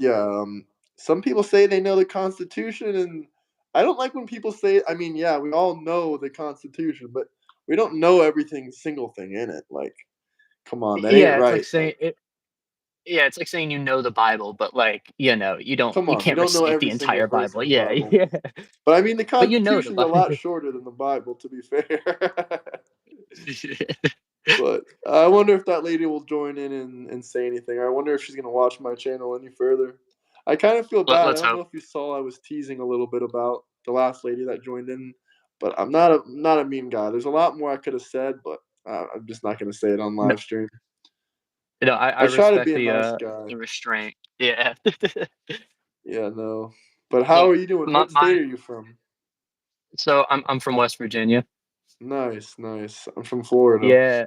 yeah, some people say they know the Constitution, and I don't like when people say. I mean, yeah, we all know the Constitution, but we don't know everything, single thing in it. Like, come on, that ain't Yeah, it's like right. saying Like, it. Yeah, it's like saying you know the Bible, but like come you on, you can't don't know recite every the single entire verse in Bible. the Yeah, Bible. yeah, But I mean, the but you know the Constitution's a lot Bible. shorter than the Bible, to be fair. But I wonder if that lady will join in and say anything. I wonder if she's gonna watch my channel any further. I kind of feel bad. I Let's don't know hope. if you saw I was teasing a little bit about the last lady that joined in, but I'm not a mean guy. There's a lot more I could have said, but I'm just not gonna say it on No, live stream. no, I I try to respect be a nice guy. the restraint. Yeah. Yeah, no. But how Well, are you doing? my What state my are you from? so I'm from West Virginia. Nice, nice. I'm from Florida. Yeah.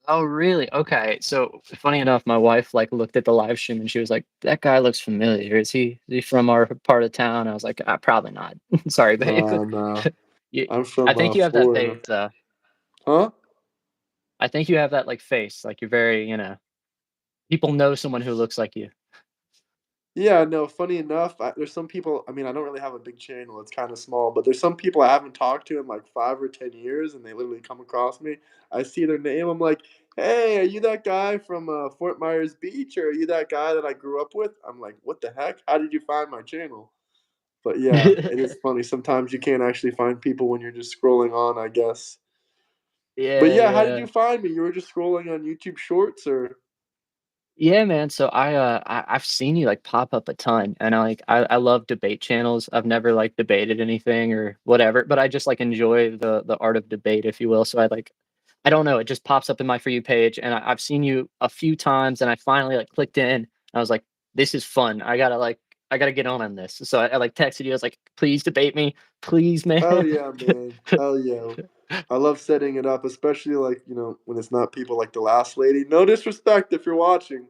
Oh, really? Okay. So funny enough, my wife like looked at the live stream and she was like, "That guy looks familiar. Is he from our part of town?" I was like, Probably not. Sorry, babe." Nah, nah. You, I'm I from think you have that face. Florida. Huh? I think you have that like face. Like you're very, people know someone who looks like you. Yeah, no, funny enough, there's some people. I mean, I don't really have a big channel. It's kind of small, but there's some people I haven't talked to in like 5 or 10 years, and they literally come across me. I see their name. I'm like, "Hey, are you that guy from Fort Myers Beach, or are you that guy that I grew up with?" I'm like, "What the heck? How did you find my channel?" But yeah, it is funny. Sometimes you can't actually find people when you're just scrolling on, I guess. But Yeah, yeah, how did you yeah. find me? You were just scrolling on YouTube Shorts, or? Yeah, man. So I've seen you like pop up a ton, and I love debate channels. I've never like debated anything or whatever, but I just like enjoy the art of debate, if you will. So I don't know, it just pops up in my For You page, and I've seen you a few times, and I finally like clicked in. And I was like, this is fun. I gotta get on this. So I like texted you. I was like, please debate me, please, man. Hell yeah, man. Hell yeah. I love setting it up, especially like, when it's not people like the last lady. No disrespect if you're watching.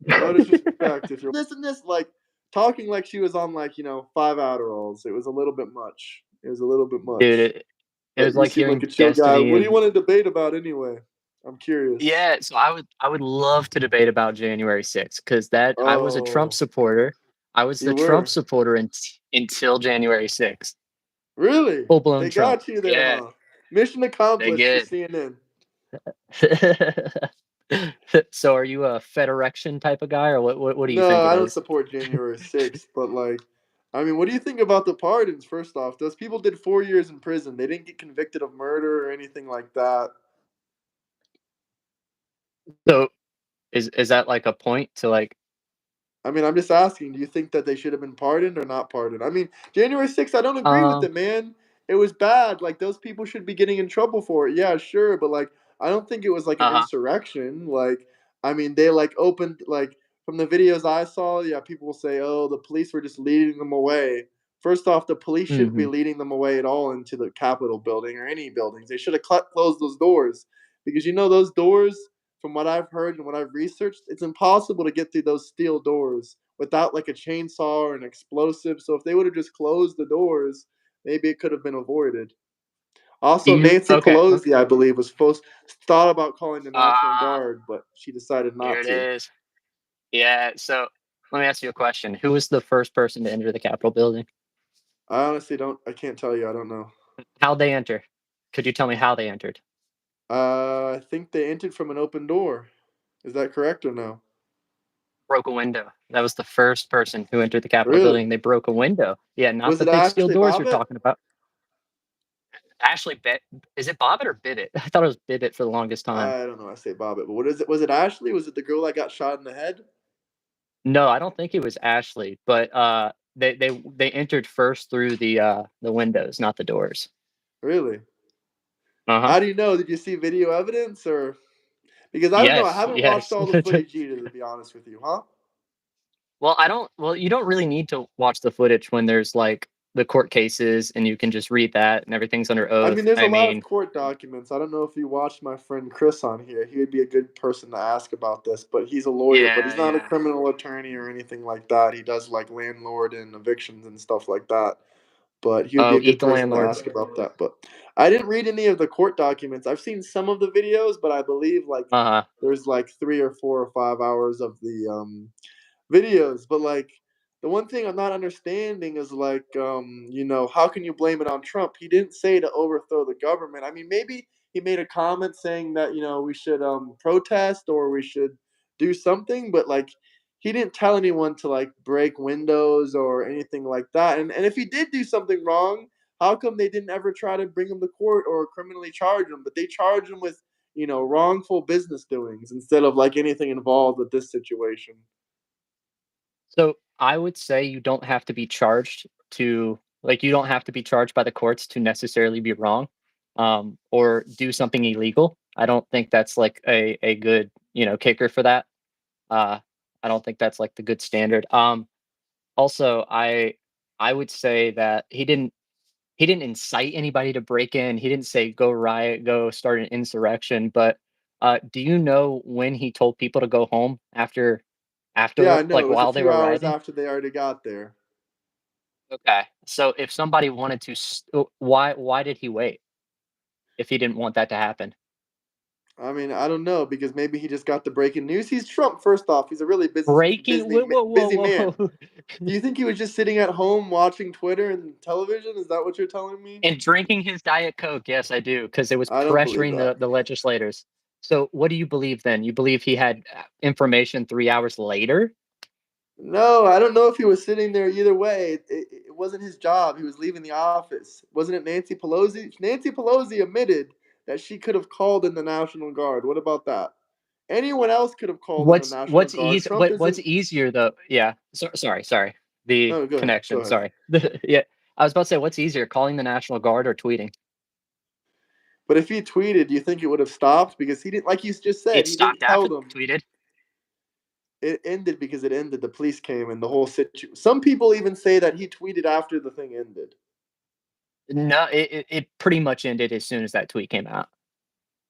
No disrespect if you're this and this, like talking like she was on like, 5 Adderalls. It was a little bit much. It was a little bit Dude, much. it But was you like seem like hearing a chill guy. Destiny What do you and want to debate about anyway? I'm curious. yeah, so I would love to debate about January 6th because that I was a Trump Oh, supporter. I was the you Trump were? supporter until January 6th. Really? Full blown They Trump. got you there, Yeah, huh? Mission they accomplished for get. CNN. So are you a Federection type of guy, or what do you No, think it I don't is? support January 6th, but like, I mean, what do you think about the pardons? First off, those people did 4 years in prison. They didn't get convicted of murder or anything like that. So is that like a point to like I mean, I'm just asking, do you think that they should have been pardoned or not pardoned? I mean, January 6th, I don't agree with um it, man. It was bad. Like, those people should be getting in trouble for it. Yeah, sure. But, like, I don't think it was like an uh-huh. insurrection. Like, I mean, they, like, opened, like, from the videos I saw, yeah, people will say, oh, the police were just leading them away. First off, the police shouldn't be Hmm. leading them away at all into the Capitol building or any buildings. They should have closed those doors because, those doors, from what I've heard and what I've researched, it's impossible to get through those steel doors without like a chainsaw or an explosive. So if they would have just closed the doors, maybe it could have been avoided. Do Also, you Nancy okay, okay. Pelosi, I believe, was thought about calling the National Ah, Guard, but she decided here not it to. is. Yeah, so let me ask you a question. Who was the first person to enter the Capitol building? I honestly don't. I can't tell you. I don't know. How'd they enter? Could you tell me how they entered? I think they entered from an open door. Is that correct or no? Broke a window. That was the first person who entered the Capitol Really? building. They broke a window. Yeah, not Was the it big steel actually doors you're Bobbitt? talking about. Ashley Bet is it Bobbitt or Bibbit? I thought it was Bibbit for the longest time. I don't know. I say Bobbitt, but what is it? Was it Ashley? Was it the girl that got shot in the head? No, I don't think it was Ashley, but they entered first through the windows, not the doors. Really? Uh-huh. How do you know? Did you see video evidence or? Because I don't know. I Yes, haven't watched yes. all the footage either, to be honest with you, huh? Well, you don't really need to watch the footage when there's like the court cases and you can just read that and everything's under I mean, oath. there's a I lot of mean, court documents. I don't know if you watched my friend Chris on here. He would be a good person to ask about this, but he's a lawyer, but he's yeah, not a yeah. criminal attorney or anything like that. He does like landlord and evictions and stuff like that. But he would be Oh, a good eat the person to landlord. ask about that. But I didn't read any of the court documents. I've seen some of the videos, but I believe like Uh-huh. there's like 3 or 4 or 5 hours of the videos, but like the one thing I'm not understanding is like, how can you blame it on Trump? He didn't say to overthrow the government. I mean, maybe he made a comment saying that we should protest or we should do something, but like he didn't tell anyone to like break windows or anything like that. And if he did do something wrong, how come they didn't ever try to bring him to court or criminally charge him? But they charge him with wrongful business doings instead of like anything involved with this situation. So I would say you don't have to be charged to like you don't have to be charged by the courts to necessarily be wrong, or do something illegal. I don't think that's like a good kicker for that. Uh, I don't think that's like the good standard. Also, I would say that he didn't incite anybody to break in. He didn't say go riot, go start an insurrection. But do you know when he told people to go home Yeah, I afterward, know. like It was a while they few were hours rioting? after they already got there. Okay. So if somebody wanted to, why did he wait if he didn't want that to happen? I mean, I don't know because maybe he just got the breaking news. He's Trump. First off, he's a really Breaking, whoa, whoa, whoa, busy man. whoa, Do you think he was just sitting at home watching Twitter and television? Is that what you're telling me? and drinking his diet coke. Yes, I do, because it was I don't believe pressuring that. the legislators. So what do you believe then? You believe he had information 3 hours later? No, I don't know if he was sitting there either way. It wasn't his job. He was leaving the office. Wasn't it Nancy Pelosi? Nancy Pelosi admitted that she could have called in the National Guard. What about that? Anyone else could have called in the National Guard. Trump What's isn't. easier though? Yeah. Sorry. The No, go ahead. Go connection. ahead. Sorry. Yeah. I was about to say, what's easier, calling the National Guard or tweeting? But if he tweeted, do you think it would have stopped? Because he didn't, like you just said, It he didn't stopped tell after they them. tweeted. It ended because it ended. The police came and the whole situation. Some people even say that he tweeted after the thing ended. No, it pretty much ended as soon as that tweet came out.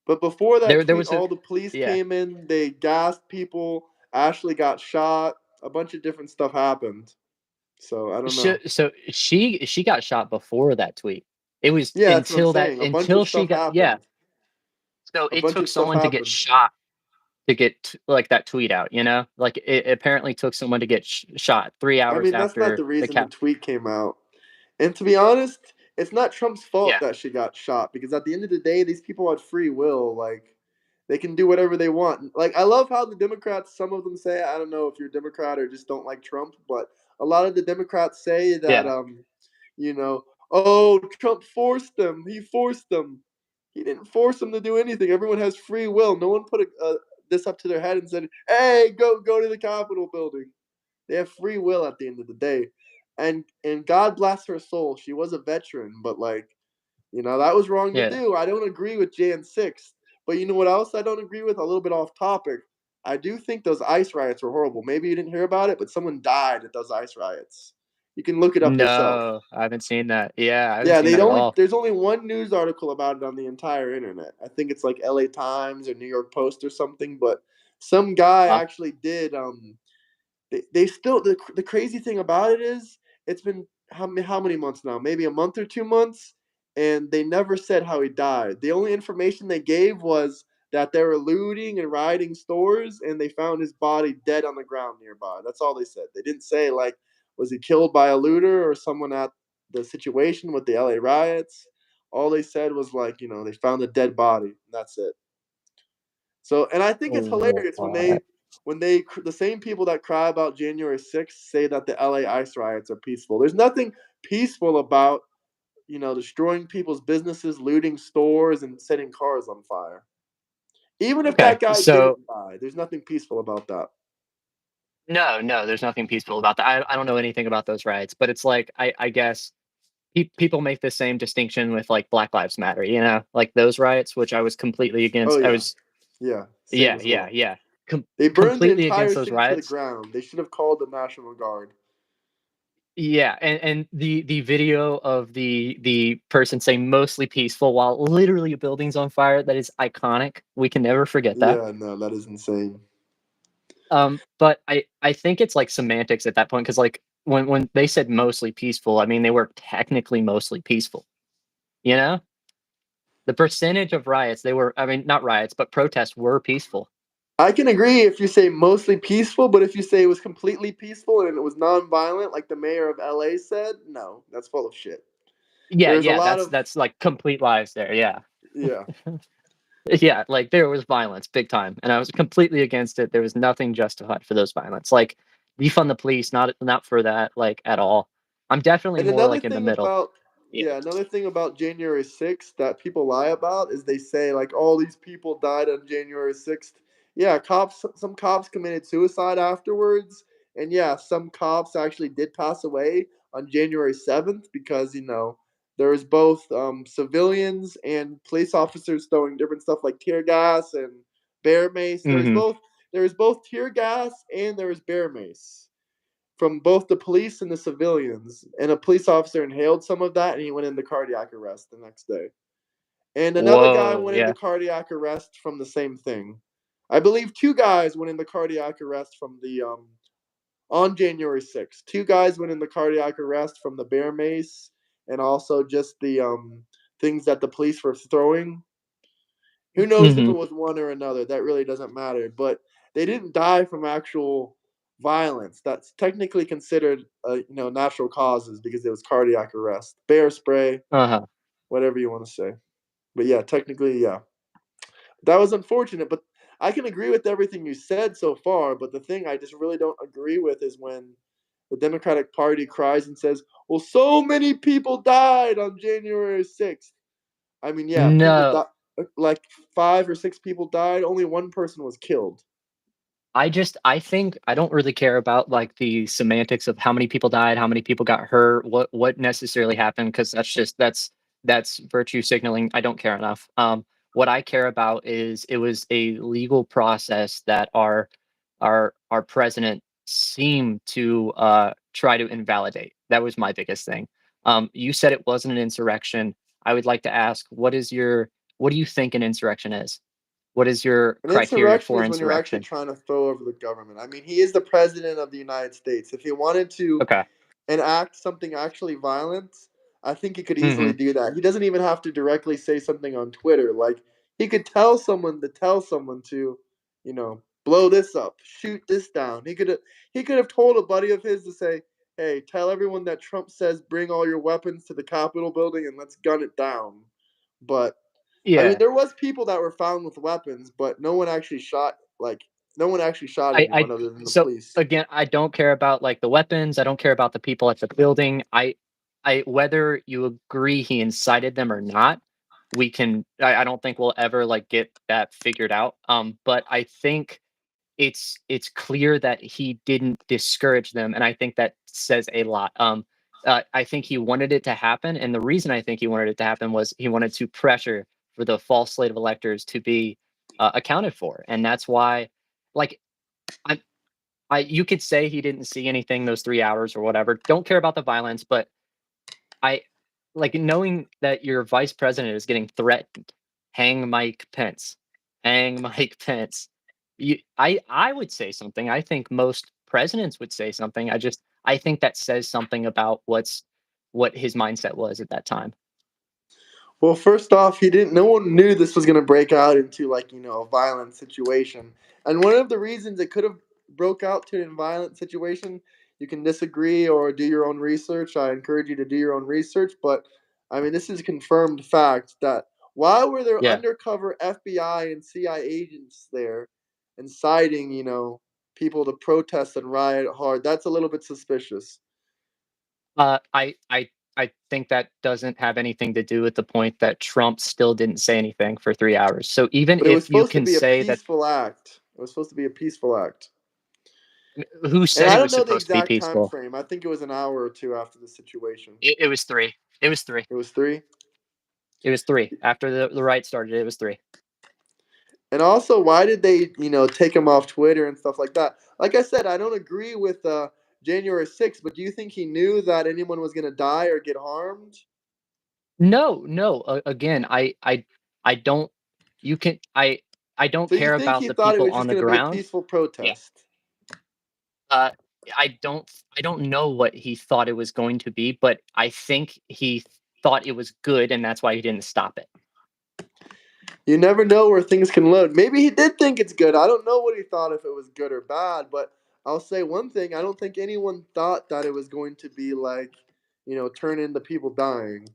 But before that There tweet, was a all the police yeah. came in. They gassed people. Ashley got shot. A bunch of different stuff happened. So I don't know. So she got shot before that tweet. It was Yeah, that's what I'm until that saying. A bunch of until she stuff got yeah. happened. So A it bunch took of stuff someone to get happened. shot to get like that tweet out, you know? Like it apparently took someone to get shot 3 I hours mean, that's not after the the reason the cap. tweet came out. And to be honest, it's not Trump's fault Yeah. that she got shot because at the end of the day, these people had free will. Like, they can do whatever they want. Like, I love how the Democrats, some of them say, I don't know if you're a Democrat or just don't like Trump, but a lot of the Democrats say that, Yeah. oh, Trump forced them. He forced them. He didn't force them to do anything. Everyone has free will. No one put this up to their head and said, hey, go to the Capitol building. They have free will at the end of the day. And God bless her soul. She was a veteran, but like, that was wrong to Yeah. do. I don't agree with Jan 6. But you know what else I don't agree with? A little bit off topic. I do think those ICE riots were horrible. Maybe you didn't hear about it, but someone died at those ICE riots. You can look it up yourself. No, I haven't seen that. Yeah, I haven't Yeah, seen they that at only all. there's only one news article about it on the entire internet. I think it's like LA Times or New York Post or something, but some guy Huh? actually did they still the crazy thing about it is it's been how many months now? Maybe a month or 2 months, and they never said how he died. The only information they gave was that they were looting and rioting stores, and they found his body dead on the ground nearby. That's all they said. They didn't say like was he killed by a looter or someone at the situation with the LA riots. All they said was like they found a dead body. And that's it. So, and I think it's hilarious What? when they the same people that cry about January 6th say that the LA ICE riots are peaceful. There's nothing peaceful about destroying people's businesses, looting stores, and setting cars on fire. Even if Okay. that guy didn't So die, there's nothing peaceful about that. no, there's nothing peaceful about that. I don't know anything about those riots, but it's like I guess people make the same distinction with like Black Lives Matter, you know, like those riots, which I was completely Oh against. I yeah, was yeah, same as well. yeah. They burned the Completely against entire those city to the riots. ground. They should have called the National Guard. Yeah, and the video of the person saying mostly peaceful while literally a building's on fire, that is iconic. We can never forget that. Yeah, no, that is insane. But I think it's like semantics at that point because like when they said mostly peaceful, I mean they were technically mostly peaceful. You know, the percentage of riots they were, I mean not riots, but protests were peaceful. I can agree if you say mostly peaceful, but if you say it was completely peaceful and it was non-violent, like the mayor of LA said, no, that's full of shit. Yeah, There's a yeah, lot that's of that's like complete lies there. Yeah. yeah. Yeah, like there was violence big time, and I was completely against it. There was nothing justified for those violence. Like defund the police, not for that, like at all. I'm definitely And more another like in the thing middle. about Yeah. another thing about January 6th that people lie about is they say like all these people died on January 6th. Yeah, some cops committed suicide afterwards, and yeah, some cops actually did pass away on January 7th because there was both civilians and police officers throwing different stuff like tear gas and bear mace. Hmm. There was both tear gas and there was bear mace from both the police and the civilians. And a police officer inhaled some of that and he went into cardiac arrest the next day. And another guy Whoa. went into Yeah. cardiac arrest from the same thing. I believe two guys went into cardiac arrest from the on January 6th. Two guys went into cardiac arrest from the bear mace and also just the things that the police were throwing. Who knows if it Hmm. was one or another? That really doesn't matter. But they didn't die from actual violence. That's technically considered, natural causes because it was cardiac arrest, bear spray, Uh-huh. whatever you want to say. But yeah, technically, yeah, that was unfortunate. But I can agree with everything you said so far. But the thing I just really don't agree with is when the Democratic Party cries and says, "Well, so many people died on January 6th." I mean, yeah, people No, died. Like 5 or 6 people died. Only one person was killed. I think I don't really care about like the semantics of how many people died, how many people got hurt, what necessarily happened, because that's virtue signaling. I don't care enough. What I care about is it was a legal process that our president seemed to try to invalidate. That was my biggest thing. You said it wasn't an insurrection. I would like to ask, what do you think an insurrection is? What is your An criteria insurrection for is when you're actually insurrection? trying to throw over the government. I mean, he is the president of the United States. If he wanted to Okay. enact something actually violent, I think he could easily Mhm. do that. He doesn't even have to directly say something on Twitter. Like he could tell someone to, blow this up, shoot this down. He could have told a buddy of his to say, "Hey, tell everyone that Trump says bring all your weapons to the Capitol building and let's gun it down." But I mean, Yeah. there was people that were found with weapons, but no one actually shot I anyone other than the so police. again, I don't care about like the weapons. I don't care about the people at the building. I whether you agree he incited them or not, I don't think we'll ever like get that figured out. But I think it's clear that he didn't discourage them, and I think that says a lot. I think he wanted it to happen, and the reason I think he wanted it to happen was he wanted to pressure for the false slate of electors to be accounted for, and that's why, like, I, you could say he didn't see anything those 3 hours or whatever. Don't care about the violence, but I like knowing that your vice president is getting threatened. Hang Mike Pence. Hang Mike Pence. I would say something. I think most presidents would say something. I think that says something about what his mindset was at that time. Well, first off, he didn't. No one knew this was gonna break out into a violent situation. And one of the reasons it could have broke out to a violent situation, you can disagree or do your own research. I encourage you to do your own research, but I mean, this is confirmed fact that why were there Yeah. undercover FBI and CIA agents there, inciting people to protest and riot hard? That's a little bit suspicious. I think that doesn't have anything to do with the point that Trump still didn't say anything for 3 hours. So even But it was if you supposed to can be a say that, peaceful act. It was supposed to be a peaceful act. who And said I it don't was know the supposed to be exact time peaceful? frame. I think it was an hour or two after the situation. It was 3. It was 3. It was 3. It was 3. After the riot started, it was 3. And also, why did they, take him off Twitter and stuff like that? Like I said, I don't agree with January 6th, but do you think he knew that anyone was going to die or get harmed? No, no, again, I don't you can I don't So you care think about he the thought it people was on just the going to be a ground. peaceful Yeah. protest? Uh, I don't know what he thought it was going to be, but I think he thought it was good, and that's why he didn't stop it. You never know where things can load. Maybe he did think it's good. I don't know what he thought, if it was good or bad, but I'll say one thing. I don't think anyone thought that it was going to be like, turn into people dying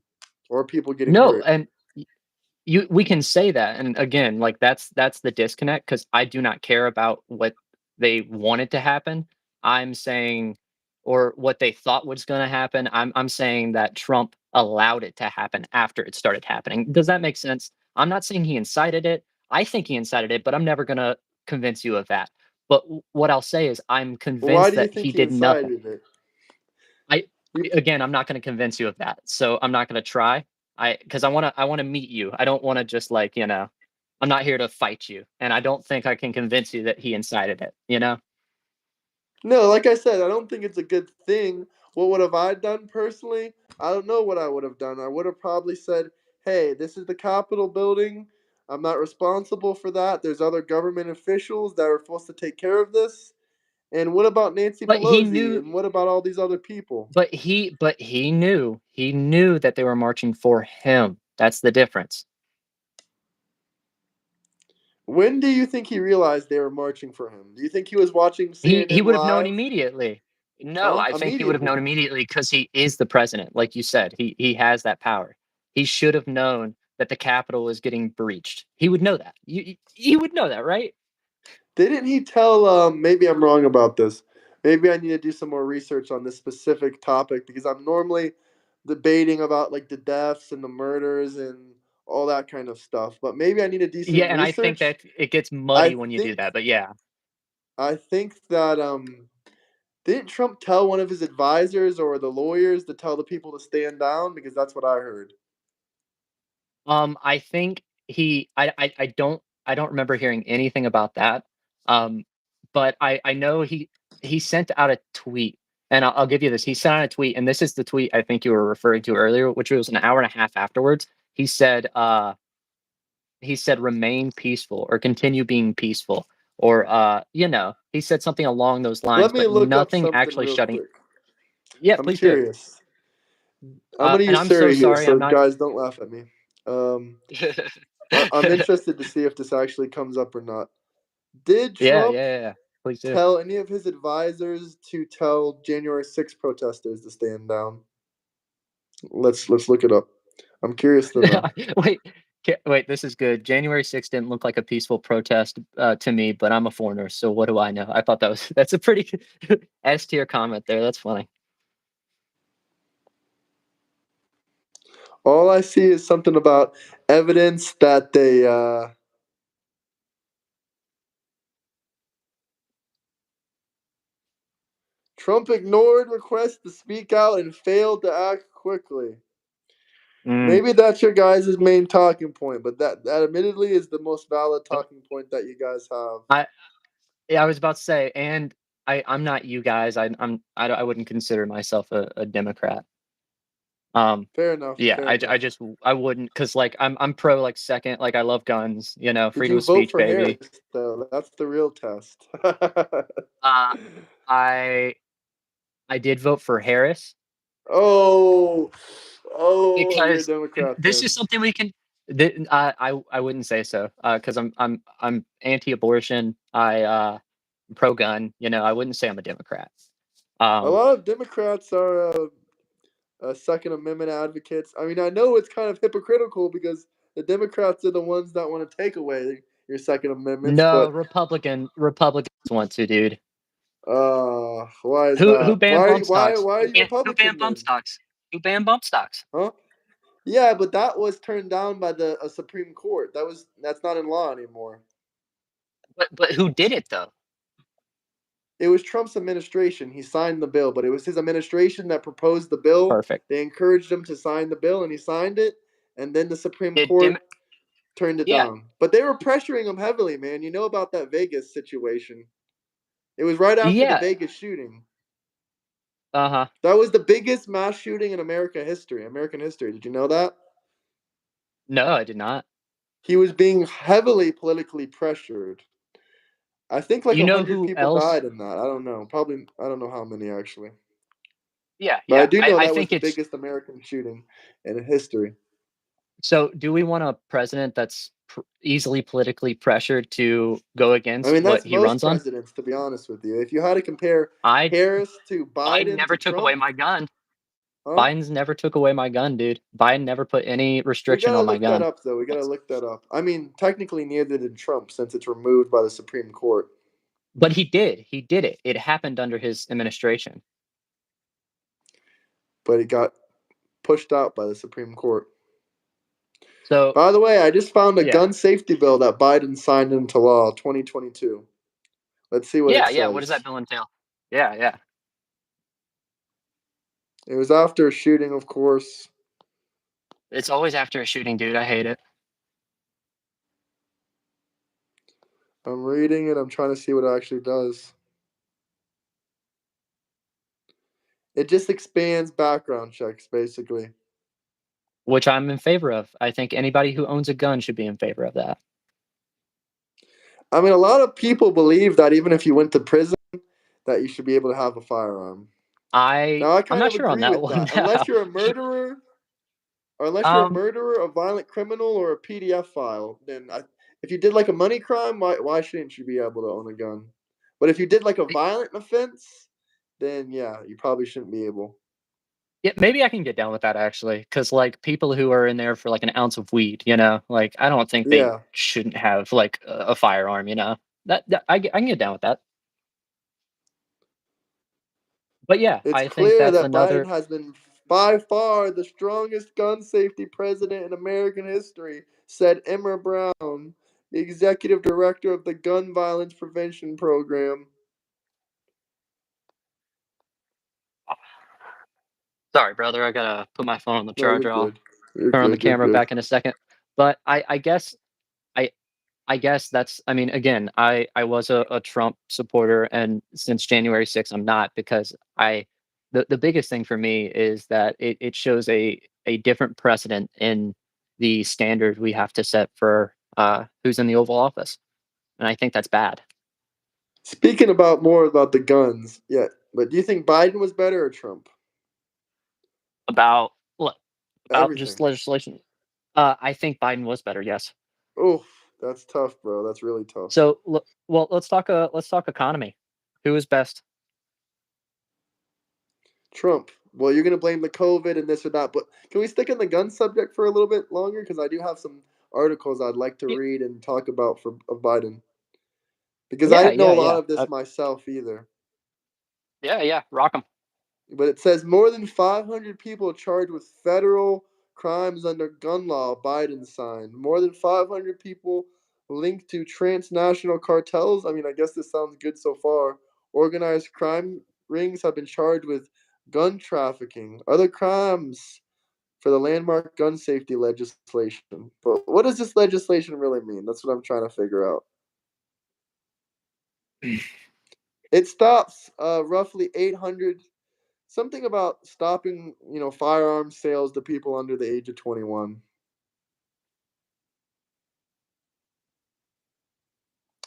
or people getting No, hurt. and we can say that, and again, like, that's the disconnect, because I do not care about what they wanted to happen. I'm saying, or what they thought was gonna happen. I'm saying that Trump allowed it to happen after it started happening. Does that make sense? I'm not saying he incited it. I think he incited it, but I'm never gonna convince you of that. But what I'll say is I'm Why convinced do you that think he he did nothing. incited it? I You, again, I'm not gonna convince you of that, so I'm not gonna try. Because I wanna meet you. I don't wanna just, like, I'm not here to fight you, and I don't think I can convince you that he incited it, you know? no, like I said, I don't think it's a good thing. What would have I done personally? I don't know what I would have done. I would have probably said, "Hey, this is the Capitol building. I'm not responsible for that. There's other government officials that are supposed to take care of this. And what about Nancy But he Pelosi? knew And what about all these other people?" but he knew that they were marching for him. That's the difference. When do you think he realized they were marching for him? Do you think he was watching He CNN would have known live? immediately. No, Huh? I think he would have known Immediately. immediately because he is the president, like you said. He has that power. He should have known that the Capitol was getting breached. He would know that. You would know that, right? Didn't he tell? Maybe I'm wrong about this. Maybe I need to do some more research on this specific topic because I'm normally debating about like the deaths and the murders and all that kind of stuff. But maybe I need to do Yeah, some and I think research. that it gets I muddy when you do think that, but yeah. I think that didn't Trump tell one of his advisors or the lawyers to tell the people to stand down because that's what I heard. I think I don't remember hearing anything about that. Um, but I know he sent out a tweet, and I'll give you this. He sent out a tweet, and this is the tweet I think you were referring to earlier, which was an hour and a half afterwards. He said remain peaceful or continue being peaceful, or he said something along those lines, Let me but look up nothing something actually real shutting. quick. Yeah, I'm please do. curious. I'm gonna And use I'm so Siri here, sorry. I'm so not. guys, don't laugh at me. Um, I'm interested to see if this actually comes up or not. Did Yeah, Trump yeah, yeah, yeah. Please do. tell any of his advisors to tell January 6th protesters to stand down? Let's look it up. I'm curious to know. Wait, wait. This is good. January 6th didn't look like a peaceful protest to me, but I'm a foreigner, so what do I know? I thought that's a pretty S tier comment there. That's funny. All I see is something about evidence that they Trump ignored requests to speak out and failed to act quickly. Mm. Maybe that's your guys' main talking point, but that admittedly is the most valid Uh, talking point that you guys have. I Yeah, I was about to say, and I'm not you guys. I wouldn't consider myself a Democrat. Um, Fair enough. yeah, Fair I enough. just I wouldn't, cause like I'm pro like second, like I love guns, Did freedom you of vote speech, for baby. Harris though? That's the real test. Uh, I I did vote for Harris. Oh, oh, you're a Because Democrat this is then. something we can. I wouldn't say so, because I'm anti-abortion. Pro-gun. I wouldn't say I'm a Democrat. A Um, lot of Democrats are Second Amendment advocates. I mean, I know it's kind of hypocritical because the Democrats are the ones that want to take away your Second Amendments, no, but Republicans want to, dude. why is Who that? banned bump stocks? Why are you Who banned Republican bump then? stocks? Who banned bump stocks? Huh? Yeah, but that was turned down by the Supreme Court. That's not in law anymore. But who did it though? It was Trump's administration. He signed the bill, but it was his administration that proposed the bill. Perfect. They encouraged him to sign the bill, and he signed it. And then the Supreme Did Dem? Court turned it Yeah, down. But they were pressuring him heavily, man. You know about that Vegas situation. It was right after the yeah. Vegas shooting. Uh huh. That was the biggest mass shooting in American history. Did you know that? No, I did not. He was being heavily politically pressured. I think like You a know hundred who people else? died in that. I don't know. Probably I don't know how many actually. Yeah, But I yeah. do I know I that was think the it's biggest American shooting in history. so. Do we want a president that's easily politically pressured to go I against mean, what that's he most runs on. presidents, to be honest with you. If you had to compare I Harris to Biden Biden never to took away Trump, my gun. huh? Biden's never took away my gun, dude. Biden never put any We restriction gotta on my look that gun. up, though. We gotta That's, look that up. I mean, technically, neither did Trump, since it's removed by the Supreme Court. but he did. He did it. It happened under his administration. But it got pushed out by the Supreme Court. So By the way, I just found a yeah, gun safety bill that Biden signed into law, 2022. Let's see what it yeah. What does that says. bill entail? Yeah, yeah. It was after a shooting, of course. It's always after a shooting, dude. I hate it. I'm reading it. I'm trying to see what it actually does. It just expands background checks, basically. Which I'm in favor of. I think anybody who owns a gun should be in favor of that. I mean, a lot of people believe that even if you went to prison, that you should be able to have a firearm. Now, I I'm kind not of sure on agree that with one that, now. unless you're a murderer, or unless you're a um, murderer, a violent criminal, or a PDF file. If you did like a money crime, why shouldn't you be able to own a gun? But if you did like a violent offense, then yeah, you probably shouldn't be able. yeah, maybe I can get down with that actually, because like people who are in there for like an ounce of weed, like I don't think they Yeah, shouldn't have like a firearm. That I can get down with that. But yeah, it's I think clear that's that Biden another. has been by far the strongest gun safety president in American history, said Emma Brown, the executive director of the Gun Violence Prevention Program. Sorry, brother. I gotta put my phone on the No, you're charger. I'll good. You're turn on the good. You're camera good. back in a second. But I I guess that's. I mean, again, I was a Trump supporter, and since January 6th, I'm not because the biggest thing for me is that it shows a different precedent in the standard we have to set for who's in the Oval Office, and I think that's bad. Speaking about more about the guns, yeah. But do you think Biden was better or Trump? About what? About just Everything. legislation. I think Biden was better. Yes. Oh, that's tough, bro. That's really tough. So well, let's talk economy. Who is best? Trump. Well, you're gonna blame the COVID and this or that, but can we stick in the gun subject for a little bit longer? Because I do have some articles I'd like to Y- read and talk about for of Biden. Because I Yeah, didn't know yeah, a lot yeah. of this myself either. Yeah, yeah. Rock 'em. But it says more than 500 people charged with federal crimes under gun law. Biden signed. More than 500 people linked to transnational cartels. I mean, I guess this sounds good so far. Organized crime rings have been charged with gun trafficking, other crimes for the landmark gun safety legislation. But what does this legislation really mean? That's what I'm trying to figure out. It stops roughly 800. Something about stopping, firearm sales to people under the age of 21.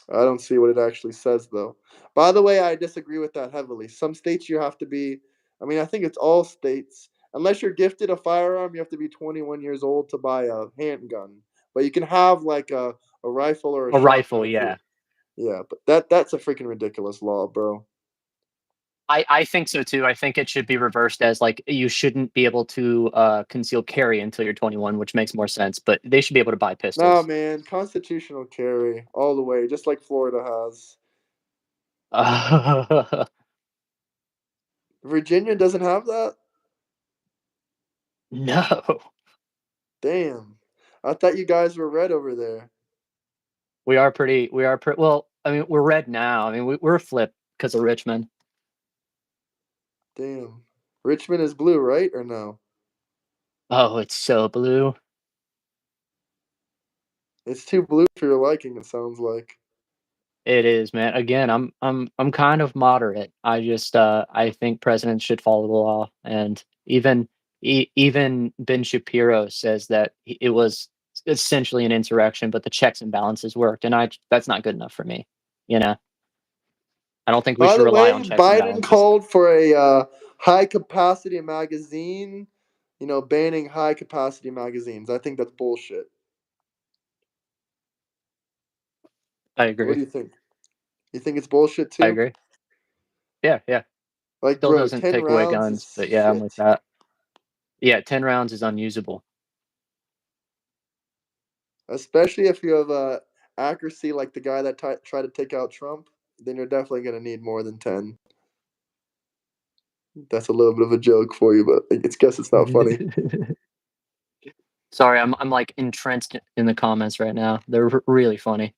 I don't see what it actually says though. By the way, I disagree with that heavily. Some states you have to be. I mean, I think it's all states. Unless you're gifted a firearm, you have to be 21 years old to buy a handgun. But you can have like a rifle or a A shotgun rifle, if yeah. you're. Yeah, but that's a freaking ridiculous law, bro. I think so too. I think it should be reversed as like you shouldn't be able to conceal carry until you're 21, which makes more sense. But they should be able to buy Nah, pistols. man, constitutional carry all the way, just like Florida has. Virginia doesn't have that? No, Damn. I thought you guys were red over there. we are pretty. We are pretty. Well, I mean, we're red now. I mean, we're flipped because of Richmond. Damn. Richmond is blue, right? Or no? Oh, it's so blue. It's too blue for your liking, it sounds like. It is, man. Again, I'm kind of moderate. I think presidents should follow the law, and even Ben Shapiro says that it was essentially an insurrection, but the checks and balances worked, and I that's not good enough for me. You know, I don't think we By should the rely on way, checks and Biden balances. called for a high capacity magazine, banning high capacity magazines. I think that's bullshit. I What agree. do you think? You think it's bullshit I too? agree. Yeah, yeah. Like, Still bro, doesn't 10 take away rounds is guns, but yeah, I'm with shit. that. Yeah, 10 rounds is unusable. Especially if you have accuracy like the guy that tried to take out Trump, then you're definitely going to need more than 10. That's a little bit of a joke for you, but I guess it's not funny. Sorry, I'm like entrenched in the comments right now. They're really funny.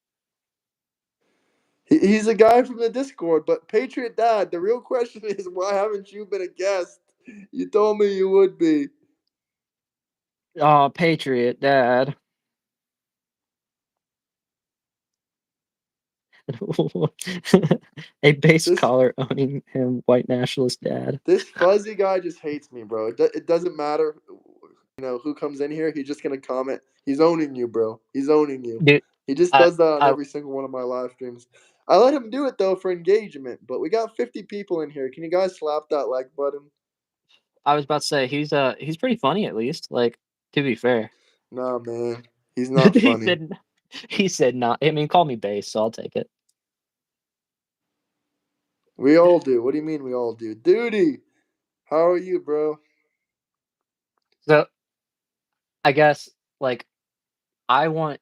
He's a guy from the Discord, but Patriot Dad, the real question is why haven't you been a guest? You told me you would be. Oh, Patriot Dad. A base This collar owning him, white nationalist dad. this fuzzy guy just hates me, bro. It doesn't matter, who comes in here. He's just gonna comment. He's owning you, bro. He's owning you. Dude, He just I does that on I every single one of my live streams. I let him do it though for engagement, but we got 50 people in here. Can you guys slap that like button? I was about to say he's pretty funny at least. Like, to be fair. Nah, man, he's not he funny. said he said not. I mean, call me base, so I'll take it. We all do. What do you mean we all do? Duty. How are you, bro? So I guess like I want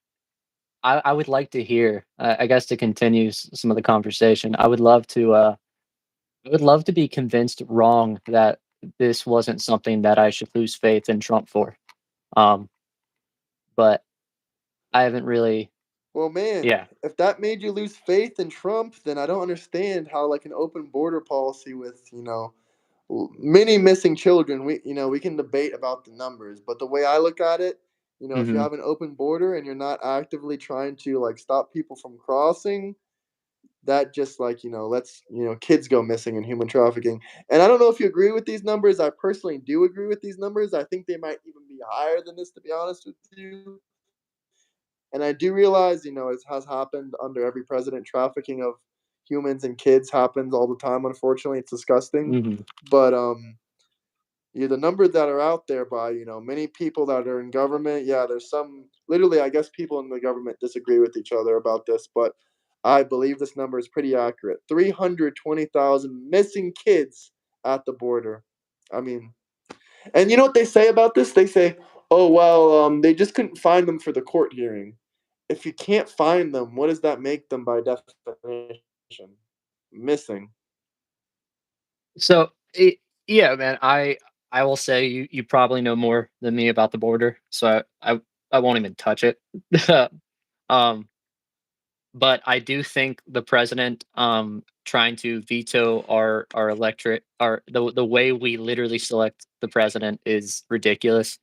I would like to hear I guess to continue some of the conversation. I would love to be convinced wrong that this wasn't something that I should lose faith in Trump for. Um, but I haven't really. Well, man, Yeah. if that made you lose faith in Trump, then I don't understand how like an open border policy with many missing children. We can debate about the numbers, but the way I look at it, if you Hmm. have an open border and you're not actively trying to like stop people from crossing, that just like lets kids go missing in human trafficking. And I don't know if you agree with these numbers. I personally do agree with these numbers. I think they might even be higher than this, to be honest with you. And I do realize, it has happened under every president. Trafficking of humans and kids happens all the time. Unfortunately, it's disgusting. Hmm. But yeah, the numbers that are out there by many people that are in government. Yeah, there's some. Literally, I guess people in the government disagree with each other about this, but I believe this number is pretty accurate. 320,000 missing kids at the border. I mean, and you know what they say about this? They say, "Oh well, they just couldn't find them for the court hearing." If you can't find them, what does that make them by definition? Missing. So yeah, man, I will say you probably know more than me about the border, so I won't even touch it. um, but I do think the president trying to veto our electorate, our the way we literally select the president is ridiculous.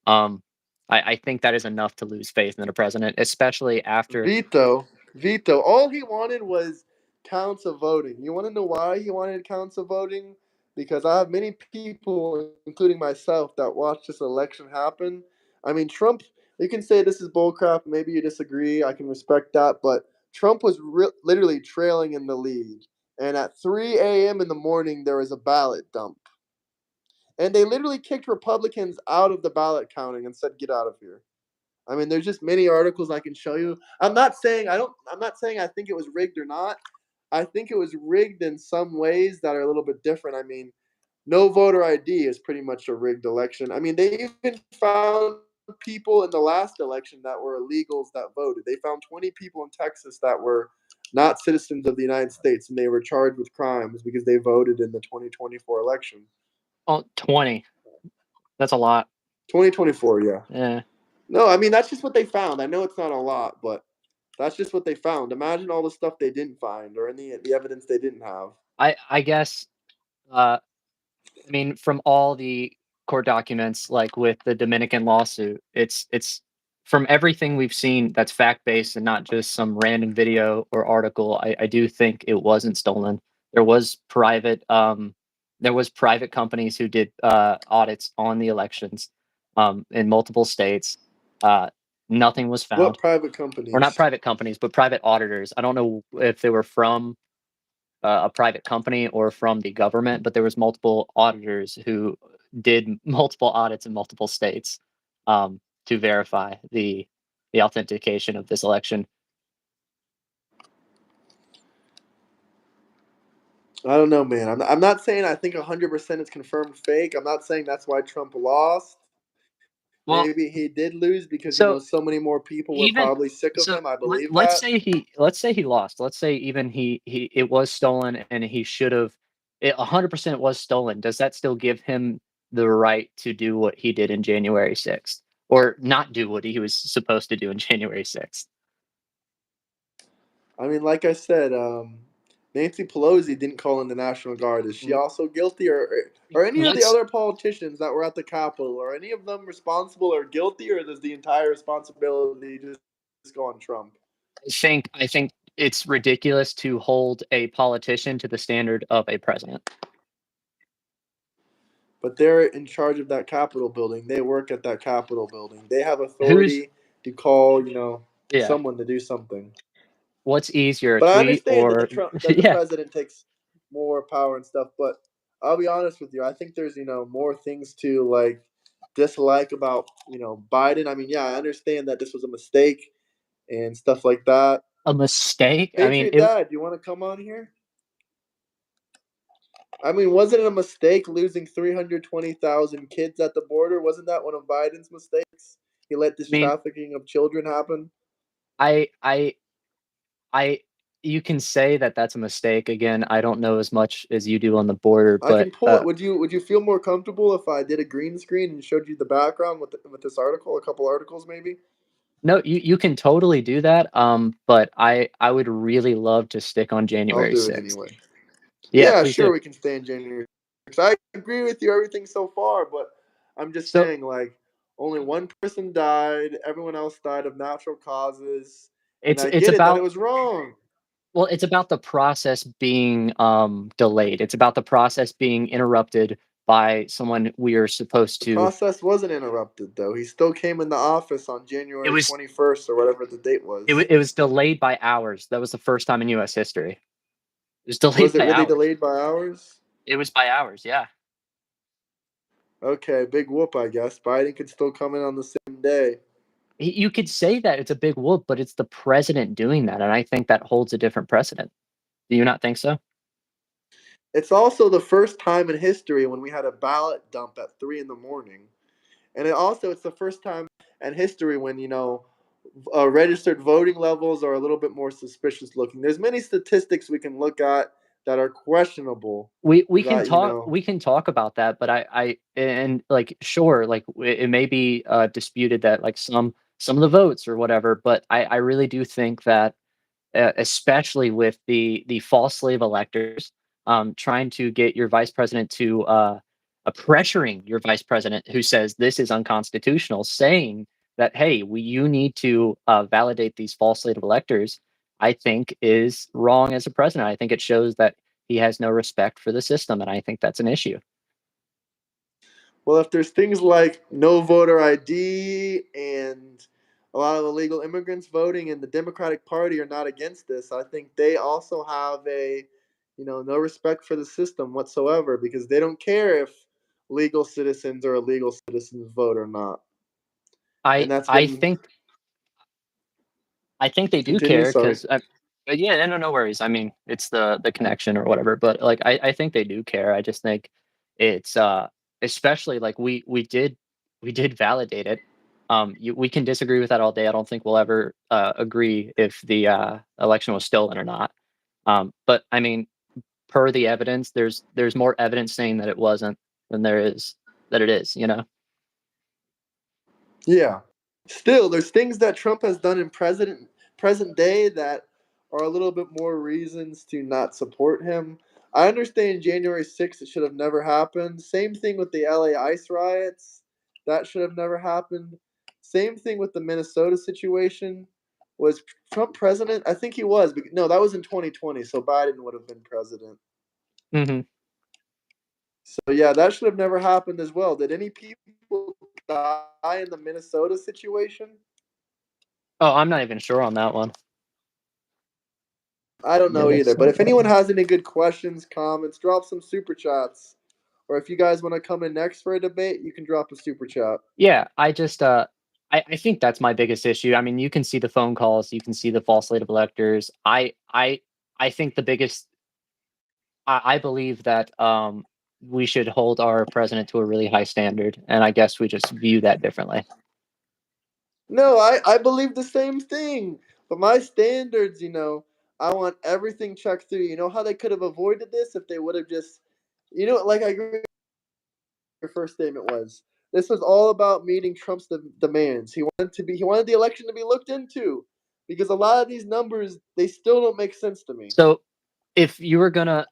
Um, I think that is enough to lose faith in the president, especially after. Veto. Veto. All he wanted was counts of voting. You want to know why he wanted counts of voting? Because I have many people, including myself, that watched this election happen. I mean, Trump, you can say this is bullcrap. Maybe you disagree. I can respect that. But Trump was literally trailing in the lead. And at 3 a.m. in the morning, there was a ballot dump. And they literally kicked Republicans out of the ballot counting and said, get out of here. I mean, there's just many articles I can show you. I'm not saying I think it was rigged or not. I think it was rigged in some ways that are a little bit different. I mean, no voter ID is pretty much a rigged election. I mean, they even found people in the last election that were illegals that voted. They found 20 people in Texas that were not citizens of the United States, and they were charged with crimes because they voted in the 2024 election. Oh, 20. That's a lot. 2024, yeah. Yeah. No, I mean that's just what they found. I know it's not a lot, but that's just what they found. Imagine all the stuff they didn't find or the evidence they didn't have. I guess uh I mean, from all the court documents, like with the Dominican lawsuit, it's from everything we've seen that's fact based and not just some random video or article. I do think it wasn't stolen. There was private there was private companies who did audits on the elections in multiple states. Uh, Nothing was What found, private or not companies? private companies, but private auditors. I don't know if they were from a private company or from the government, but there was multiple auditors who did multiple audits in multiple states to verify the authentication of this election. I don't know, man. I'm not saying I think 100% it's confirmed fake. I'm not saying that's why Trump lost. Well, Maybe he did lose because so so many more people were even probably sick of so him. I believe let's that. say he lost. Let's say even he it was stolen and he should have, it 100% was stolen. Does that still give him the right to do what he did in January 6th, or not do what he was supposed to do in January 6th? I mean, like I said, Nancy Pelosi didn't call in the National Guard. Is she also guilty, or any of the Let's other politicians that were at the Capitol, or any of them responsible or guilty, or does the entire responsibility just go on Trump? I think it's ridiculous to hold a politician to the standard of a president. But they're in charge of that Capitol building. They work at that Capitol building. They have Who's authority to call, Yeah. someone to do something. What's easier, a But I tweet understand that or the yeah? president takes more power and stuff. But I'll be honest with you. I think there's more things to like dislike about Biden. I mean, yeah, I understand that this was a mistake and stuff like that. A mistake? I mean, Patriot Dad, do you want to come on here? I mean, wasn't it a mistake losing 320,000 kids at the border? Wasn't that one of Biden's mistakes? He let this I mean, trafficking of children happen. I I I you can say that that's a mistake. Again, I don't know as much as you do on the border, I but can pull it. Would you feel more comfortable if I did a green screen and showed you the background with this article, a couple articles maybe? no, you can totally do that. But I would really love to stick on I'll January do it 6th. anyway. Yeah, Yeah, please do. sure, we can stay in January. 'Cause I agree with you everything so far, but I'm just So saying like only one person died, everyone else died of natural causes, and I it's get it that it about, was wrong. well, it's about the process being delayed. It's about the process being interrupted by someone we are supposed The to. process wasn't interrupted though. He still came in the office on It January was 21st or whatever the date was. it was delayed by hours. That was the first time in US history. It was delayed Was it by really hours. delayed by hours? It was by hours, yeah. Okay, big whoop, I guess. Biden could still come in on the same day. You could say that it's a big whoop, but it's the president doing that, and I think that holds a different precedent. Do you not think so? It's also the first time in history when we had a ballot dump at 3 in the morning. And it's the first time in history when, registered voting levels are a little bit more suspicious looking. There's many statistics we can look at that are questionable that, We can talk about that, but I and like sure, like it may be disputed that like some of the votes or whatever, but I really do think that especially with the false slave electors, trying to get your vice president to pressuring your vice president who says this is unconstitutional, saying that hey, you need to validate these false slave electors. I think is wrong as a president. I think it shows that he has no respect for the system, and I think that's an issue. well, if there's things like no voter ID and a lot of illegal immigrants voting and the Democratic Party are not against this, I think they also have no respect for the system whatsoever because they don't care if legal citizens or illegal citizens vote or not. I And that's I been think I think they do continue. care Sorry. because, but yeah, no worries. I mean, it's the connection or whatever. But like, I think they do care. I just think it's especially like we did validate it. We can disagree with that all day. I don't think we'll ever agree if the election was stolen or not. But I mean, per the evidence, there's more evidence saying that it wasn't than there is that it is. You know. Yeah. Still, there's things that Trump has done in present day that are a little bit more reasons to not support him. I understand January 6th it should have never happened. Same thing with the LA ICE riots. That should have never happened. Same thing with the Minnesota situation. Was Trump president? I think he was. No, that was in 2020, so Biden would have been president. Hmm. So yeah, that should have never happened as well. Did any people die in the Minnesota situation? Oh, I'm not even sure on that one. I don't know either. But Minnesota. if anyone has any good questions, comments, drop some super chats. Or if you guys want to come in next for a debate, you can drop a super chat. Yeah, I just I think that's my biggest issue. I mean, you can see the phone calls, you can see the false slate of electors. I think the biggest I believe that we should hold our president to a really high standard, and I guess we just view that differently. No, I believe the same thing. But my standards, I want everything checked through. You know how they could have avoided this if they would have just, like I agree with your first statement was. This was all about meeting Trump's demands. He wanted the election to be looked into because a lot of these numbers they still don't make sense to me. So if you were gonna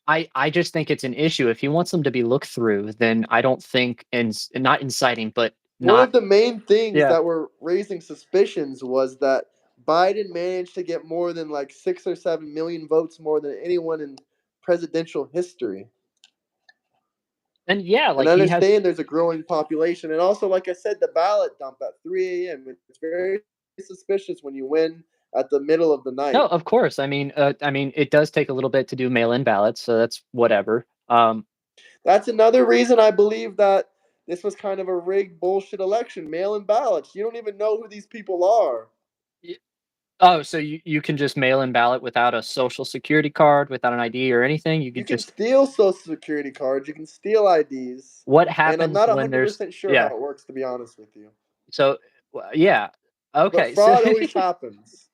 I just think it's an issue. If he wants them to be looked through, then I don't think not inciting, but One not of the main things yeah. that were raising suspicions was that Biden managed to get more than like 6 or 7 million votes more than anyone in presidential history. And yeah, And like I he has understand there's a growing population. And also, like I said, the ballot dump at 3 a.m. It's very suspicious when you win at the middle of the no, night. of course. I mean, it does take a little bit to do mail-in ballots, so that's whatever. That's another reason I believe that this was kind of a rigged bullshit election. Mail in ballots. You don't even know who these people are. Y Oh, so you can just mail-in ballot without a Social Security card, without an ID or anything? You You could can just steal social security cards, you can steal IDs, what and I'm happens not when there's 100% sure how yeah. it works, to be honest with you. So, yeah. But Okay, so fraud always happens.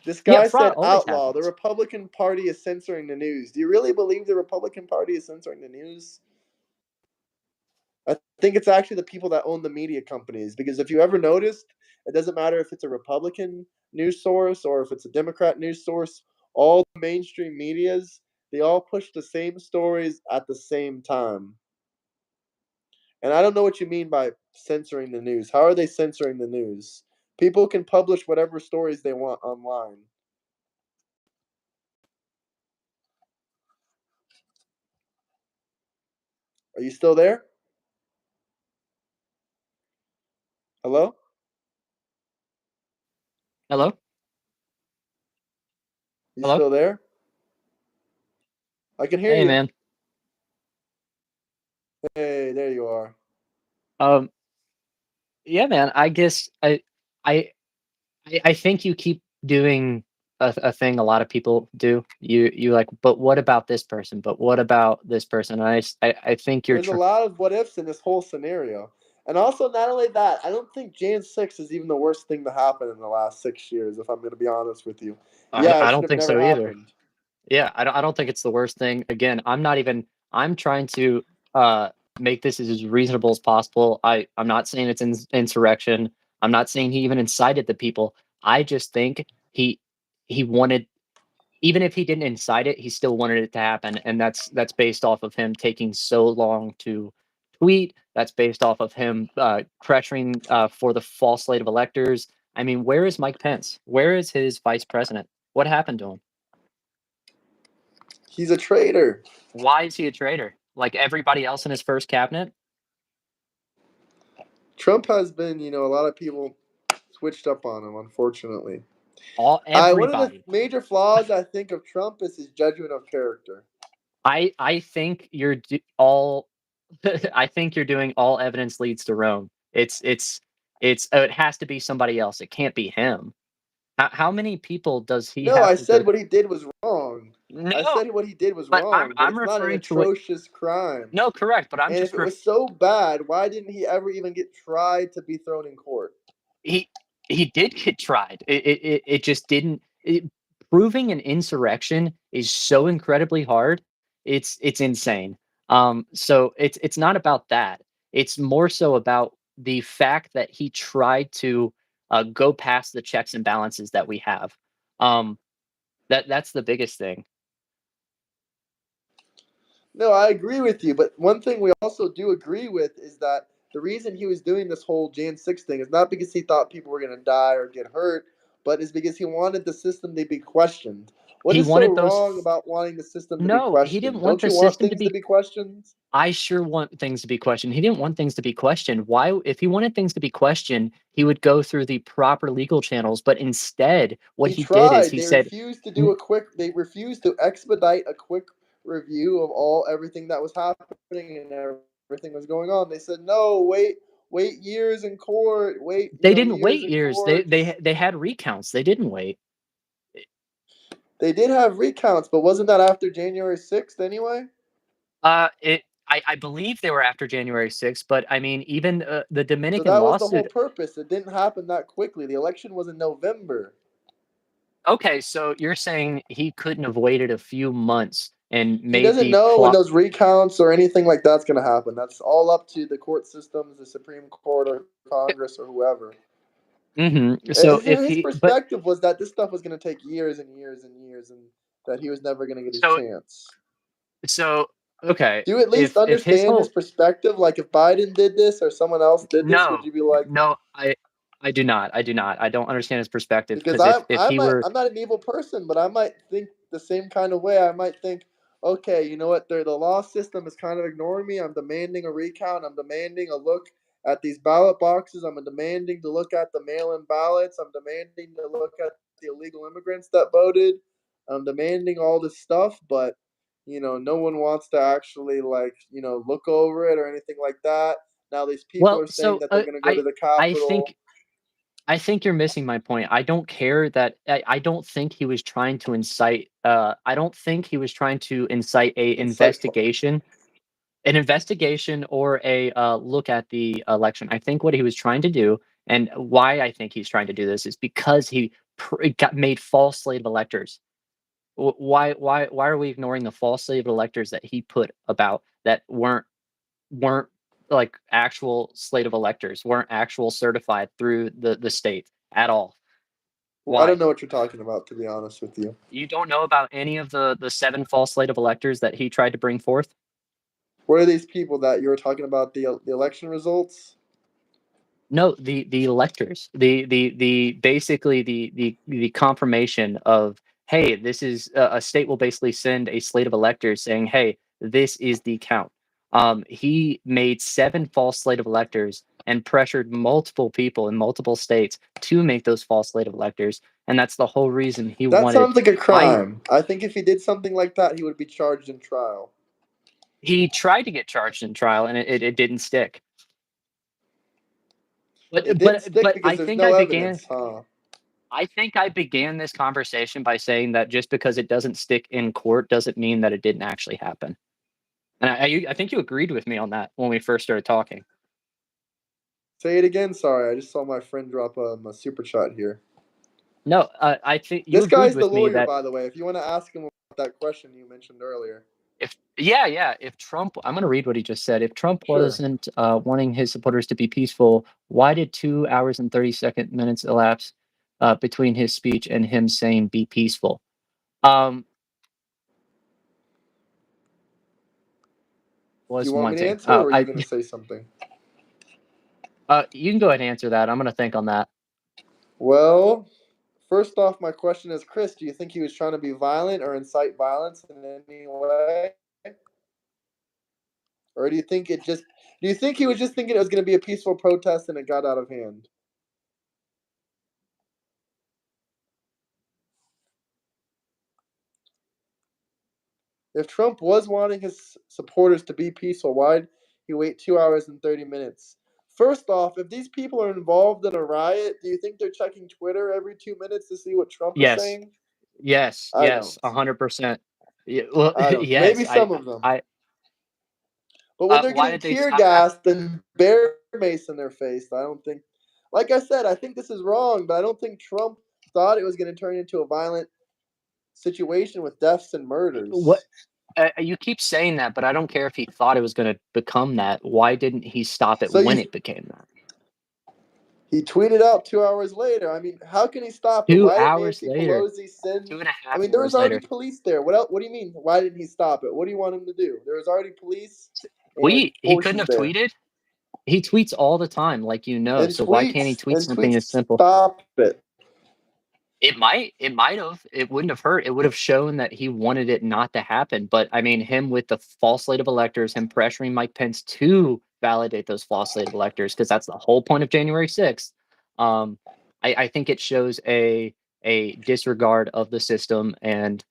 This yeah, guy fraud said always outlaw. The happens. Republican Party is censoring the news. Do you really believe the Republican Party is censoring the news? I think it's actually the people that own the media companies. Because if you ever noticed, it doesn't matter if it's a Republican news source or if it's a Democrat news source, all the mainstream medias, they all push the same stories at the same time. And I don't know what you mean by censoring the news. How are they censoring the news? People can publish whatever stories they want online. Are you still there? Hello? Hello? You Hello? still there? I can hear Hey, you. man. Hey, there you are. Um, yeah, man, I guess I I think you keep doing a thing a lot of people do. You like, "But what about this person? But what about this person?" And I think you're There's a tr lot of what ifs in this whole scenario. And also, not only that, I don't think Jan 6 is even the worst thing to happen in the last 6 years, if I'm going to be honest with you. Yeah, it I should don't have think never so either. happened. Yeah, I don't think it's the worst thing. Again, I'm trying to uh make this as reasonable as possible. I'm not saying it's insurrection. I'm not saying he even incited the people. I just think he wanted even if he didn't incite it, he still wanted it to happen, and that's based off of him taking so long to tweet. That's based off of him pressuring for the false slate of electors. I mean, where is Mike Pence? Where is his vice president? What happened to him? He's a traitor. Why is he a traitor? Like everybody else in his first cabinet? Trump has been, a lot of people switched up on him, unfortunately. All One of the everybody. major flaws I think of Trump is his judgment of character. I think all I think you're doing all evidence leads to Rome. It has to be somebody else. It can't be him. How many people does he No, have I to go said what he did was wrong. I No, said what he did was but wrong, but I'm it's not an referring to what atrocious crime. no, correct, but I'm And if just it was so bad, why didn't he ever even get tried to be thrown in court? he he did get tried. It just didn't proving an insurrection is so incredibly hard. It's insane. So it's not about that. It's more so about the fact that he tried to go past the checks and balances that we have. Um, that's the biggest thing. No, I agree with you, but one thing we also do agree with is that the reason he was doing this whole Jan 6 thing is not because he thought people were going to die or get hurt, but is because he wanted the system to be questioned. What He is so wanted wrong those. about wanting the system to be No, he didn't questioned? want Don't the you want system to things to be be questioned? I sure want things to be questioned. He didn't want things to be questioned. Why if he wanted things to be questioned, he would go through the proper legal channels, but instead, what He he did is tried. he They said, refused to do "N a quick. They refused to expedite a quick review of everything that was happening and everything was going on. They said, "No, wait years in court. Wait, they didn't years wait in years. courts." They had recounts. They didn't wait." They did have recounts, but wasn't that after January 6th anyway? I believe they were after January 6th, but I mean, even the So Dominican that was the whole lawsuit. purpose. It didn't happen that quickly. The election was in November. Okay, so you're saying he couldn't have waited a few months and He made doesn't the know when plot. those recounts or anything like that's going to happen. That's all up to the court systems, the Supreme Court or Congress or whoever. So if His he, but perspective was that this stuff was going to take years and years and years, and that he was never going to get his so chance. so okay, Do you at least if his understand his whole perspective? Like, if Biden did this or someone else did this, would no, you be like, no, I do not. I do not. I don't understand his perspective because because if I he might, were I'm not an evil person, but I might think the same kind of way. I might think, okay, you know what? The law system is kind of ignoring me. I'm demanding a recount. I'm demanding a look at these ballot boxes. I'm demanding to look at the mail-in ballots. I'm demanding to look at the illegal immigrants that voted. I'm demanding all this stuff, but no one wants to actually look over it or anything like that. Now these people well, are saying so that they're going to go to the I Capitol. think I think you're missing my point. I don't care that I don't think he was trying to incite. I don't think he was trying to incite a Insightful. investigation. An investigation or a look at the election. I think what he was trying to do, and why I think he's trying to do this, is because he got made false slate of electors. Why are we ignoring the false slate of electors that he put about that weren't like actual slate of electors, weren't actual certified through the state at all? I don't Why? know what you're talking about, to be honest with you. You don't know about any of the seven false slate of electors that he tried to bring forth? What are these people that you were talking about, the election results? No, the electors, the basically the confirmation of, hey, this is a state will basically send a slate of electors saying, hey, this is the count. He made seven false slate of electors and pressured multiple people in multiple states to make those false slate of electors, and that's the whole reason he That wanted. sounds like a I crime. I think if he did something like that, he would be charged in trial. He tried to get charged in trial, and it didn't stick. It But didn't but stick but because there's no evidence, huh? I think I began this conversation by saying that just because it doesn't stick in court doesn't mean that it didn't actually happen. And I think you agreed with me on that when we first started talking. Say it again. Sorry, I just saw my friend drop a super chat here. No, I think you This agreed guy's the with me lawyer, that by the way. If you want to ask him about that question you mentioned earlier. if yeah, yeah, if Trump, I'm going to read what he just said. If Trump Sure. wasn't wanting his supporters to be peaceful, why did 2 hours and 32 minutes elapse between his speech and him saying be peaceful? Um, Do you was want me to wanting. answer, or are you going to say something? You can go ahead and answer that. I'm going to think on that. Well, first off, my question is, Chris, do you think he was trying to be violent or incite violence in any way? Or do you think he was just thinking it was going to be a peaceful protest and it got out of hand? If Trump was wanting his supporters to be peaceful, why'd he wait 2 hours and 30 minutes? First off, if these people are involved in a riot, do you think they're checking Twitter every 2 minutes to see what Trump is Yes. saying? Yes, I yes, don't. 100%. Yeah, well, I don't. Maybe yes, some of them. I But when they're why getting did they tear stop after? gassed and bear mace in their face, I don't think. Like I said, I think this is wrong, but I don't think Trump thought it was going to turn into a violent situation with deaths and What murders. you keep saying that, but I don't care if he thought it was gonna become that. Why didn't he stop it So when you, it became that? he tweeted out 2 hours later. I mean, how can he stop it? 2 Why did hours Nancy later, Pelosi send? two and a I half mean, there was hours already later. police there. What else? What do you mean? Why didn't he stop it? What do you want him to do? There was already police and He couldn't forces have there. tweeted? He tweets all the time, like, And so why can't he tweet and something as tweets simple? stop it. It might have. It wouldn't have hurt. It would have shown that he wanted it not to happen. But I mean, him with the false slate of electors, him pressuring Mike Pence to validate those false slate of electors, because that's the whole point of January 6th. Um, I think it shows a disregard of the system, and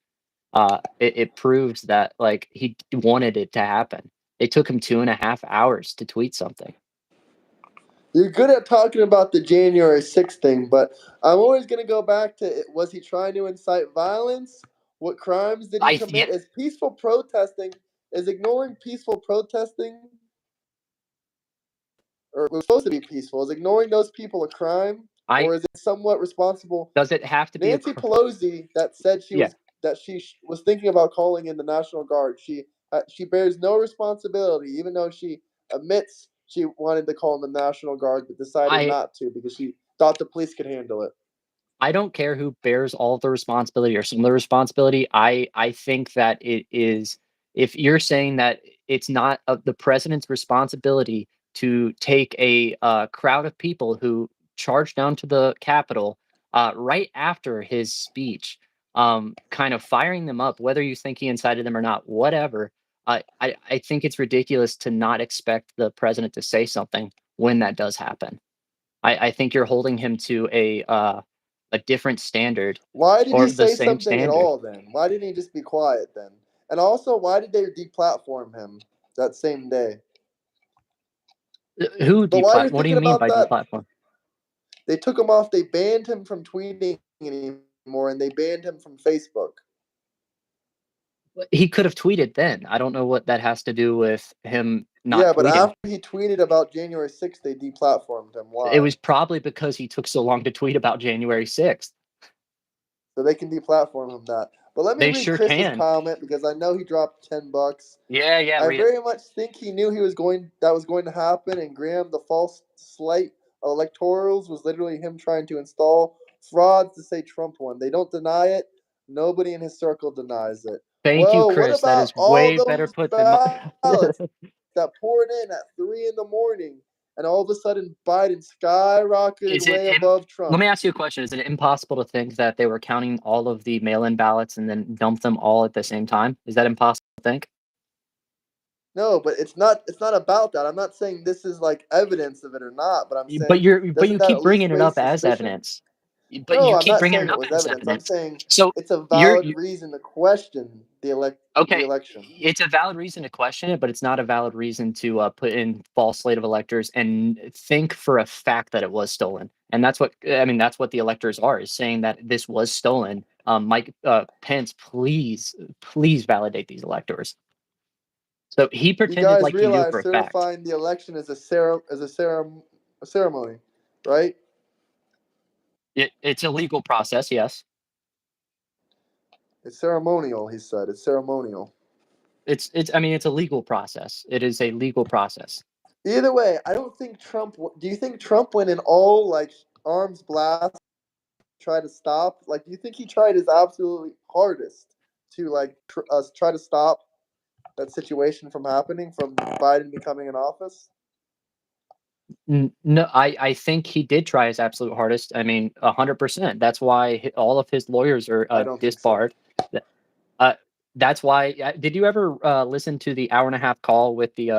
it proves that like he wanted it to happen. It took him 2.5 hours to tweet something. You're good at talking about the January 6th thing, but I'm always going to go back to was he trying to incite violence What crimes did he I yeah, commit? Is peaceful protesting, is ignoring peaceful protesting, or it was supposed to be peaceful, is ignoring those people a crime, I or is it somewhat responsible? does it have to be a Nancy Pelosi, that said yeah. she was thinking about calling in the National Guard. She bears no responsibility, even though she admits she wanted to call in the National Guard, but decided I not to because she thought the police could handle it. I don't care who bears all the responsibility or some of the responsibility. I think that it is if you're saying that it's not the president's responsibility to take a crowd of people who charged down to the Capitol right after his speech, kind of firing them up, whether you think he incited them or not, whatever. I think it's ridiculous to not expect the president to say something when that does happen. I think you're holding him to a different standard Why did he or the say same something at standard. all then? Why didn't he just be quiet then? And also, why did they deplatform him that same day? Who But while you're what do you thinking mean about by that, deplatform? they took him off. They banned him from tweeting anymore, and they banned him from Facebook. He could have tweeted then. I don't know what that has to do with him not Yeah, but tweeting. after he tweeted about January 6th, they deplatformed him. It Why? was probably because he took so long to tweet about January 6th. So they can deplatform him that. But let me They read sure Chris's can. comment because I know he dropped $10. Yeah, yeah, I read it. very much think he knew that was going to happen, and Graham, the false slate of electorals, was literally him trying to install frauds to say Trump won. They don't deny it. Nobody in his circle denies it. Thank you, Well, what Chris. That about is all way better those put than my ballots that poured in at 3 in the morning, and all of a sudden Biden skyrocketed Is it way above let Trump? me ask you a question. Is it impossible to think that they were counting all of the mail-in ballots and then dump them all at the same time? Is that impossible to think? No, but it's not. It's not about that. I'm not saying this is like evidence of it or not, but I'm But saying you doesn't that keep at least bringing it raise up as suspicion? evidence. But No, you I'm keep not bringing saying it it up was as evidence. I'm evidence. saying So it's a you're valid reason to question the okay. election. It's a valid reason to question it, but it's not a valid reason to put in false slate of electors and think for a fact that it was stolen. And that's what I mean. That's what the electors are is saying that this was stolen. Mike Pence, please validate these electors. So he You pretended guys like he knew for realize a fact. certifying the election is a ceremony, right? It's a legal process, yes. It's ceremonial. He said it's ceremonial. It's I mean it's a legal process. It is a legal process. Either way, I don't think Trump. Do you think Trump went in all like arms blast, try to stop? Like, do you think he tried his absolutely hardest to like try to stop that situation from happening, from Biden becoming in office? No, I think he did try his absolute hardest. I mean, 100%. That's why all of his lawyers are I don't think so. disbarred. Th- Uh, that's why. Did you ever listen to the hour and a half call with the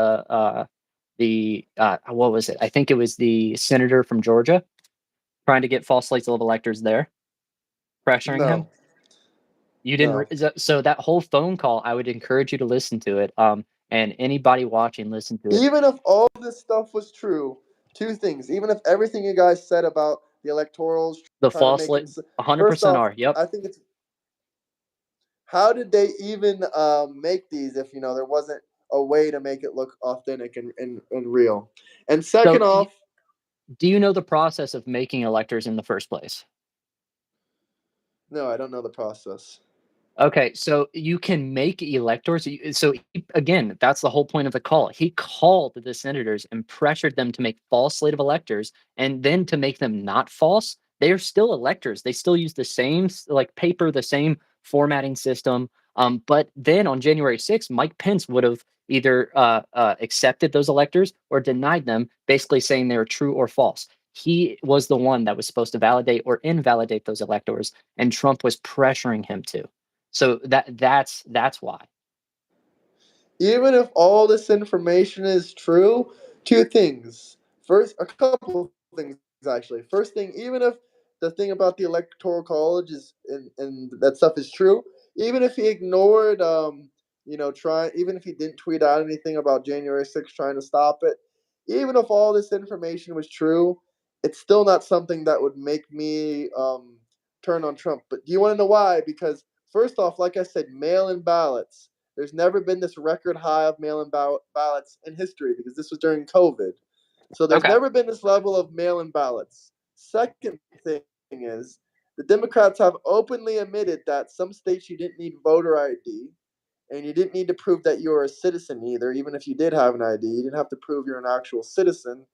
what was it? I think it was the senator from Georgia trying to get false slates of electors there, pressuring him. No, You didn't. no. So that whole phone call, I would encourage you to listen to it. And anybody watching, listen to it. Even if all this stuff was true, two things. Even if everything you guys said about the electorals The trying to false make him, slate, first 100% off, are. Yep. I think it's how did they even make these if there wasn't a way to make it look authentic and real? And So, second off, do you know the process of making electors in the first place? no, I don't know the process. Okay, so you can make electors. Again, that's the whole point of the call. He called the senators and pressured them to make false slate of electors, and then to make them not false. They are still electors. They still use the same like paper, the same formatting system. But then on January 6th, Mike Pence would have either accepted those electors or denied them, basically saying they were true or false. He was the one that was supposed to validate or invalidate those electors, and Trump was pressuring him to. So that's why. Even if all this information is true, two things. First, a couple of things actually. First thing, even if the thing about the electoral college is and that stuff is true, even if he ignored, even if he didn't tweet out anything about January 6th trying to stop it, even if all this information was true, it's still not something that would make me turn on Trump. But do you want to know why? Because First off, like I said, mail-in ballots. There's never been this record high of mail-in ballots in history because this was during COVID. So there's Okay. never been this level of mail-in ballots. Second thing is the Democrats have openly admitted that some states you didn't need voter ID and you didn't need to prove that you were a citizen either. Even if you did have an ID, you didn't have to prove you're an actual citizen.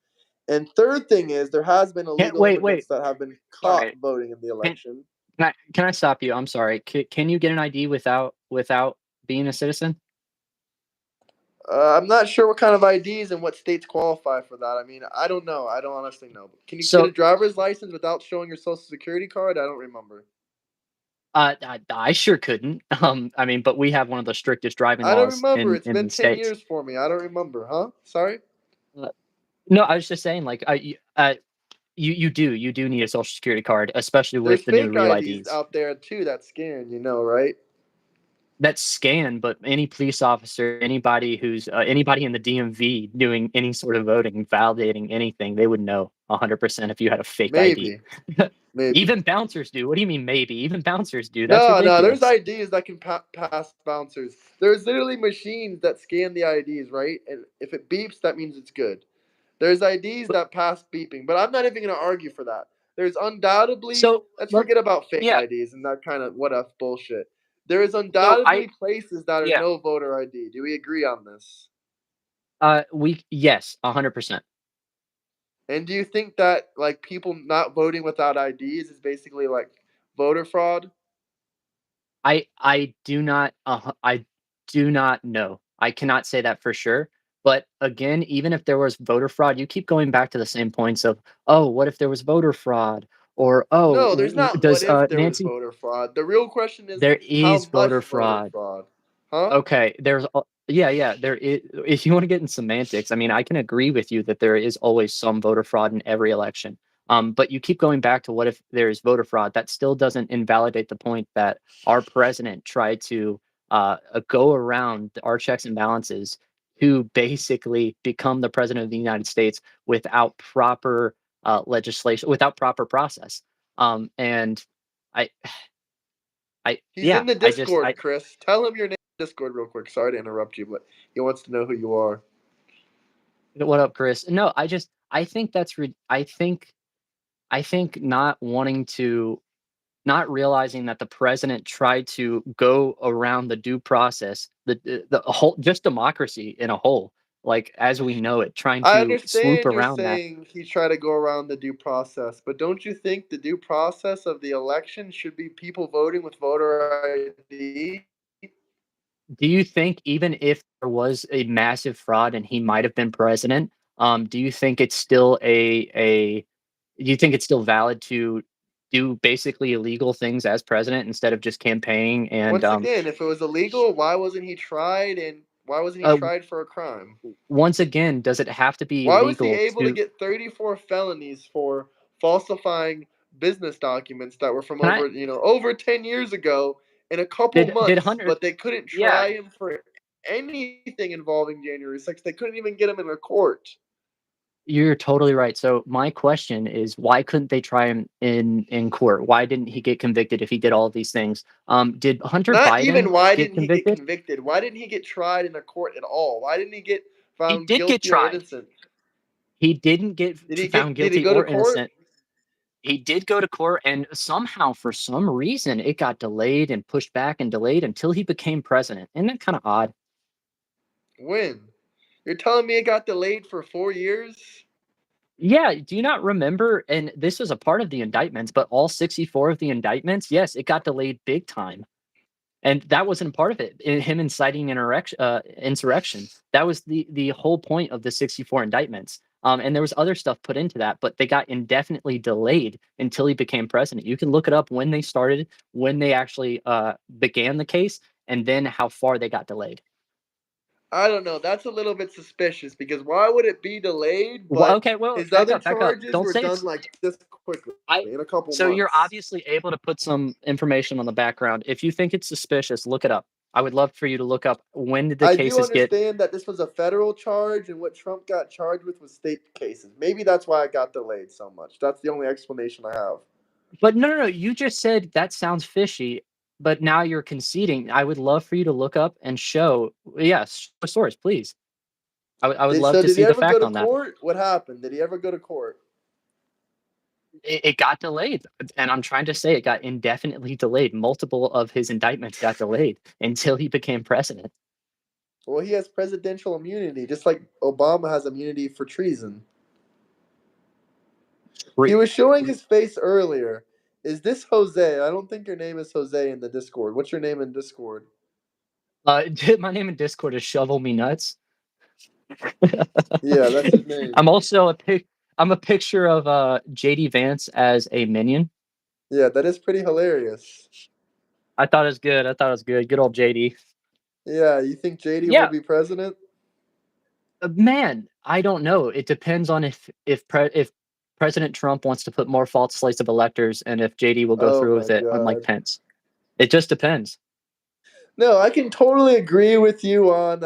And third thing is there has been illegal Wait. immigrants that have been caught Sorry. voting in the Can election. can I stop you? I'm sorry. Can you get an ID without being a citizen? I'm not sure what kind of IDs and what states qualify for that. I mean, I don't know. I don't honestly know. Can you get a So, driver's license without showing your social security card? I don't remember. I sure couldn't. I mean, but we have one of the strictest driving I don't laws remember. in It's been the 10 states. years for me. I don't remember. Huh? Sorry? Uh, no, I was just saying, like, you do need a social security card, especially with There's the new fake real IDs IDs. out there too that scan, right? That's scanned, but any police officer, anybody in the DMV doing any sort of voting, validating anything, they would know 100% if you had a fake ID. Maybe. Maybe. Even bouncers do. What do you mean maybe? Even bouncers do. That's No, no, there's ridiculous. IDs that can pass bouncers. There's literally machines that scan the IDs, right? And if it beeps, that means it's good. There's IDs But that pass beeping, but I'm not even going to argue for that. There's undoubtedly, so let's let forget about fake yeah. IDs and that kind of what if bullshit. There is So I undoubtedly places that are yeah. no voter ID. Do we agree on this? We yes, 100%. And do you think that like people not voting without IDs is basically like voter fraud? I do not know. I cannot say that for sure. But again, even if there was voter fraud, you keep going back to the same points of, oh, what if there was voter fraud? Or oh, No, there's not what does if there was Nancy? voter fraud. The real question is There how is much voter voter fraud. fraud. Huh? Okay, yeah, there is. If you want to get in semantics, I mean, I can agree with you that there is always some voter fraud in every election. But you keep going back to what if there is voter fraud? That still doesn't invalidate the point that our president tried to go around our checks and balances to basically become the president of the United States without proper legislation, without proper process. And I, He's yeah, in the I just, Discord, Chris. Tell him your name in Discord real quick. Sorry to interrupt you, but he wants to know who you are. what up, Chris? No, I think I think not realizing that the president tried to go around the due process, the whole just democracy in a whole, like as we know it, trying I to swoop understand you're around that. saying he tried to go around the due process, but don't you think the due process of the election should be people voting with voter ID? Do you think even if there was a massive fraud and he might have been president, do you think it's still a do you think it's still valid to do basically illegal things as president instead of just campaigning and Once again, if it was illegal, why wasn't he tried and why wasn't he uh, tried for a crime? once again, does it have to be Why was he illegal able to to get 34 felonies for falsifying business documents that were from can I over 10 years ago in a couple did months, Hunter but they couldn't yeah, try him for anything involving January 6th. They couldn't even get him in a court. you're totally right. So my question is why couldn't they try him in court? Why didn't he get convicted if he did all of these things? Did Hunter Not Biden even why get didn't he get convicted? convicted? Why didn't he get tried in a court at all? Why didn't he get He found did get guilty or tried. innocent? He didn't get found Did he guilty go to or court? innocent. He did go to court, and somehow, for some reason, it got delayed and pushed back and delayed until he became president. Isn't that kind of odd? When? You're telling me it got delayed for 4 years? Yeah, do you not remember? And this was a part of the indictments, but all 64 of the indictments, yes, it got delayed big time. And that wasn't part of it. Him inciting insurrection. That was the whole point of the 64 indictments. And there was other stuff put into that, but they got indefinitely delayed until he became president. You can look it up when they started, when they actually began the case, and then how far they got delayed. I don't know. That's a little bit suspicious because why would it be delayed? Well, But okay, well, his other back up. charges Don't were say done it's like this quickly I. in a couple So you're months. obviously able to put some information on the background. If you think it's suspicious, look it up. I would love for you to look up when did the I do cases get. understand that this was a federal charge, and what Trump got charged with was state cases. Maybe that's why it got delayed so much. That's the only explanation I have. But no, you just said that sounds fishy. but now you're conceding. I would love for you to look up and show, yes, a source, please. I would love So to did see he the ever go fact to on that. court? What happened? Did he ever go to court? It got delayed, and I'm trying to say it got indefinitely delayed. Multiple of his indictments got delayed until he became president. Well, he has presidential immunity, just like Obama has immunity for treason. He Re- was showing his face earlier. Is this Jose? I don't think your name is Jose in the Discord. What's your name in Discord? my name in Discord is Shovel Me Nuts. Yeah, that's his name. I'm also a pic. I'm a picture of JD Vance as a minion. Yeah, that is pretty hilarious. I thought it was good. I thought it was good. Good old JD. Yeah, you think JD will Yeah, be president? man. I don't know. It depends on if President Trump wants to put more false slates of electors, and if JD will go Oh through my with it, unlike god. Pence. It just depends. No, I can totally agree with you on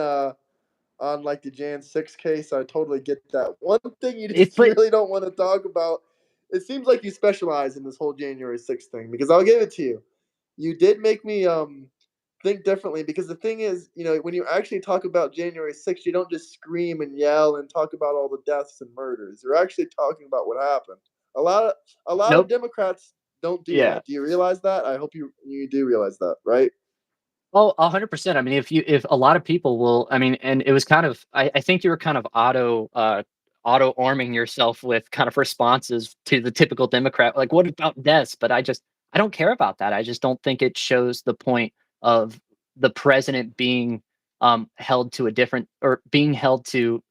like the Jan 6 case. I totally get that. One thing you If just but really don't want to talk about, it seems like you specialize in this whole January 6th thing because I'll give it to you. You did make me think differently because the thing is, when you actually talk about January 6th, you don't just scream and yell and talk about all the deaths and murders. You're actually talking about what happened. A lot of a lot of nope. Democrats don't do Yeah. that. Do you realize that? I hope you do realize that, right? Oh, 100%. I mean, if a lot of people will, I mean, and it was kind of, I think you were kind of auto arming yourself with kind of responses to the typical Democrat, like, what about deaths? But I don't care about that. I just don't think it shows the point of the president being held to a different, or being held to,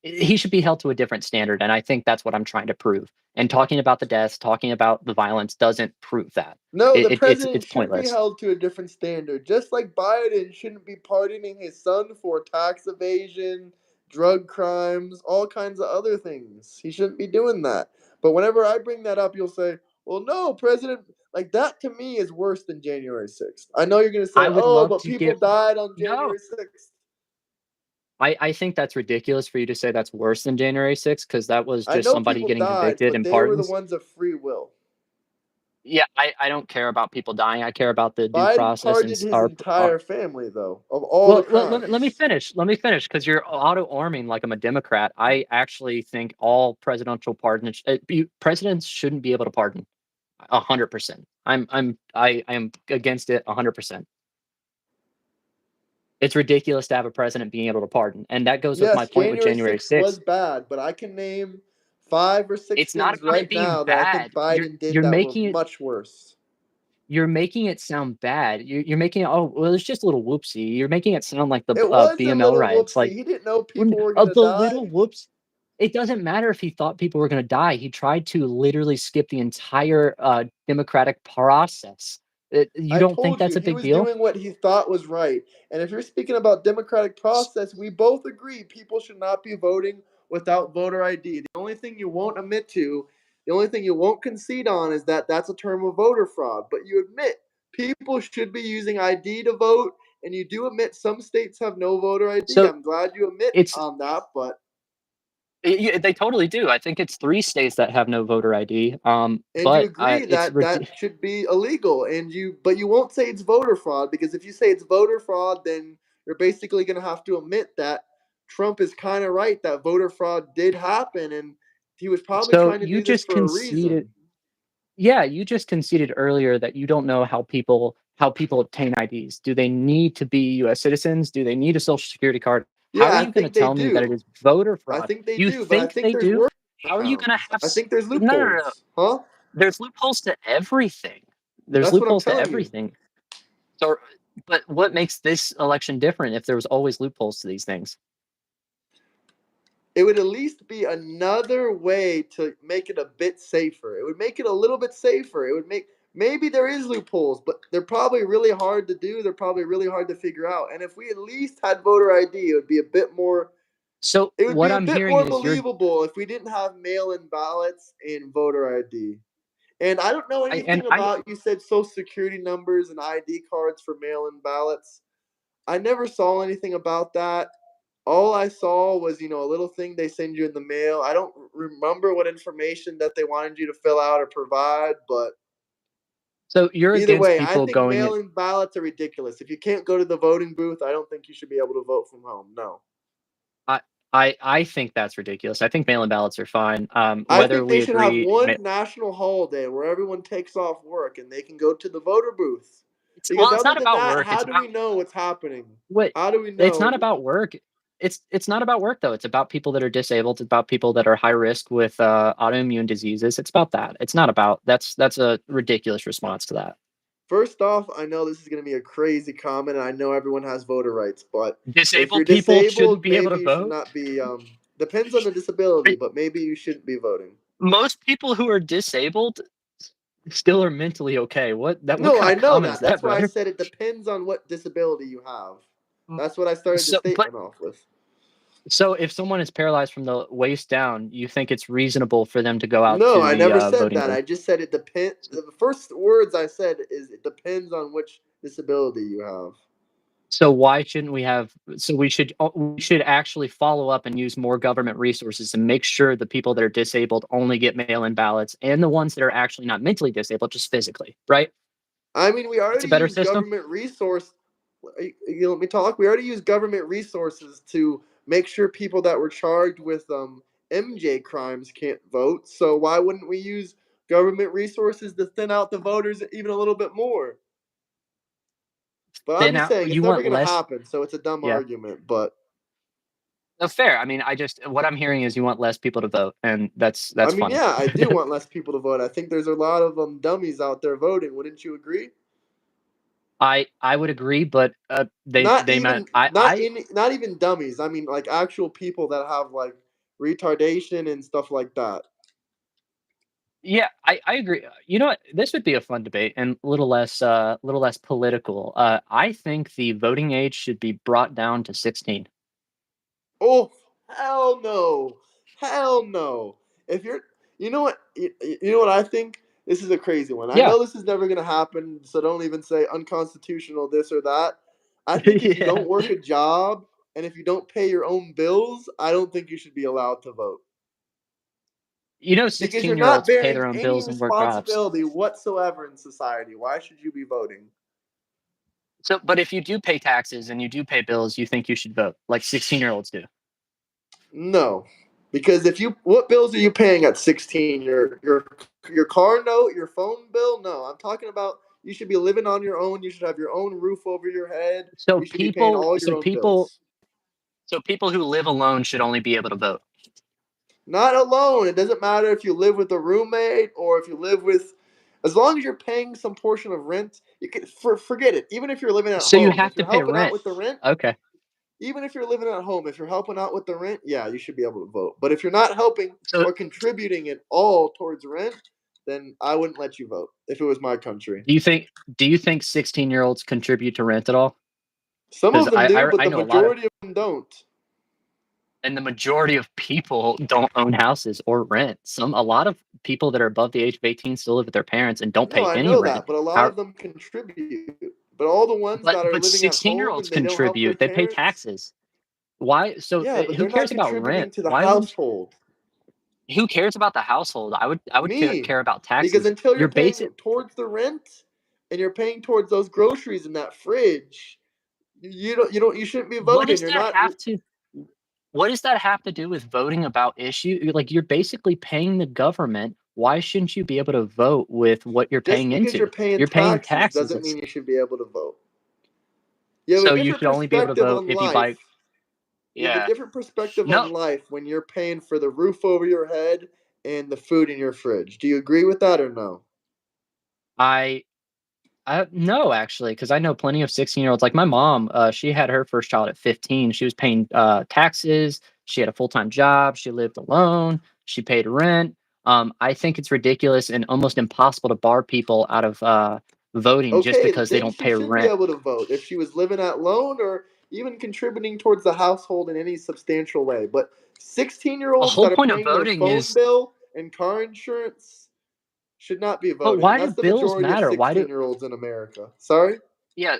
he should be held to a different standard. And I think that's what I'm trying to prove. And talking about the deaths, talking about the violence doesn't prove that. No, the It's president should be pointless. held to a different standard. Just like Biden shouldn't be pardoning his son for tax evasion, drug crimes, all kinds of other things. He shouldn't be doing that. But whenever I bring that up, you'll say, well, no, President, like that to me is worse than January 6th. I know you're going to say, I would oh, love but to people give died on no. January 6th. I think that's ridiculous for you to say that's worse than January 6th because that was I just know somebody people getting died, convicted but and they were the pardons. ones of free will. Yeah, I don't care about people dying. I care about the due Biden process and pardoned his entire family, though, of all the well, let me crimes. finish. Let me finish because you're auto arming like I'm a Democrat. I actually think all presidential pardons, presidents shouldn't be able to pardon 100%. I am against it 100%. It's ridiculous to have a president being able to pardon, and that goes with my Yes, point with January January 6th was 6th. bad, but I can name 5 or 6 It's not things about it right being now that I think bad. Biden did that were much worse. You're making it sound bad. You're making it, oh well, it's just a little whoopsie. You're making it sound like the It was a BML little riots, whoopsie. like He didn't know people were going to the little die. whoops. It doesn't matter if he thought people were going to die. He tried to literally skip the entire democratic process. You I don't think told you, that's a he big was deal? doing what he thought was right. And if you're speaking about democratic process, we both agree people should not be voting without voter ID. The only thing you won't admit to, the only thing you won't concede on is that that's a term of voter fraud. But you admit people should be using ID to vote, and you do admit some states have no voter ID. So I'm glad you admit it's on that, but they totally do. I think it's 3 states that have no voter ID. and you But agree it's that that should be illegal, but you won't say it's voter fraud because if you say it's voter fraud, then you're basically going to have to admit that Trump is kind of right that voter fraud did happen and he was probably so trying to you do this just for a conceded. reason. Yeah, you just conceded earlier that you don't know how people obtain IDs. Do they need to be US citizens? Do they need a social security card? How Yeah, are I you going to think they tell me that it do. is voter I fraud? think they You do, but I think think they there's do? How are you going to workarounds. have I think there's no, no, no, no. loopholes. Huh? There's loopholes to everything. There's That's what I'm loopholes to telling you. everything. So but what makes this election different if there was always loopholes to these things? It would at least be another way to make it a bit safer. It would make it a little bit safer. It would make maybe there is loopholes, but they're probably really hard to do. They're probably really hard to figure out. And if we at least had voter ID, it would be a bit more So it would what be a I'm bit hearing more is believable if we didn't have mail-in ballots and voter ID. And I don't know and anything I about you said social security numbers and ID cards for mail-in ballots. I never saw anything about that. All I saw was, a little thing they send you in the mail. I don't remember what information that they wanted you to fill out or provide, but So you're Either against way, I people think going. mail-in ballots are ridiculous. If you can't go to the voting booth, I don't think you should be able to vote from home. No. I I think that's ridiculous. I think mail-in ballots are fine. I Whether think they we should have agree, one national holiday where everyone takes off work and they can go to the voter booth. Because it's other not than about that, work. It's how do about we know what's happening? what. How do we It's not know? about work. It's not about work though. It's about people that are disabled. It's about people that are high risk with autoimmune diseases. It's about that. It's not about that's a ridiculous response to that. First off, I know this is going to be a crazy comment, and I know everyone has voter rights, but if you're Disabled people shouldn't disabled, be able maybe to you should vote. not be. Depends on the disability, but maybe you shouldn't be voting. Most people who are disabled still are mentally okay. What No, kind I of know comment is that. that, That's why I brother? said it depends on what disability you have. Mm, That's what I started the So, but statement off with. so if someone is paralyzed from the waist down, you think it's reasonable for them to go out No, to I the never said voting that. booth? I just said it depends. The first words I said is it depends on which disability you have. So why shouldn't we have? So we should actually follow up and use more government resources and make sure the people that are disabled only get mail-in ballots, and the ones that are actually not mentally disabled, just physically, right? I mean, we That's a already better use system. government resource. Let me talk. We already use government resources to make sure people that were charged with MJ crimes can't vote. So why wouldn't we use government resources to thin out the voters even a little bit more? But I'm Then just out, saying it's you never want going to less. happen. So it's a dumb Yeah, argument. But no, fair. I mean, I just what I'm hearing is you want less people to vote, and I that's mean, funny. yeah, I do want less people to vote. I think there's a lot of dummies out there voting. Wouldn't you agree? I would agree, but Not they might even not I in not even dummies. I mean, like actual people that have like retardation and stuff like that. yeah, I agree. You know what? This would be a fun debate and a little less political. I think the voting age should be brought down to 16. Oh, hell no. Hell no. If you're you know what you know what I think? This is a crazy one. I Yeah. know this is never going to happen, so don't even say unconstitutional this or that. I think if you Yeah. don't work a job and if you don't pay your own bills, I don't think you should be allowed to vote. You know, Because you're not 16-year-olds pay bearing their own any bills and work jobs. responsibility whatsoever in society. Why should you be voting? So, but if you do pay taxes and you do pay bills, you think you should vote like 16-year-olds do. No. Because if you what bills are you paying at 16? Your car note, your phone bill? No. I'm talking about you should be living on your own. You should have your own roof over your head. So You should be paying people, all your so own people, bills. so people who live alone should only be able to vote. Not alone. It doesn't matter if you live with a roommate or if you live with as long as you're paying some portion of rent, you can forget it. Even if you're living at So you home, have if to you're pay helping out rent. with the rent, Okay. even if you're living at home, if you're helping out with the rent, yeah, you should be able to vote. But if you're not helping So or contributing at all towards rent, then I wouldn't let you vote if it was my country. do you think do you think 16-year-olds contribute to rent at all? Some Because of them do, but I the know a lot of, majority of them don't. and the majority of people don't own houses or rent. A lot of people that are above the age of 18 still live with their parents and don't No, pay I any know rent. that, but a lot How, of them contribute. But all the ones that are but living at home 16-year-olds and they don't help their contribute. They pay parents, taxes. Why? So yeah, but who they're not cares about contributing rent? to the Why wouldn't household. who cares about the household? I would Me, care about because taxes. until you're Your paying basic. towards the rent and you're paying towards those groceries in that fridge, you shouldn't be What voting. does You're that not have to? What does that have to do with voting about issue? Like you're basically paying the government. Why shouldn't you be able to vote with what you're just paying because you're into? paying You're paying taxes taxes. doesn't It's mean you should be able to vote. You have a so you different should only be able to perspective vote on if you buy. life. You have a Yeah. different perspective No, on life when you're paying for the roof over your head and the food in your fridge. Do you agree with that or no? I no, actually, because I know plenty of 16-year-olds. Like my mom, she had her first child at 15. She was paying taxes. She had a full-time job. She lived alone. She paid rent. I think it's ridiculous and almost impossible to bar people out of voting just Okay, because they then don't she pay should be rent. able to vote if she was living at loan or even contributing towards the household in any substantial way. But 16 year The olds whole that are point of paying their voting phone is, bill and car insurance should not be but voting. And why do that's the bills majority of matter? 16-year-olds in America. Sorry? Yeah,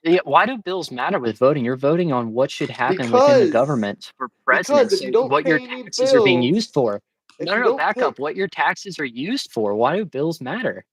yeah, why do bills matter with voting? You're voting on what should happen within the Because government for because president. if you So don't what your pay any taxes are being used bills, for. if No, no, you no, don't back pay up. What your taxes are used for. Why do bills matter?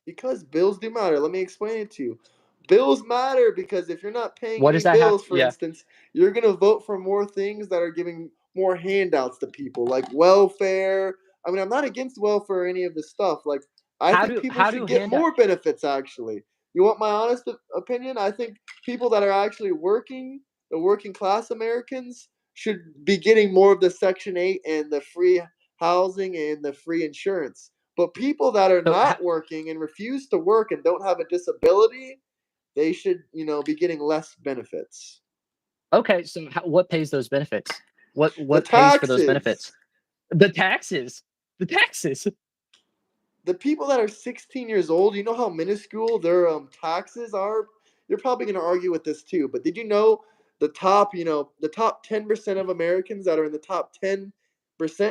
Because bills do matter. Let me explain it to you. Bills matter because if you're not paying What any does that have? bills, for Yeah. instance, you're going to vote for more things that are giving more handouts to people, like welfare. I mean, I'm not against welfare or any of this stuff. Like, I How think do people how should do get handout? more benefits, actually. You want my honest opinion? I think people that are actually working, the working class Americans, should be getting more of the Section 8 and the free housing and the free insurance. But people that are So not working and refuse to work and don't have a disability, they should, be getting less benefits. okay, so what pays those benefits? The What pays for those benefits? taxes. The taxes. The taxes. The people that are 16 years old, you know how minuscule their taxes are? You're probably going to argue with this too, but did you know the top 10% of Americans that are in the top 10%,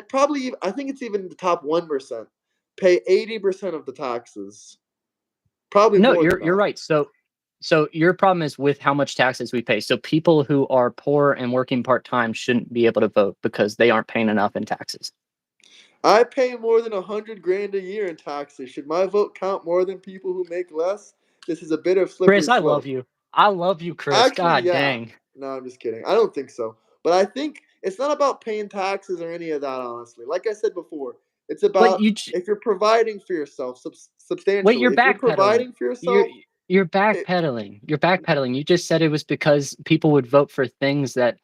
probably I think it's even the top 1%, pay 80% of the taxes. Probably No, more you're than you're that. right. So your problem is with how much taxes we pay. So people who are poor and working part-time shouldn't be able to vote because they aren't paying enough in taxes. I pay more than 100 grand a year in taxes. Should my vote count more than people who make less? This is a bit of Chris, slippery I love slope. you. I love you, Chris. Actually, God yeah. dang. No, I'm just kidding. I don't think so. But I think it's not about paying taxes or any of that, honestly. Like I said before, it's But about if you're providing for yourself wait, you're substantially. If you're backpedaling. providing for You're yourself, you're it, backpedaling. You're backpedaling. You just said it was because people would vote for things that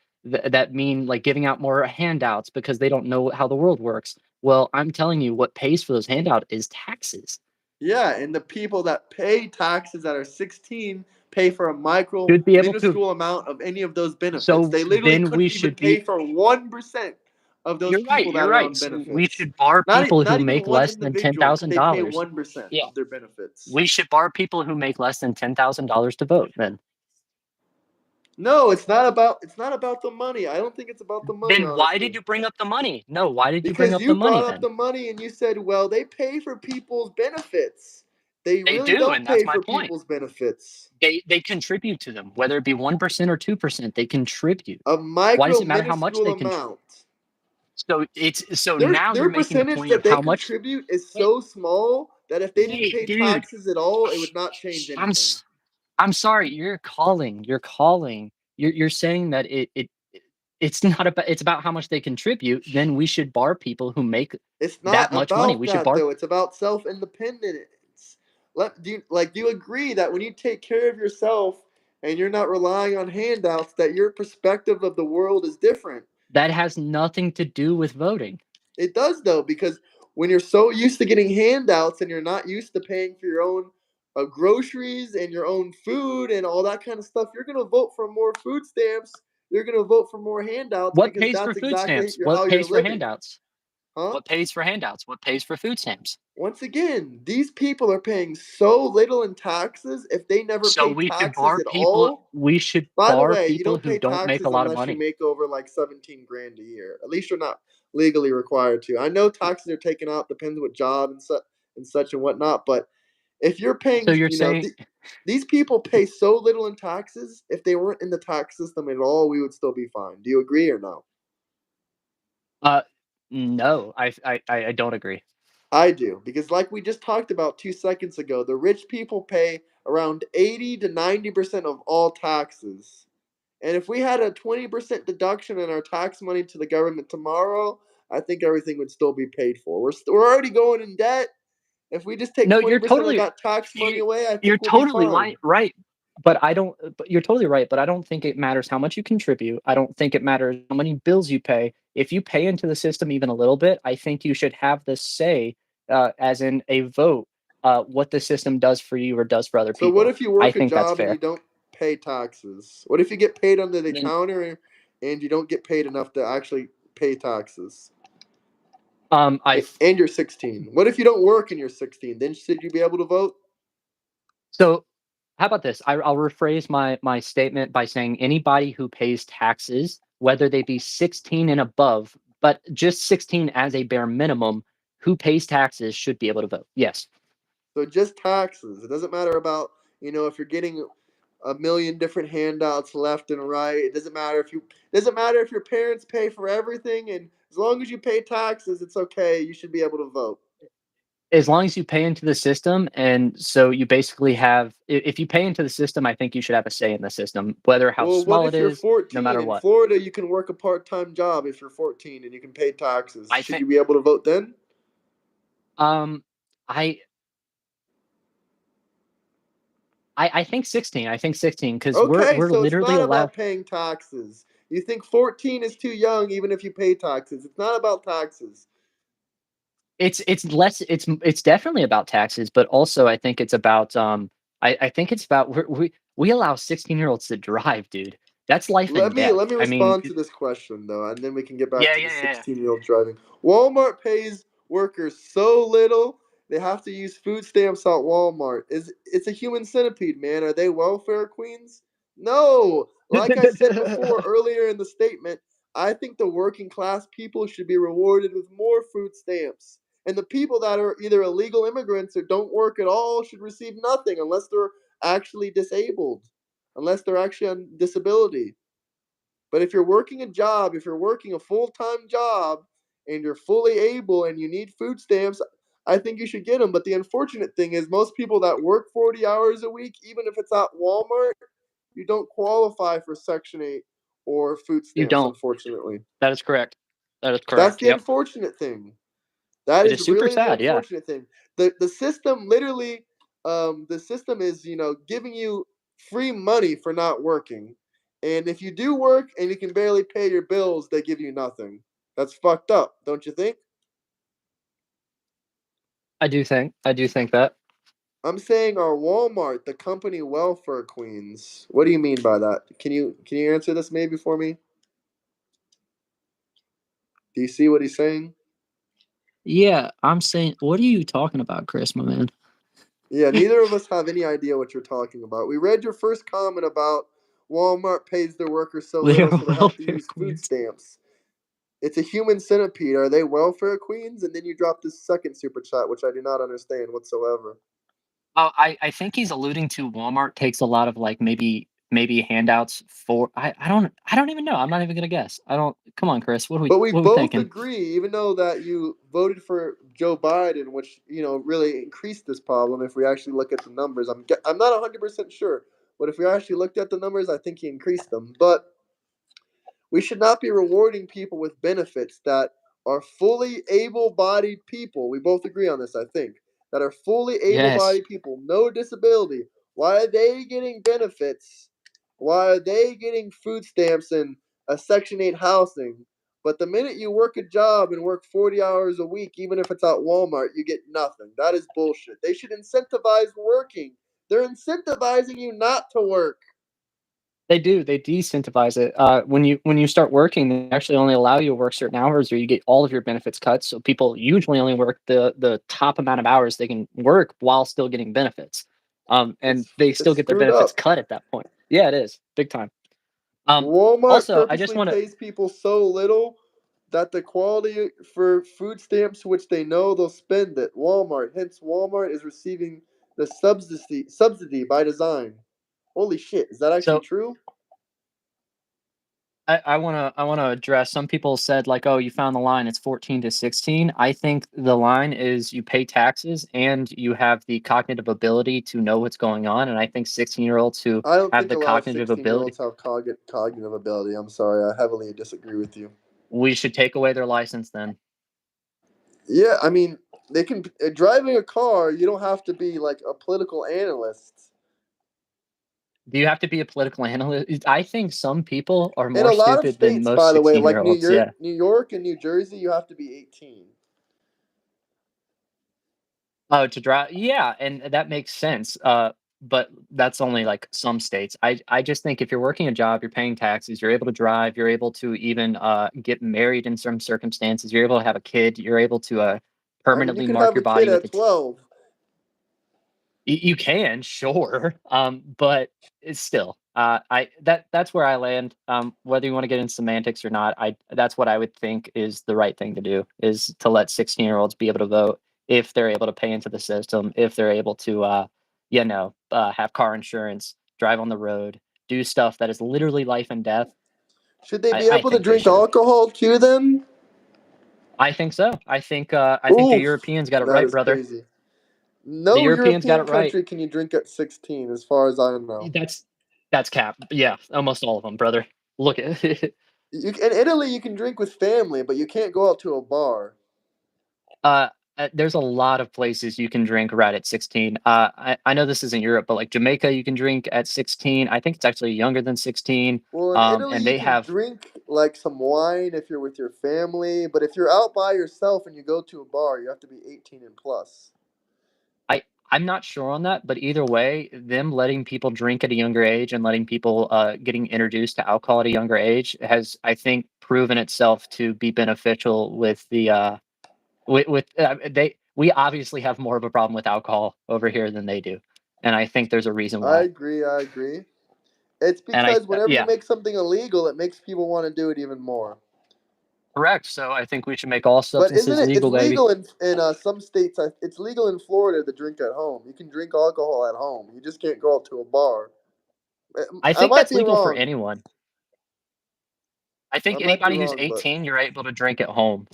mean like giving out more handouts because they don't know how the world works. Well, I'm telling you, what pays for those handouts is taxes. yeah, and the people that pay taxes that are 16 pay for a micro, Should be able to. minuscule amount of any of those benefits. So They literally then we couldn't even should pay be. for 1% of those You're right. people You're that are right. on So we benefits. should bar Not, people who not even make one less than ten individual. thousand They pay dollars. 1% Yeah, of their benefits. we should bar people who make less than $10,000 to vote. No, it's not about the money. I don't think it's about the money, Then why did honestly. you bring up the money? No, why did you bring Because up the you money brought up then? the money and you said, well, they pay for people's benefits. They They really do, don't and that's pay my for point. people's benefits. They contribute to them, whether it be 1% or 2%. They contribute. A Why does micro it matter how much minuscule they contribute? amount. So Their now their you're making the percentage point that of they how much. contribute is Wait, so small that if they didn't wait, pay dude. taxes at all, it would not change I'm anything. s- I'm sorry. You're calling. You're calling. You're saying that it's not about it's about how much they contribute. Then we should bar people who make It's not that much money. about We should that bar. though. It's about self independence. Do you agree that when you take care of yourself and you're not relying on handouts, that your perspective of the world is different? That has nothing to do with voting. It does though, because when you're so used to getting handouts and you're not used to paying for your own groceries and your own food and all that kind of stuff, you're gonna vote for more food stamps. You're gonna vote for more handouts What because pays for that's food exactly stamps? how What you're pays for living, handouts? huh? What pays for handouts? What pays for food stamps? Once again, these people are paying so little in taxes if they never So pay we should taxes bar at people. all. We should By the bar way, you people don't who pay don't make a taxes lot of unless you money. make over like 17 grand a year. At least you're not legally required to. I know taxes are taken out, depends what job and such and whatnot. But if you're So paying, you're saying, these people pay so little in taxes. If they weren't in the tax system at all, we would still be fine. Do you agree or no? uh, no, I don't agree. I do, because like we just talked about 2 seconds ago, the rich people pay around 80 to 90% of all taxes. And if we had a 20% deduction in our tax money to the government tomorrow, I think everything would still be paid for. We're already going in debt. If we just take No, 20% of that tax money you away, I you're think we'll be totally fine. right. But I don't. But you're totally right. But I don't think it matters how much you contribute. I don't think it matters how many bills you pay. If you pay into the system even a little bit, I think you should have the say, as in a vote, what the system does for you or does for other So what people. if you I work a think that's job and you fair. don't pay taxes? What if you get paid under the Then, counter and you don't get paid enough to actually pay taxes? I And you're 16. What if you don't work and you're 16? Then should you be able to vote? So, how about this? I'll rephrase my statement by saying anybody who pays taxes, whether they be 16 and above, but just 16 as a bare minimum, who pays taxes should be able to vote. Yes. So just taxes. It doesn't matter about, if you're getting a million different handouts left and right. It doesn't matter if your parents pay for everything, and as long as you pay taxes, it's okay. You should be able to vote. as long as you pay into the system, and so you basically have if you pay into the system, I think you should have a say in the system, whether how Well, what small it if you're is, no 14? matter In what. Florida, you can work a part-time job if you're 14 and you can pay taxes. I Should think you be able to vote then? um I I think 16. I think 16 because Okay, we're so it's literally not allowed. about paying taxes. You think 14 is too young even if you pay taxes. It's not about taxes. It's less it's definitely about taxes, but also I think it's about, I think it's about we allow 16-year-olds to drive, dude. That's life Let and me death. let me I mean, respond to this question though, and then we can get back yeah, to yeah, the yeah, 16-year-old driving. Walmart pays workers so little they have to use food stamps at Walmart. Is it's a human centipede, man. Are they welfare queens? No. Like I said yeah. before earlier in the statement, I think the working class people should be rewarded with more food stamps. And the people that are either illegal immigrants or don't work at all should receive nothing unless they're actually disabled, unless they're actually on disability. But if you're working a job, if you're working a full time job and you're fully able and you need food stamps, I think you should get them. But the unfortunate thing is, most people that work 40 hours a week, even if it's at Walmart, you don't qualify for Section 8 or food You stamps, don't. unfortunately. That is correct. That is That's correct, the yep. unfortunate thing. That It is is super really the sad, yeah. unfortunate thing. The system literally, the system is giving you free money for not working, and if you do work and you can barely pay your bills, they give you nothing. That's fucked up, don't you think? I do think that. I'm saying our Walmart, the company welfare queens. What do you mean by that? Can you answer this maybe for me? Do you see what he's saying? Yeah, I'm saying what are you talking about, Chris, my man? Yeah, neither of us have any idea what you're talking about. We read your first comment about Walmart pays their workers so They're little, so they have to welfare use food queens. stamps. It's a human centipede. Are they welfare queens? And then you drop this second super chat, which I do not understand whatsoever. Oh, I think he's alluding to Walmart takes a lot of, like, maybe handouts for I don't even know, I'm not even gonna guess. I don't come on, Chris, But we what are we both thinking? agree, even though that you voted for Joe Biden, which really increased this problem. If we actually look at the numbers, I'm not 100% sure, but if we actually looked at the numbers, I think he increased them. But we should not be rewarding people with benefits that are fully able bodied people. We both agree on this, I think. That are fully able Yes. bodied people, no disability. Why are they getting benefits? Why are they getting food stamps and a Section 8 housing? But the minute you work a job and work 40 hours a week, even if it's at Walmart, you get nothing. That is bullshit. They should incentivize working. They're incentivizing you not to work. They do, they de-incentivize it. When you start working, they actually only allow you to work certain hours or you get all of your benefits cut, so people usually only work the top amount of hours they can work while still getting benefits. And they It's still get their screwed benefits up. cut at that point. Yeah, it is, big time. Um, Walmart Also, I just purposely wanna pays people so little that the quality for food stamps, which they know they'll spend at Walmart, hence Walmart is receiving the subsidy by design. Holy shit, is that actually so true? I wanna address some people said like, "Oh, you found the line, it's 14 to 16." I think the line is you pay taxes and you have the cognitive ability to know what's going on, and I think 16-year-olds who I don't have think the a lot of cognitive 16 year ability, olds have cognitive ability. I'm sorry, I heavily disagree with you. we should take away their license then. Yeah, I mean, they can driving a car. You don't have to be like a political analyst. Do you have to be a political analyst? I think some people are In more a lot of stupid than states, most by the way, like 16-year-olds, yeah. New York and New Jersey, you have to be 18. Oh, to drive, yeah, and that makes sense, but that's only, like, some states. I just think if you're working a job, you're paying taxes, you're able to drive, you're able to even, get married in some circumstances, you're able to have a kid, you're able to, I mean, you permanently could mark have your a kid body with at a 12. You can, sure, but it's still, that's where I land. Whether you want to get into semantics or not, I that's what I would think is the right thing to do is to let 16-year-olds be able to vote if they're able to pay into the system, if they're able to, have car insurance, drive on the road, do stuff that is literally life and death. Should they I, be I able to think they drink should. alcohol too then? I think so. I think the Oof, Europeans got it that right, is brother. crazy. The No Europeans got European it right. country can you drink at 16, as far as I know. That's that's cap. Yeah, almost all of them, brother. Look at In Italy, you can drink with family, but you can't go out to a bar. uh, there's a lot of places you can drink right at 16. I know this isn't Europe, but like Jamaica, you can drink at 16. I think it's actually younger than 16. Well, in Italy, And you they can have drink like some wine if you're with your family, but if you're out by yourself and you go to a bar, you have to be 18 and plus. I I'm not sure on that, but either way, them letting people drink at a younger age and letting people getting introduced to alcohol at a younger age has, I think, proven itself to be beneficial with the with they we obviously have more of a problem with alcohol over here than they do, and I think there's a reason I why. agree, I agree. It's And I because whenever you yeah, make something illegal, it makes people want to do it even more. correct. So I think we should make all But isn't substances it? It's legal, baby. legal in some states. It's legal in Florida to drink at home. You can drink alcohol at home. You just can't go out to a bar. I I think might that's be legal for wrong. anyone. I I think might be anybody who's wrong, but 18, you're able to drink at home.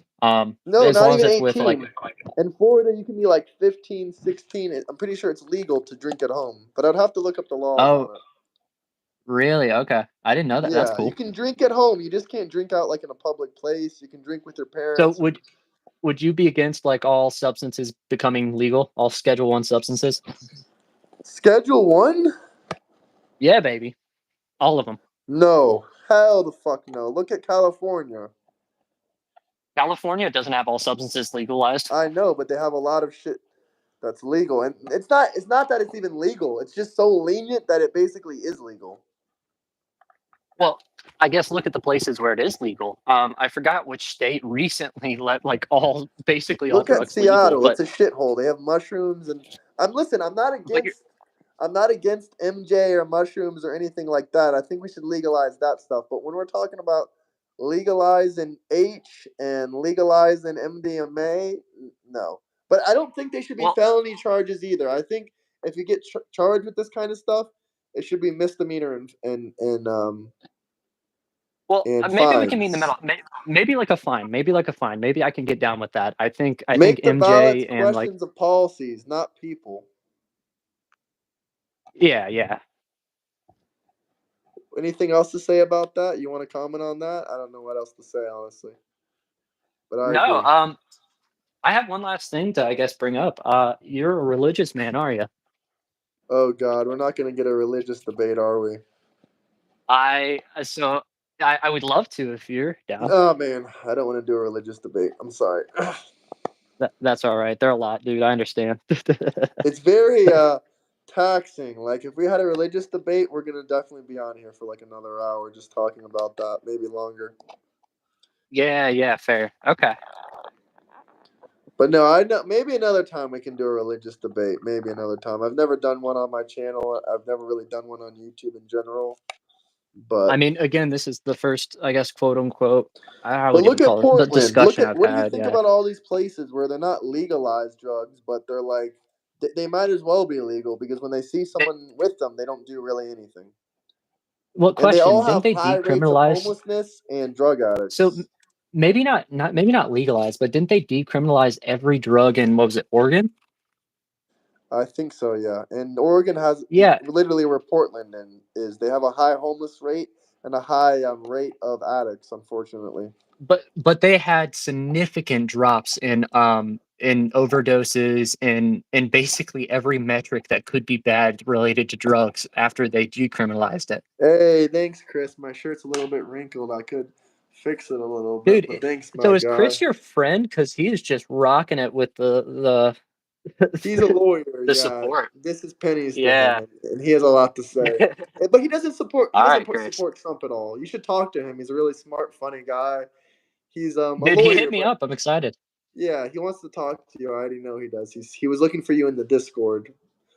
no, As not long as even it's with like 18. In Florida, you can be like 15, 16. I'm pretty sure it's legal to drink at home, but I'd have to look up the laws oh, on it. really? Okay. I didn't know that. That's Yeah, you cool. can drink at home. You just can't drink out like in a public place. You can drink with your So parents. would you be against like all substances becoming legal, all Schedule 1 substances? Schedule one? Yeah, baby. All of them. No. Hell the fuck no. Look at California. California doesn't have all substances legalized. I know, but they have a lot of shit that's legal, and it's not that it's even legal. It's just so lenient that it basically is legal. Well, I guess look at the places where it is legal. I forgot which state recently let like basically all Look at drugs legal, Seattle. It's but a shithole. They have mushrooms, and listen. but you're I'm not against MJ or mushrooms or anything like that. I think we should legalize that stuff. But when we're talking about legalizing H and legalizing MDMA, no. But I don't think they should be well, felony charges either. I think if you get charged with this kind of stuff, it should be misdemeanor and maybe we can meet in the fines. middle. Maybe like a fine. Maybe like a fine. Maybe I can get down with that. I think Make the ballots MJ and like questions of policies, not people. yeah, yeah. Anything else to say about that? You want to comment on that? I don't know what else to say, honestly, but I No, agree. I have one last thing to I guess bring up. You're a religious man, are you? Oh God, we're not gonna get a religious debate, are we? I so I would love to if you're down. Oh man, I don't want to do a religious debate. I'm sorry. That's all right. They're a lot, dude. I understand. It's very taxing. Like if we had a religious debate, we're gonna definitely be on here for like another hour just talking about that, maybe longer. Yeah, yeah, fair. Okay. But no, I know maybe another time we can do a religious debate. Maybe another time. I've never done one on my channel. I've never really done one on YouTube in general. I But mean, again, this is the first, I guess, quote unquote, I But would look even at call it the Portland. Look discussion at I've what do you had. think Yeah. about all these places where they're not legalized drugs, but they're like they might as well be legal because when they see It, someone with them, they don't do really anything. what And they all question? Didn't have they high rates of decriminalize? homelessness and drug So addicts. maybe not maybe not legalize, but didn't they decriminalize every drug in what was it, Oregon? I think so, yeah. And Oregon has Yeah, literally where Portland is. They have a high homeless rate and a high rate of addicts, unfortunately. but they had significant drops in overdoses and in basically every metric that could be bad related to drugs after they decriminalized it. Hey, thanks, Chris. My shirt's a little bit wrinkled. I could fix it a little bit, Dude, but thanks, so my is guy. Chris your friend? Because he is just rocking it with He's a lawyer, the yeah. support. This is pennies to him, Yeah. and he has a lot to say. But he doesn't support. He All doesn't right, Chris. support Trump at all. You should talk to him. He's a really smart, funny guy. He's a Dude, he hit lawyer, me but up. I'm excited. yeah, he wants to talk to you. I already know he does. He was looking for you in the Discord,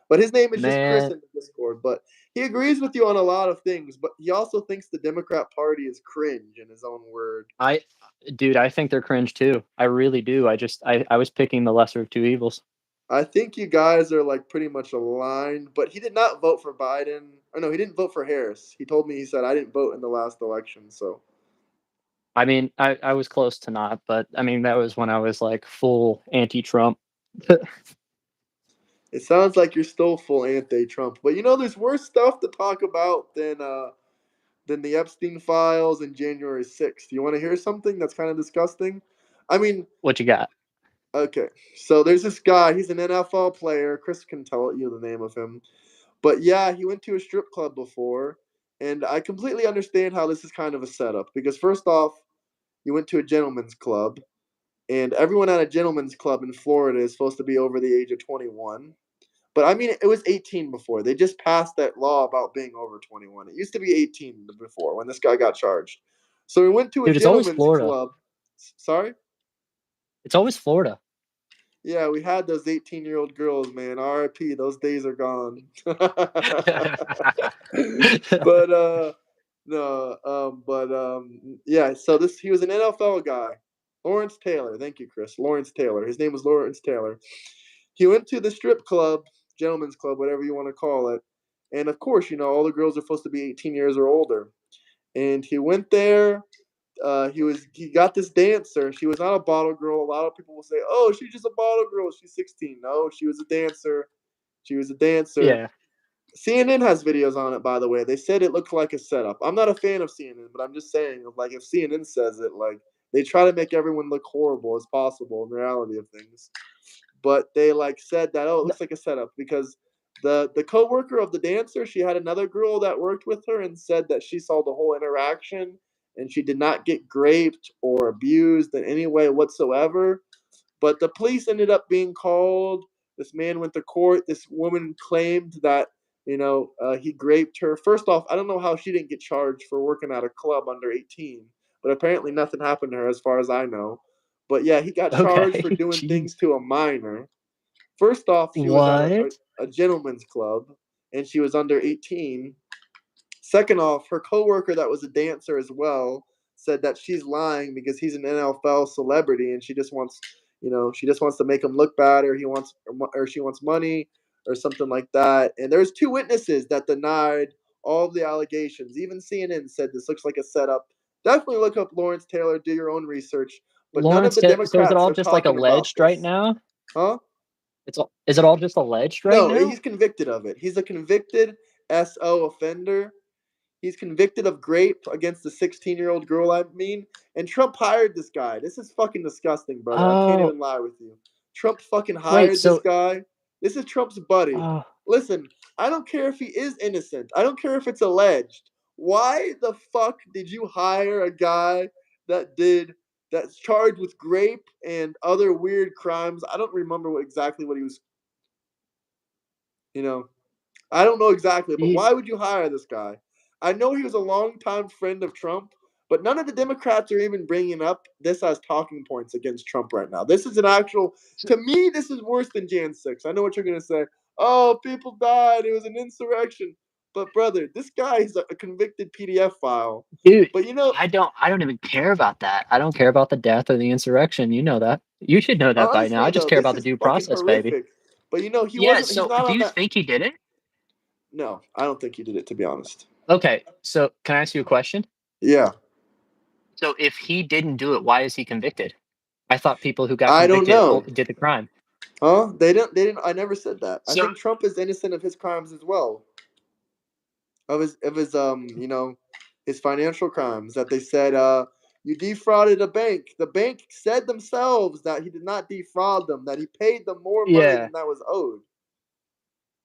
but his name is just Chris Man, in the Discord. But he agrees with you on a lot of things. But he also thinks the Democrat Party is cringe, in his own word. I dude, I think they're cringe too. I really do. I was picking the lesser of two evils. I think you guys are like pretty much aligned, but he did not vote for Biden. Or no, he didn't vote for Harris. He told me he said I didn't vote in the last election, so I mean, I was close to not, but I mean, that was when I was, like, full anti-Trump. It sounds like you're still full anti-Trump, but you know, there's worse stuff to talk about than the Epstein files and January 6th. You want to hear something that's kind of disgusting? I mean, What you got? okay, so there's this guy. He's an NFL player. Chris can tell you the name of him, but yeah, he went to a strip club before, and I completely understand how this is kind of a setup because first off, you went to a gentleman's club, and everyone at a gentleman's club in Florida is supposed to be over the age of 21. But I mean, it was 18 before. They just passed that law about being over 21. It used to be 18 before when this guy got charged. So we went to a Dude, it's always gentleman's Florida. club. Sorry? It's always Florida. Yeah, we had those 18-year-old girls, man. RIP, those days are gone. but no, yeah, so this he was an NFL guy. Lawrence Taylor. Thank you, Chris. Lawrence Taylor. His name was Lawrence Taylor. He went to the strip club, gentleman's club, whatever you want to call it. And of course, you know, all the girls are supposed to be 18 years or older. And he went there. He got this dancer. She was not a bottle girl. A lot of people will say, "Oh, she's just a bottle girl. She's 16." No, she was a dancer. She was a dancer. Yeah. CNN has videos on it, by the way. They said it looked like a setup. I'm not a fan of CNN, but I'm just saying, like, if CNN says it, like, they try to make everyone look horrible as possible in reality of things. But they like said that, oh, it No, looks like a setup because the coworker of the dancer, she had another girl that worked with her and said that she saw the whole interaction and she did not get raped or abused in any way whatsoever. But the police ended up being called. This man went to court. This woman claimed that he raped her. First off, I don't know how she didn't get charged for working at a club under 18, but apparently nothing happened to her as far as I know. But yeah, he got charged for okay, doing things jeez. to a minor. First off, she was at What? a gentleman's club and she was under 18. Second off, her coworker that was a dancer as well said that she's lying because he's an NFL celebrity and she just wants to make him look bad, or she wants money or something like that. And there's two witnesses that denied all of the allegations. Even CNN said this looks like a setup. Definitely look up Lawrence Taylor, do your own research. But none of Lawrence the Ta so is it Democrats all are just, like, talking about alleged right this. now? Huh? It's all is it all just alleged right No, now? he's convicted of it. He's a convicted SO offender. He's convicted of rape against a 16-year-old girl, I mean. And Trump hired this guy. This is fucking disgusting, brother. I can't Oh, even lie with you. Trump fucking wait, hired this so guy. This is Trump's buddy. oh, Listen, I don't care if he is innocent. I don't care if it's alleged. Why the fuck did you hire a guy that's charged with rape and other weird crimes? I don't remember exactly what he was, you know, I don't know exactly, but you why would you hire this guy? I know he was a longtime friend of Trump, but none of the Democrats are even bringing up this as talking points against Trump right now. This is an actual, to me, this is worse than Jan 6. I know what you're going to say. Oh, people died. It was an insurrection. But, brother, this guy is a convicted PDF file. dude, But, you know, I don't even care about that. I don't care about the death or the insurrection, you know that. You should know that by now. honestly, I just though, care this about the is due fucking process, baby. horrific. But, Yeah, he's so not do on you that. think he did it? No, I don't think he did it, to be honest. Okay, so can I ask you a question? Yeah. So if he didn't do it, why is he convicted? I thought people who got I don't convicted know. did the crime. Huh? They didn't. I never said that. I So think Trump is innocent of his crimes as well. Of his his financial crimes that they said you defrauded a bank. The bank said themselves that he did not defraud them, that he paid them more money yeah. than that was owed.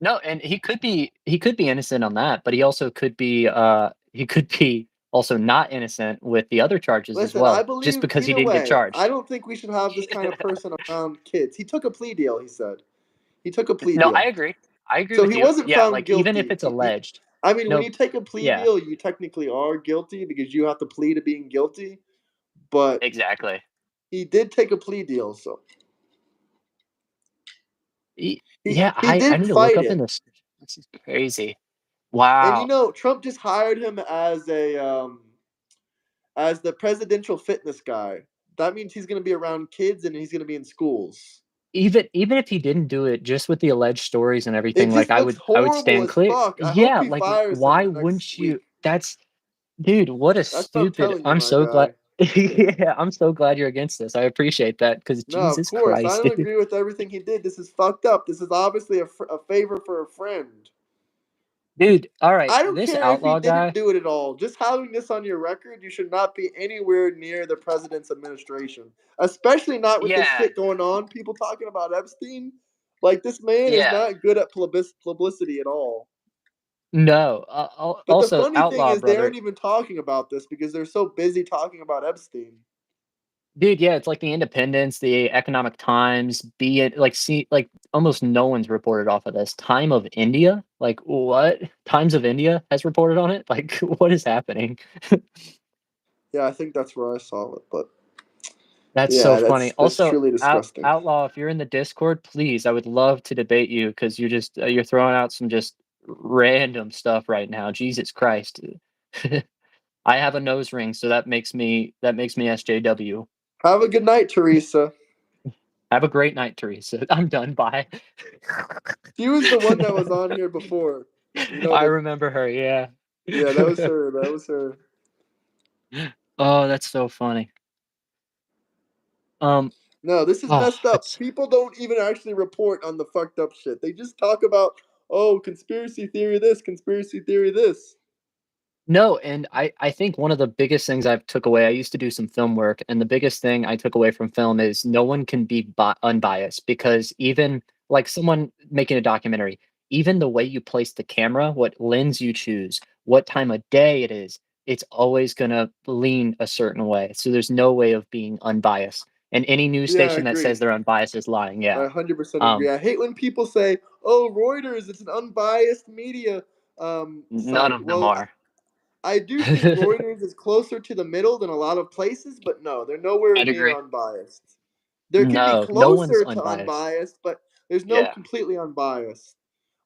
No, and he could be innocent on that, but he could be also not innocent with the other charges as Listen, I well, just believe because he either didn't get way. I charged. don't think we should have this kind of person around kids. He took a plea deal, he said. He took a plea No, I deal. agree. I agree So with he you. wasn't Yeah, found like even if guilty. it's alleged. I mean, when No, you take a plea yeah, deal, you technically are guilty because you have to plead to being guilty. But exactly. he did take a plea deal, so Yeah, he I did need to look fight up in it. this. This is crazy. And Wow. Trump just hired him as the presidential fitness guy. That means he's going to be around kids and he's going to be in schools. Even if he didn't do it, just with the alleged stories and It everything, like just looks I would horrible stand as clear. fuck. I hope Yeah, he like fires him why next wouldn't you? week. That's dude, what a That's what I'm stupid. telling you, I'm my so glad. guy. Yeah, I'm so glad you're against this. I appreciate that because No, of Jesus course. I Christ, don't dude. agree with everything he did. This is fucked up. This is obviously a favor for a friend. Dude, all right, I don't this care if he outlaw didn't guy. do it at all. Just having this on your record, you should not be anywhere near the president's administration, especially not with this Yeah, shit going on. People talking about Epstein. Like, this man is yeah. not good at publicity at all. No. But the Also, funny thing outlaw is, they brother. aren't even talking about this because they're so busy talking about Epstein. Dude, yeah, it's like the Independence, the Economic Times, be it like see like almost no one's reported off of this. Time of India? Like what? Times of India has reported on it? Like what is happening? Yeah, I think that's where I saw it. But That's so yeah, funny. that's Also, truly disgusting. outlaw, if you're in the Discord, please, I would love to debate you because you're just you're throwing out some just random stuff right now. Jesus Christ. I have a nose ring, so that makes me SJW. Have a good night, Teresa. Have a great night, Teresa. I'm done. Bye. She was the one that was on here before. You know I the remember her, yeah. Yeah, that was her. That was her. Oh, that's so funny. Um, No, this is oh, messed up. it's People don't even actually report on the fucked up shit. They just talk about, oh, conspiracy theory this, conspiracy theory this. no, and I think one of the biggest things I've took away, I used to do some film work, and the biggest thing I took away from film is no one can be unbiased because even like someone making a documentary, even the way you place the camera, what lens you choose, what time of day it is, it's always gonna lean a certain way. So there's no way of being unbiased. And any news Yeah, I station that agree. says they're unbiased is lying. I Yeah. 100% agree. Um, I hate when people say, oh, Reuters, it's an unbiased media none site. of them Well, are. I do think Reuters is closer to the middle than a lot of places, but no, they're nowhere I'd near agree. unbiased. There can be No, no one's closer to unbiased. unbiased, but there's no Yeah. completely unbiased.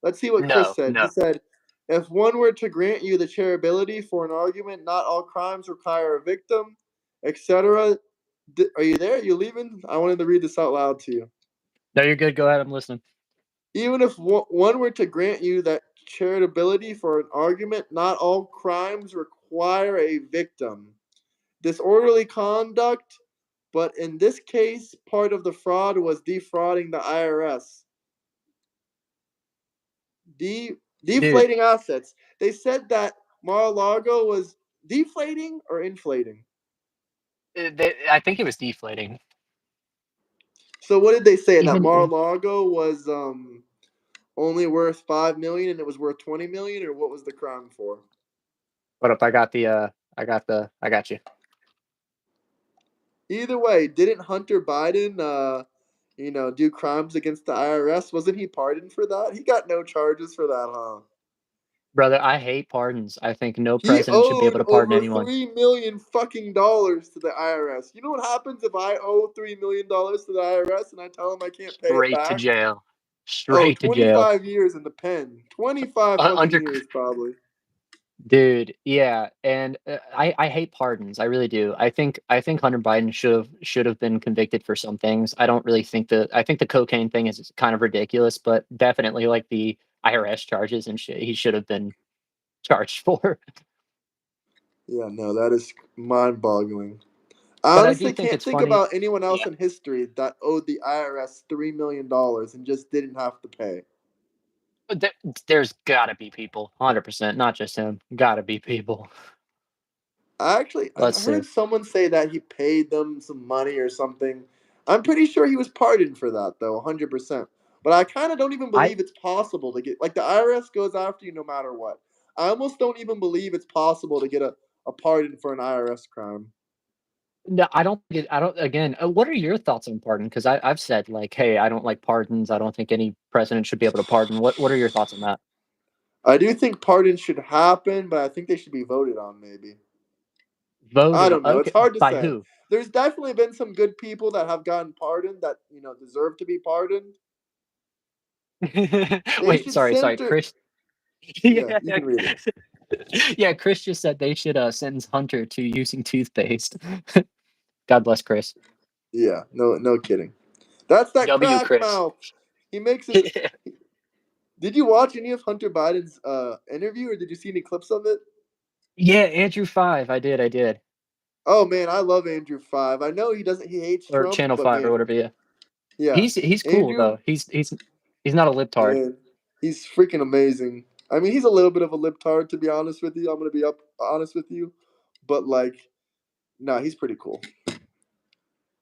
Let's see what Chris No, said. He no. said, if one were to grant you the charitability for an argument, not all crimes require a victim, etc. Are you there? You leaving? I wanted to read this out loud to you. No, you're good. Go ahead. I'm listening. Even if one were to grant you that charitability for an argument, not all crimes require a victim. Disorderly conduct, but in this case, part of the fraud was defrauding the IRS. De- Dude, Deflating assets. They said that Mar-a-Lago was deflating or inflating. I think it was deflating. So what did they say? That Even Mar-a-Lago was only worth 5 million and it was worth 20 million, or what was the crime for? what up? I got you. Either way, didn't Hunter Biden, do crimes against the IRS? Wasn't he pardoned for that? He got no charges for that, huh? Brother, I hate pardons. I think no He president should be able owed to pardon over anyone. 3 million fucking dollars to the IRS. You know what happens if I owe $3 million to the IRS and I tell them I can't pay it Straight to back? jail. Oh, Straight to jail. 25 years in the pen. 25 fucking Under years, probably. Dude, yeah, and I hate pardons. I really do. I think Hunter Biden should have been convicted for some things. I don't really think I think the cocaine thing is kind of ridiculous, but definitely like the IRS charges and shit he should have been charged for. Yeah, no, that is mind-boggling. I But I do honestly think can't it's think funny. about anyone else Yeah. in history that owed the IRS $3 million and just didn't have to pay. But there's gotta be people, 100%, not just him. Gotta be people. I Let's see. heard someone say that he paid them some money or something. I'm pretty sure he was pardoned for that though, 100%. But I kind of don't even I believe it's possible to get, like, the IRS goes after you no matter what. I almost don't even believe it's possible to get a pardon for an IRS crime. No, I don't get I don't again, what are your thoughts on pardon? Because I've said like, "Hey, I don't like pardons. I don't think any president should be able to pardon." What are your thoughts on that? I do think pardons should happen, but I think they should be voted on maybe. I Voted on don't know. It's okay, hard to by say. who? There's definitely been some good people that have gotten pardoned that, deserve to be pardoned. They Wait, should sorry, center. Chris. Yeah, Yeah. you can read it. Yeah, Chris just said they should, sentence Hunter to using toothpaste. God bless Chris. Yeah, no, no kidding. That's that W. crack Chris. mouth. He makes his. Did you watch any of Hunter Biden's interview, or did you see any clips of it? Yeah, Andrew 5, I did. Oh man, I love Andrew 5. I know he doesn't. He hates or Trump, Channel but 5 or man, whatever. Yeah, yeah, he's cool Andrew, though. He's not a libtard. man, he's freaking amazing. I mean, he's a little bit of a libtard, to be honest with you. I'm gonna be up honest with you, but like, nah, he's pretty cool.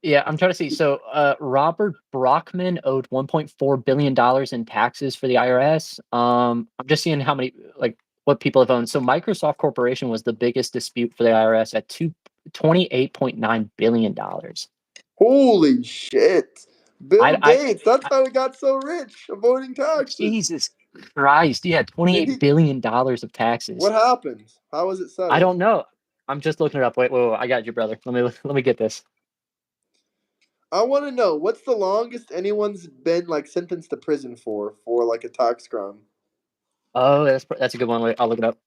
Yeah, I'm trying to see. So, Robert Brockman owed $1.4 billion in taxes for the IRS. I'm just seeing how many, like, what people have owned. So, Microsoft Corporation was the biggest dispute for the IRS at 28.9 billion dollars. Holy shit, Bill I, Gates. That's I, how he got so rich, avoiding taxes. Jesus Christ, yeah, Did 28 he? billion dollars of taxes. What happened? How was it I settled? don't know. I'm just looking it up. Wait, I got you, brother. Let me get this. I want to know what's the longest anyone's been like sentenced to prison for like a tax crime. Oh, that's a good one. Wait, I'll look it up.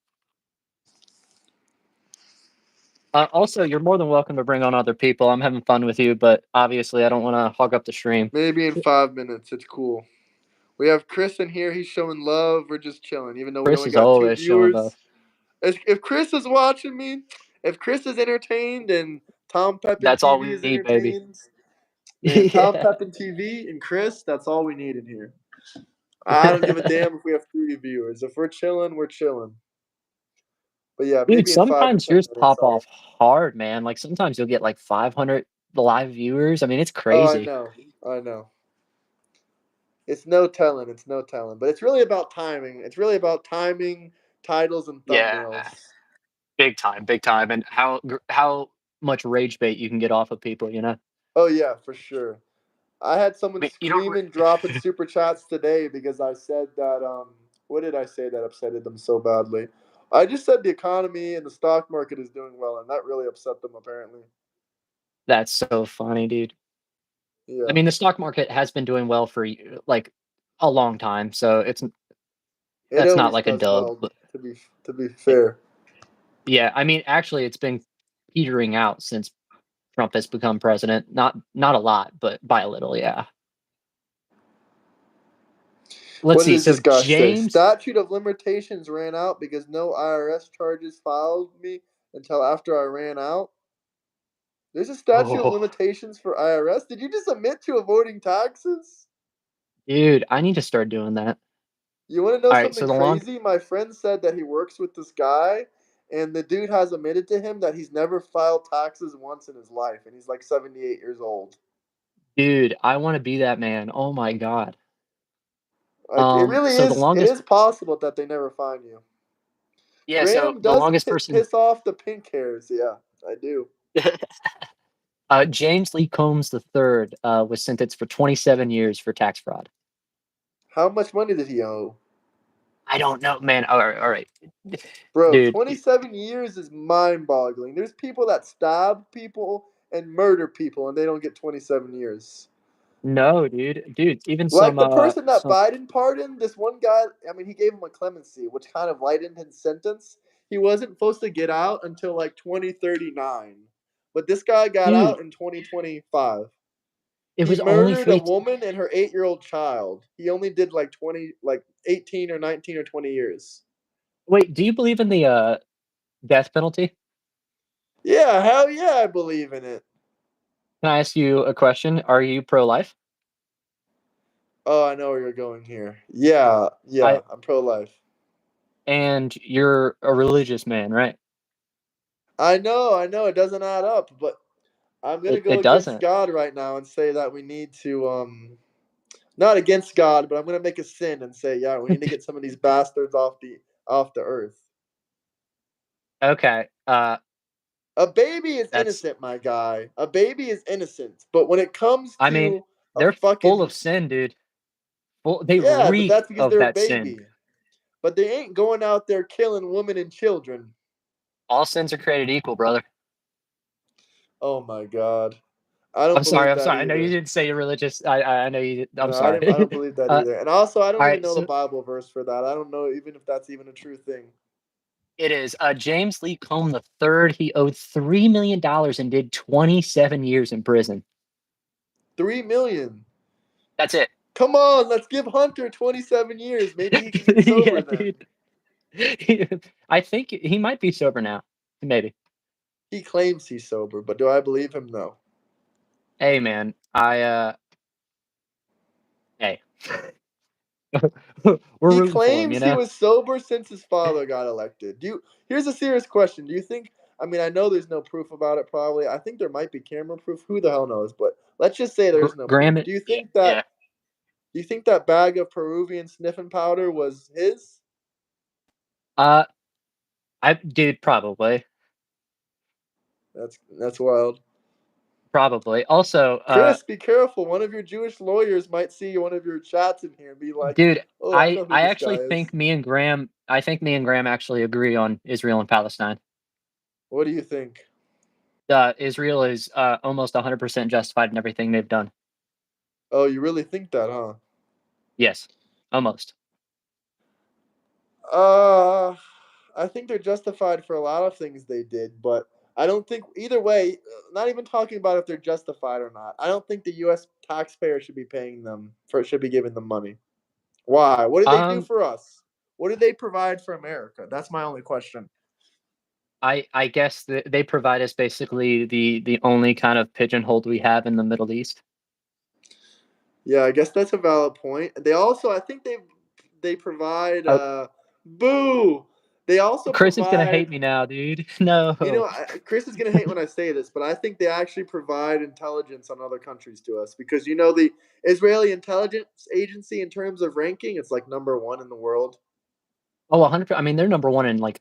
Also, you're more than welcome to bring on other people. I'm having fun with you, but obviously, I don't want to hog up the stream. Maybe in 5 minutes. It's cool. We have Chris in here. He's showing love. We're just chilling, even though we Chris only is got two always showing love. viewers. If Chris is watching me, if Chris is entertained and Tom Pepin That's all TV we is need, baby. entertained, man, Tom Yeah. Pepin TV and Chris, that's all we need in here. I don't give a damn if we have 3 viewers. If we're chilling, we're chilling. But yeah, Dude, maybe in five to sometimes ten yours minutes, pop I'll. off hard, man. Like sometimes you'll get like 500 live viewers. I mean, it's Oh, I crazy. know. I know. It's no telling. It's no telling. But it's really about timing. It's really about timing, titles, and Yeah, thumbnails. big time, and how much rage bait you can get off of people, you know? Oh yeah, for sure. I had I someone mean, you don't. screaming, dropping super chats today because I said that. What did I say that upsetted them so badly? I just said the economy and the stock market is doing well, and that really upset them. Apparently, That's so funny, dude. I yeah, mean, the stock market has been doing well for like a long time, so it that's not always like a does dub. well. But To be it, fair, yeah, I mean, actually, it's been petering out since Trump has become president. Not a lot, but by a little, yeah. Let's what see. does this So guy say? James, Statute of limitations ran out because no IRS charges filed me until after I ran out. There's a statute of oh, limitations for IRS. Did you just admit to avoiding taxes? dude, I need to start doing that. You want to know All right, something so the long, crazy? My friend said that he works with this guy, and the dude has admitted to him that he's never filed taxes once in his life, and he's like 78 years old. dude, I want to be that man. Oh my God. Like it really So the is. It longest, is possible that they never find you. yeah, so Graham the does longest person, piss off the pink hairs. Yeah, I do. James Lee Combs the third, was sentenced for 27 years for tax fraud. How much money did he owe? I don't know, man. All right, Bro, dude. 27 years is mind boggling. There's people that stab people and murder people, and they don't get 27 years. No, dude. Even Like some, the person that some. Biden pardoned, this one guy, I mean, he gave him a clemency, which kind of lightened his sentence. He wasn't supposed to get out until like 2039. But this guy got Dude, out in 2025. it He was only murdered for a the. woman and her 8-year-old child. He only did like 20, like 18 or 19 or 20 years. Wait, do you believe in the death penalty? Yeah, hell yeah, I believe in it. Can I ask you a question? Are you pro-life? Oh, I know where you're going here. Yeah, yeah, I I'm pro life. and you're a religious man, right? I know, it doesn't add up, but I'm gonna go It against doesn't. God right now and say that we need to not against God, but I'm gonna make a sin and say, yeah, we need to get some of these bastards off the earth. Okay. A baby is That's. innocent, my guy. A baby is innocent. But when it comes I mean, to a they're full of fucking sin, dude. They yeah, but reek that's because of they're a that sin. baby. But they ain't going out there killing women and children. All sins are created equal, brother. Oh my god. I don't believe I'm that sorry. I know you either. didn't say you're religious. I know you. I'm No, I sorry. didn't. I don't believe that uh, either. And also, I don't all even right. know the So Bible verse for that. I don't know even if that's even a true thing. it is James Lee Combe the third. He owed $3 million and did 27 years in prison. 3 million. That's it. Come on, let's give Hunter 27 years. Maybe he can get Yeah, sober then. dude. I think he might be sober now. Maybe. He claims he's sober, but do I believe him? No. Hey, man, hey, we're He rooting for him, claims you he know? was sober since his father got elected. Here's a serious question. Do you think I mean, I know there's no proof about it probably. I think there might be camera proof. Who the hell knows? But let's just say there's no proof. Graham it, yeah, yeah. Do you think that bag of Peruvian sniffing powder was his? Uh, I dude, probably, That's wild. probably. Also, Chris, be careful. One of your Jewish lawyers might see one of your chats in here and be like, dude, "Oh, I I know who I this guy actually is." think me and Graham actually agree on Israel and Palestine. What do you think? Israel is almost 100% justified in everything they've done. Oh, you really think that, huh? Yes, almost. Uh, I think they're justified for a lot of things they did, but I don't think either way. Not even talking about if they're justified or not. I don't think the U.S. taxpayer should be paying them should be giving them money. Why? What did they do Um, for us? What did they provide for America? That's my only question. I guess they provide us basically the only kind of pigeonhole we have in the Middle East. Yeah, I guess that's a valid point. They also, I think they provide. Oh, Boo. They also Chris is gonna provide. hate me now, dude. No. Chris is gonna hate when I say this, but I think they actually provide intelligence on other countries to us because the Israeli intelligence agency, in terms of ranking, it's like number one in the world. Oh, 100. I mean, they're number one in like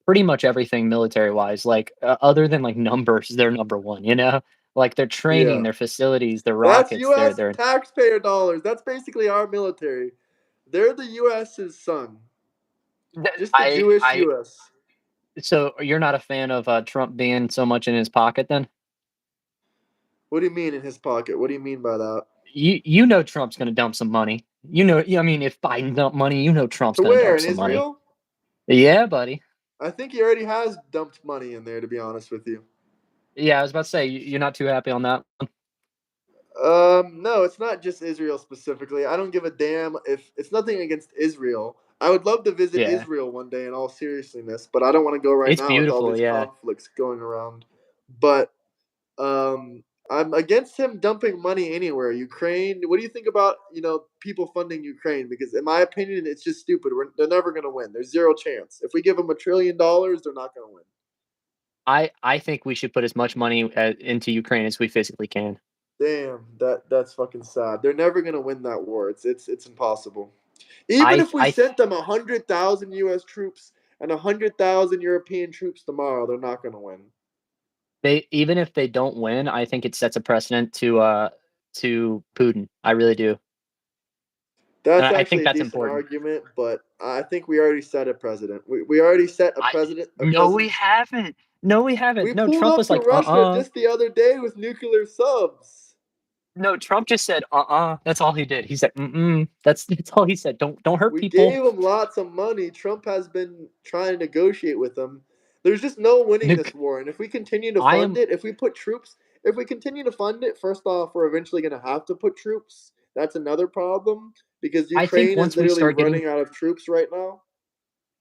pretty much everything military wise. Like other than like numbers, they're number one. You know, like their training, Yeah, their facilities, their that's rockets. U.S. They're. taxpayer dollars. That's basically our military. They're the U.S.'s son, just the Jewish I. U.S. So you're not a fan of Trump being so much in his pocket, then? What do you mean in his pocket? What do you mean by that? You know Trump's gonna dump some money. You know, I mean, if Biden dump money, you know Trump's To gonna where dump in some money. Israel? Yeah, buddy. I think he already has dumped money in there. To be honest with you. Yeah, I was about to say you're not too happy on that one. No, it's not just Israel specifically. I don't give a damn if it's nothing against Israel. I would love to visit Yeah, Israel one day in all seriousness, but I don't want to go right it's now with all beautiful. these Yeah, conflicts going around. But I'm against him dumping money anywhere. Ukraine. What do you think about people funding Ukraine? Because in my opinion, it's just stupid. They're never going to win. There's zero chance. If we give them $1 trillion, they're not going to win. I think we should put as much money into Ukraine as we physically can. Damn, that's fucking sad. They're never gonna win that war. It's impossible. Even if we I sent them 100,000 U.S. troops and 100,000 European troops tomorrow, they're not gonna win. they even if they don't win, I think it sets a precedent to Putin. I really do, and That's I think actually a that's decent important. argument, but I think we already set a precedent. We already set a I precedent. A no, we precedent. haven't. No, we We haven't. No, pulled Trump up was to like, Russia just the other day with nuclear subs. No, Trump just said, That's all he did. He said, mm-mm. That's all he said. Don't hurt We people. gave him lots of money. Trump has been trying to negotiate with them. There's just no winning Nuke. this war. And if we continue to I fund am. it, if we continue to fund it, first off, we're eventually going to have to put troops. That's another problem because I think Ukraine is once we literally start getting, running out of troops right now.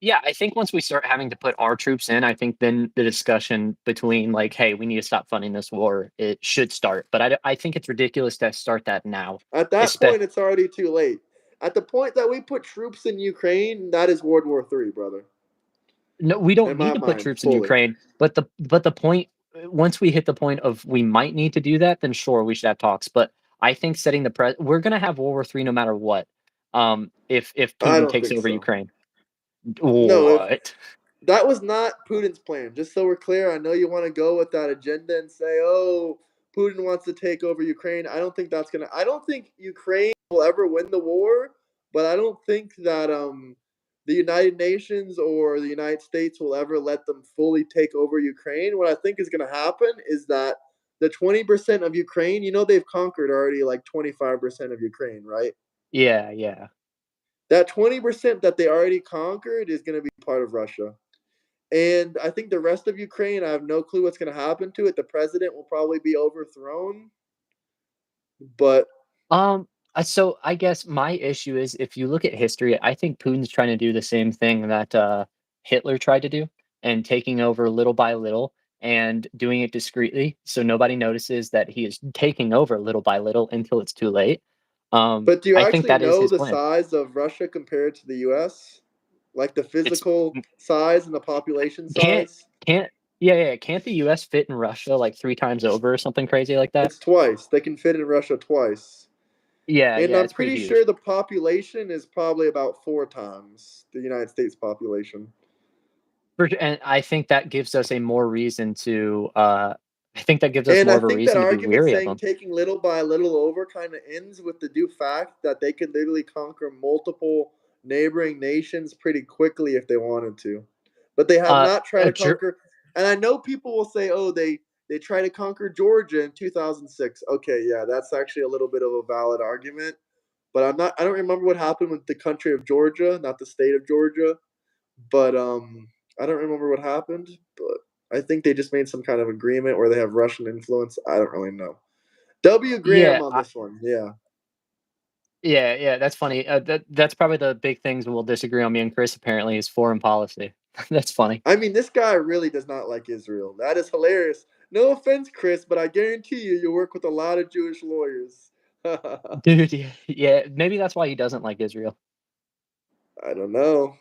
yeah, I think once we start having to put our troops in, I think then the discussion between like, hey, we need to stop funding this war, it should start. But I think it's ridiculous to start that now. At that Espe- point, it's already too late. At the point that we put troops in Ukraine, that is World War III, brother. no, we In don't need my to put mind, troops in fully. Ukraine. But the point, once we hit the point of we might need to do that, then sure we should have talks. But I think setting we're gonna have World War III no matter what. If I Putin don't takes think over so. Ukraine, No, if what? that was not Putin's plan. Just so we're clear, I know you want to go with that agenda and say, "Oh, Putin wants to take over Ukraine." I don't think that's gonna. I don't think Ukraine will ever win the war, but I don't think that the United Nations or the United States will ever let them fully take over Ukraine. What I think is gonna happen is that the 20% of Ukraine, they've conquered already like 25% of Ukraine, right? Yeah, yeah. That 20% that they already conquered is gonna be part of Russia. And I think the rest of Ukraine, I have no clue what's going to happen to it. The president will probably be overthrown, but Um, so I guess my issue is if you look at history, I think Putin's trying to do the same thing that Hitler tried to do and taking over little by little. and doing it discreetly so nobody notices that he is taking over little by little until it's too late. But do you I think actually that is know his the plan. size of Russia compared to the US? Like the It's physical size and the population can't size? can't yeah, yeah, can't the US fit in Russia like 3 times over or something crazy like that? It's twice. They can fit in Russia twice. Yeah, And yeah, I'm it's pretty pretty sure huge. the population is probably about 4 times the United States population. And I think that gives us a more reason to, I think that gives us And more I of a think that reason to be argument weary of saying them. taking little by little over kind of ends with the due fact that they could literally conquer multiple neighboring nations pretty quickly if they wanted to. But they have not tried to Ger conquer. And I know people will say, "Oh, they tried to conquer Georgia in 2006." Okay, yeah, that's actually a little bit of a valid argument. But I don't remember what happened with the country of Georgia, not the state of Georgia. But I don't remember what happened. But I think they just made some kind of agreement where they have Russian influence. I don't really know. W. Graham yeah, on this one. Yeah. yeah, yeah, that's funny. That's probably the big things we'll disagree on, me and Chris, apparently, is foreign policy. That's funny. I mean, this guy really does not like Israel. That is hilarious. No offense, Chris, but I guarantee you work with a lot of Jewish lawyers. I Dude, yeah, yeah, maybe that's why he doesn't like Israel. don't know.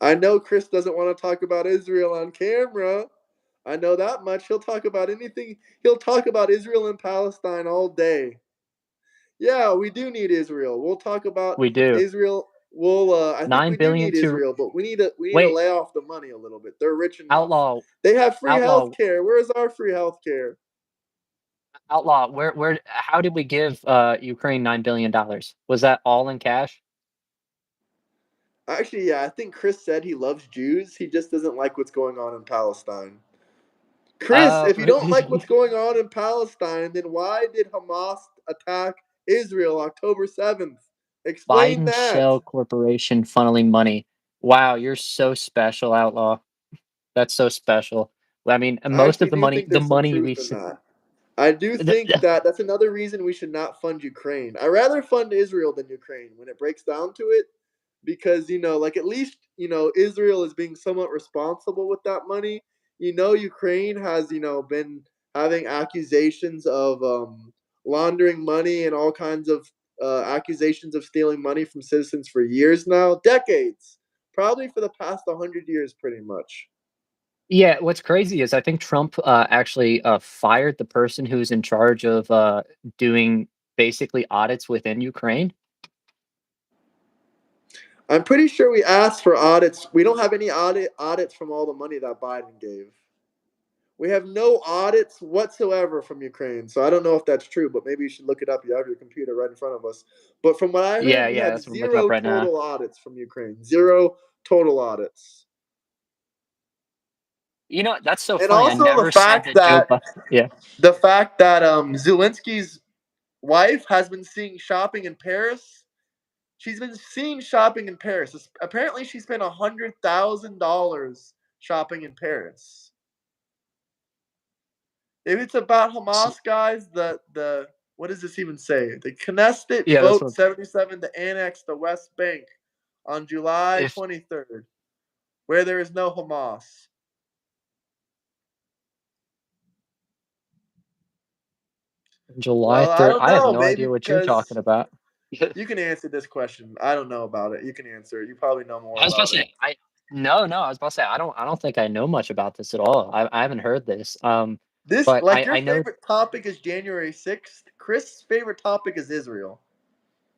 I know Chris doesn't want to talk about Israel on camera. I know that much. He'll talk about anything. He'll talk about Israel and Palestine all day. Yeah, we do need Israel. We'll talk about We do. Israel. We'll. I think 9 we do billion need to Israel, but we need to wait, lay off the money a little bit. They're rich enough. outlaw They have free health outlaw care. Where's our free health care? outlaw, where how did we give, Ukraine $9 billion? Was that all in cash? Actually, yeah, I think Chris said he loves Jews. He just doesn't like what's going on in Palestine. Chris, Uh, if you don't like what's going on in Palestine, then why did Hamas attack Israel October 7th? Explain Biden that. Shell Corporation funneling money. Wow, you're so special, outlaw. That's so special. I mean, I most of actually do think the there's some money truth we in s that. I do think that that's another reason we should not fund Ukraine. I rather fund Israel than Ukraine when it breaks down to it, because like at least Israel is being somewhat responsible with that money. Ukraine has been having accusations of laundering money and all kinds of accusations of stealing money from citizens for years now, decades, probably for the past 100 years, pretty much. Yeah, what's crazy is I think Trump, actually, fired the person who's in charge of, doing basically audits within Ukraine. I'm pretty sure we asked for audits. We don't have any audits from all the money that Biden gave. We have no audits whatsoever from Ukraine. So I don't know if that's true, but maybe you should look it up. You have your computer right in front of us. But from what I Yeah, heard, we yeah, have that's what I'm looking up zero right now. total audits from Ukraine. Zero total audits. You know what? That's so And funny. I also the never said fact that Joe that Bu yeah. Zelensky's wife has been seeing shopping in Paris. She's been seeing shopping in Paris. Apparently, she spent $100,000 shopping in Paris. If it's about S Hamas, guys, the what does this even say? The Knesset yeah, that's vote what 77 to annex the West Bank on July if 23rd, where there is no Hamas. July Well, I 3rd, don't I have know, no maybe idea what you're talking because about. you can answer this question. I don't know about it. You can answer it. You probably know more I was about about to it. say, no, I was about to say, I don't think I know much about this at all. I haven't heard this. This, But like, your I know. favorite topic is January 6th. Chris' favorite topic is Israel.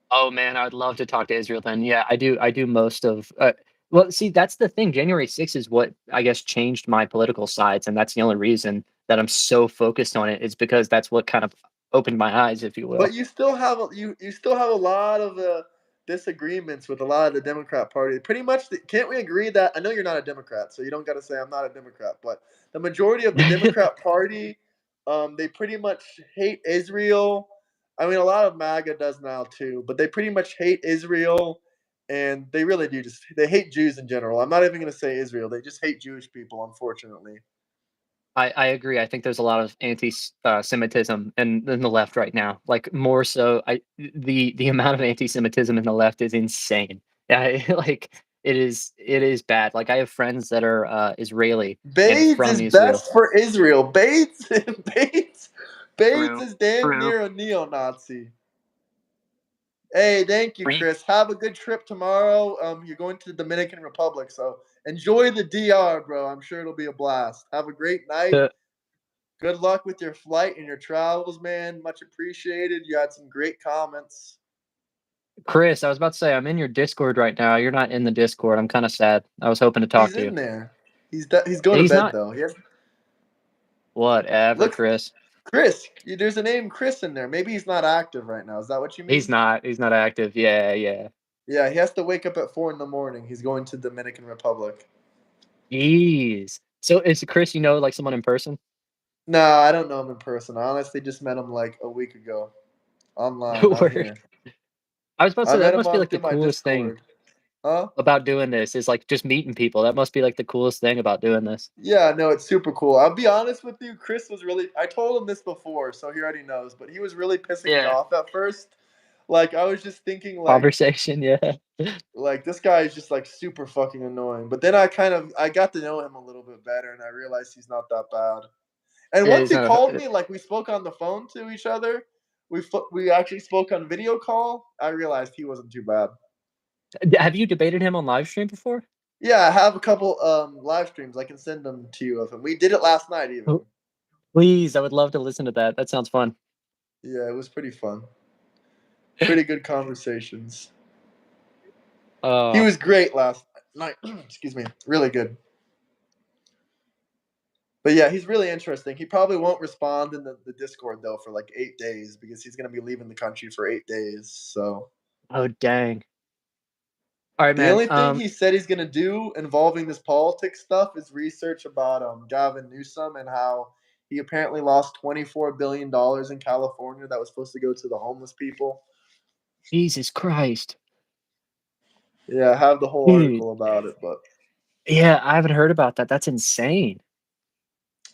Oh man, I would love to talk to Israel then. Yeah, I do most of. Well, see, that's the thing. January 6th is what I guess changed my political sides, and that's the only reason that I'm so focused on it. Is because that's what kind of opened my eyes, if you But will. you still have a lot of disagreements with a lot of the Democrat Party. Pretty much, can't we agree that I know you're not a Democrat, so you don't got to say I'm not a Democrat. But the majority of the Democrat Party, they pretty much hate Israel. I mean, a lot of MAGA does now too, but they pretty much hate Israel, and they really do just they hate Jews in general. I'm not even going to say Israel; they just hate Jewish people, unfortunately. I agree. I think there's a lot of anti Semitism in the left right now. Like more so, the amount of anti-Semitism in the left is insane. Yeah, like It is bad. Like, I have friends that are, Israeli and Bates from is Israel. best for Israel. Bates, Bates, Bates True, is damn true. near a neo-Nazi. Hey, thank you, Are you Chris. Have a good trip tomorrow. You're going to the Dominican Republic, so enjoy the DR, bro. I'm sure it'll be a blast. Have a great night. to Good luck with your flight and your travels, man. Much appreciated. You had some great comments. Chris, I was about to say, I'm in your Discord right now. You're not in the Discord. I'm kinda sad. I was hoping to talk He's to you. in there. He's going to He's bed not. though. Whatever, Look, Chris. Chris. There's a name Chris in there. Maybe he's not active right now. Is that what you mean? He's not active. Yeah, yeah. Yeah, he has to wake up at 4 in the morning. He's going to Dominican Republic. Jeez. So, is Chris, like, someone in person? No, I don't know him in person. I honestly just met him like a week ago. Online, not Word. here. I was about to I say, met that him must be, on like, the through my coolest thing Discord. Huh? about doing this is, like, just meeting people. That must be, like, the coolest thing about doing this. Yeah, no, it's super cool. I'll be honest with you, Chris was really I told him this before, so he already knows, but he was really pissing me Yeah. off at first. Like I was just thinking Conversation, yeah. like this guy is just like super fucking annoying. But then I got to know him a little bit better and I realized he's not that bad. And Yeah, once he's he not called me, like we spoke on the phone to each other, we actually spoke on video call. I realized he wasn't too bad. have you debated him on live stream before? Yeah, I have a couple live streams. I can send them to you of him. We did it last night even. Oh, please, I would love to listen to that. That sounds fun. Yeah, it was pretty fun. Pretty good conversations. He Uh, was great last night. Excuse me. Really good. But yeah, he's really interesting. He probably won't respond in the Discord though for like 8 days because he's gonna be leaving the country for 8 days. So oh, dang. Alright, the man. only thing he said he's gonna do involving this politics stuff is research about Gavin Newsom and how he apparently lost $24 billion in California that was supposed to go to the homeless people. Jesus Christ. Yeah, I have the whole Dude. article about it, but Yeah, I haven't heard about that. That's insane.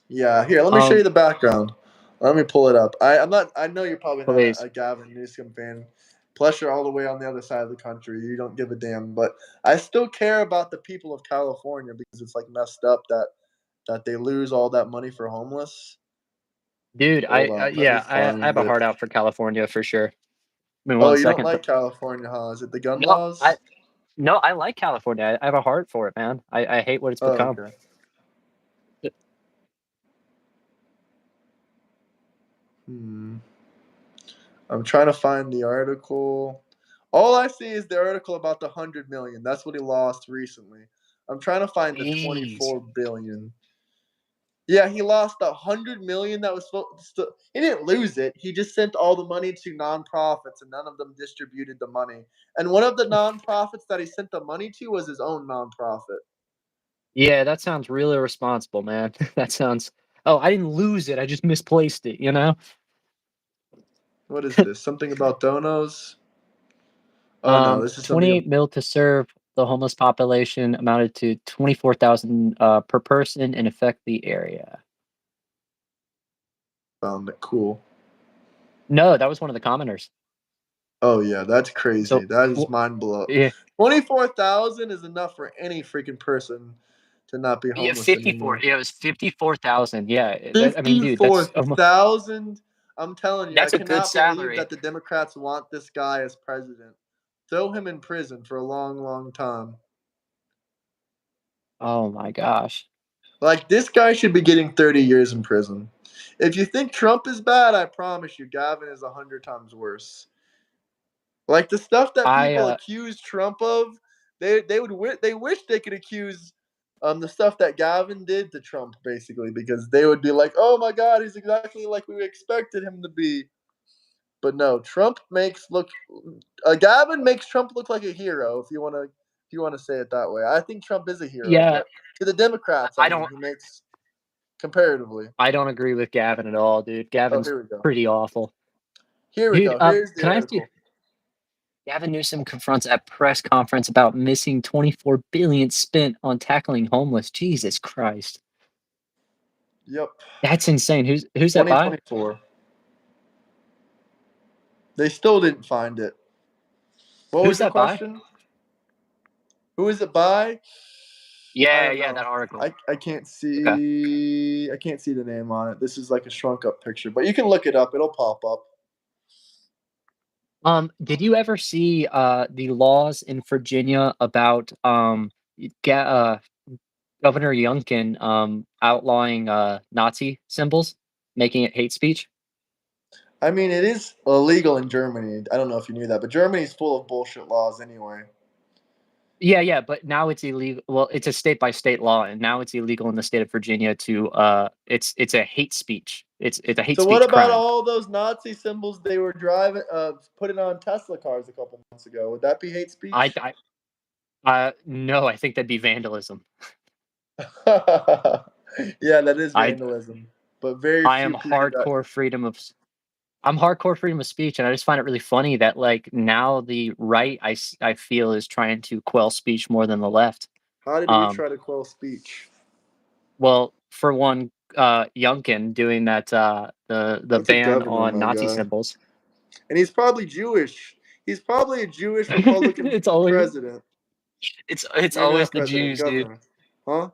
yeah, here, let me show Um, you the background. Let me pull it up. I'm not. I know you're probably not please. a Gavin Newsom fan. Plus, you're all the way on the other side of the country. You don't give a damn. But I still care about the people of California because it's like messed up that they lose all that money for homeless. Dude, Hold on, let me yeah, I have find a it. heart out for California for sure. Give me Oh, one you don't second. like California, huh? Is it the gun No, laws? no, I like California. I have a heart for it, man. I hate what it's Oh, become. okay. Hmm. I'm trying to find the article. All I see is the article about the 100 million. That's what he lost recently. I'm trying to find the Jeez. 24 billion. Yeah, he lost 100 million. That was supposed to, he didn't lose it. He just sent all the money to nonprofits, and none of them distributed the money. And one of the nonprofits that he sent the money to was his own nonprofit. Yeah, that sounds really irresponsible, man. That sounds oh, I didn't lose it, I just misplaced it, you know? What is this? Something about donos? Oh no, this is something. 28 mil to serve the homeless population amounted to 24,000 per person and affect the area. Found it cool. No, that was one of the commenters. Oh yeah, that's crazy. So, That is well, mind blow. yeah, 24,000 is enough for any freaking person to not be yeah, homeless 54. anymore. Yeah, it was 54,000. Yeah, that, I mean, dude, Fifty-four that's almost thousand. I'm telling you, I that's a good cannot believe salary. that the Democrats want this guy as president. Throw him in prison for a long, long time. Oh my gosh. Like this guy should be getting 30 years in prison. If you think Trump is bad, I promise you, Gavin is 100 times worse. Like the stuff that I people accuse Trump of, they wish they could accuse the stuff that Gavin did to Trump basically because they would be like, "Oh my god, he's exactly like we expected him to be." But no, Gavin makes Trump look like a hero if you want to say it that way. I think Trump is a hero, yeah, but to the Democrats, I I mean, don't he makes comparatively. I don't agree with Gavin at all, dude. Oh, Gavin's here we go. pretty awful. Here we Dude, go. Here's the can I ask you article. Gavin Newsom confronts at press conference about missing 24 billion spent on tackling homeless. Jesus Christ. Yep. That's insane. Who's that by? 2024. They still didn't find it. What Who's was your that by? question? Who is it by? I Yeah, don't yeah, that know. article. I can't Okay. see the name on it. This is like a shrunk up picture, but you can look it up. It'll pop up. Did you ever see the laws in Virginia about get Governor Youngkin outlawing Nazi symbols, making it hate speech? I mean, it is illegal in Germany. I don't know if you knew that, but Germany's full of bullshit laws anyway. Yeah, yeah, but now it's illegal. Well, it's a state by state law, and now it's illegal in the state of Virginia to it's a hate speech. It's a hate So what speech about crime. all those Nazi symbols they were driving, putting on Tesla cars a couple months ago? Would that be hate I, speech? I no, I think that'd be vandalism. Yeah, that is I vandalism, but very I am few people got. hardcore freedom of I'm hardcore freedom of speech, and I just find it really funny that like now the right I feel is trying to quell speech more than the left. How did we Um, try to quell speech? well, for one, Youngkin doing that the That's a ban governor, on my Nazi guy, symbols. and he's probably Jewish. He's probably a Jewish Republican it's always president. it's Maybe always not the president, Jews, dude. governor. Huh?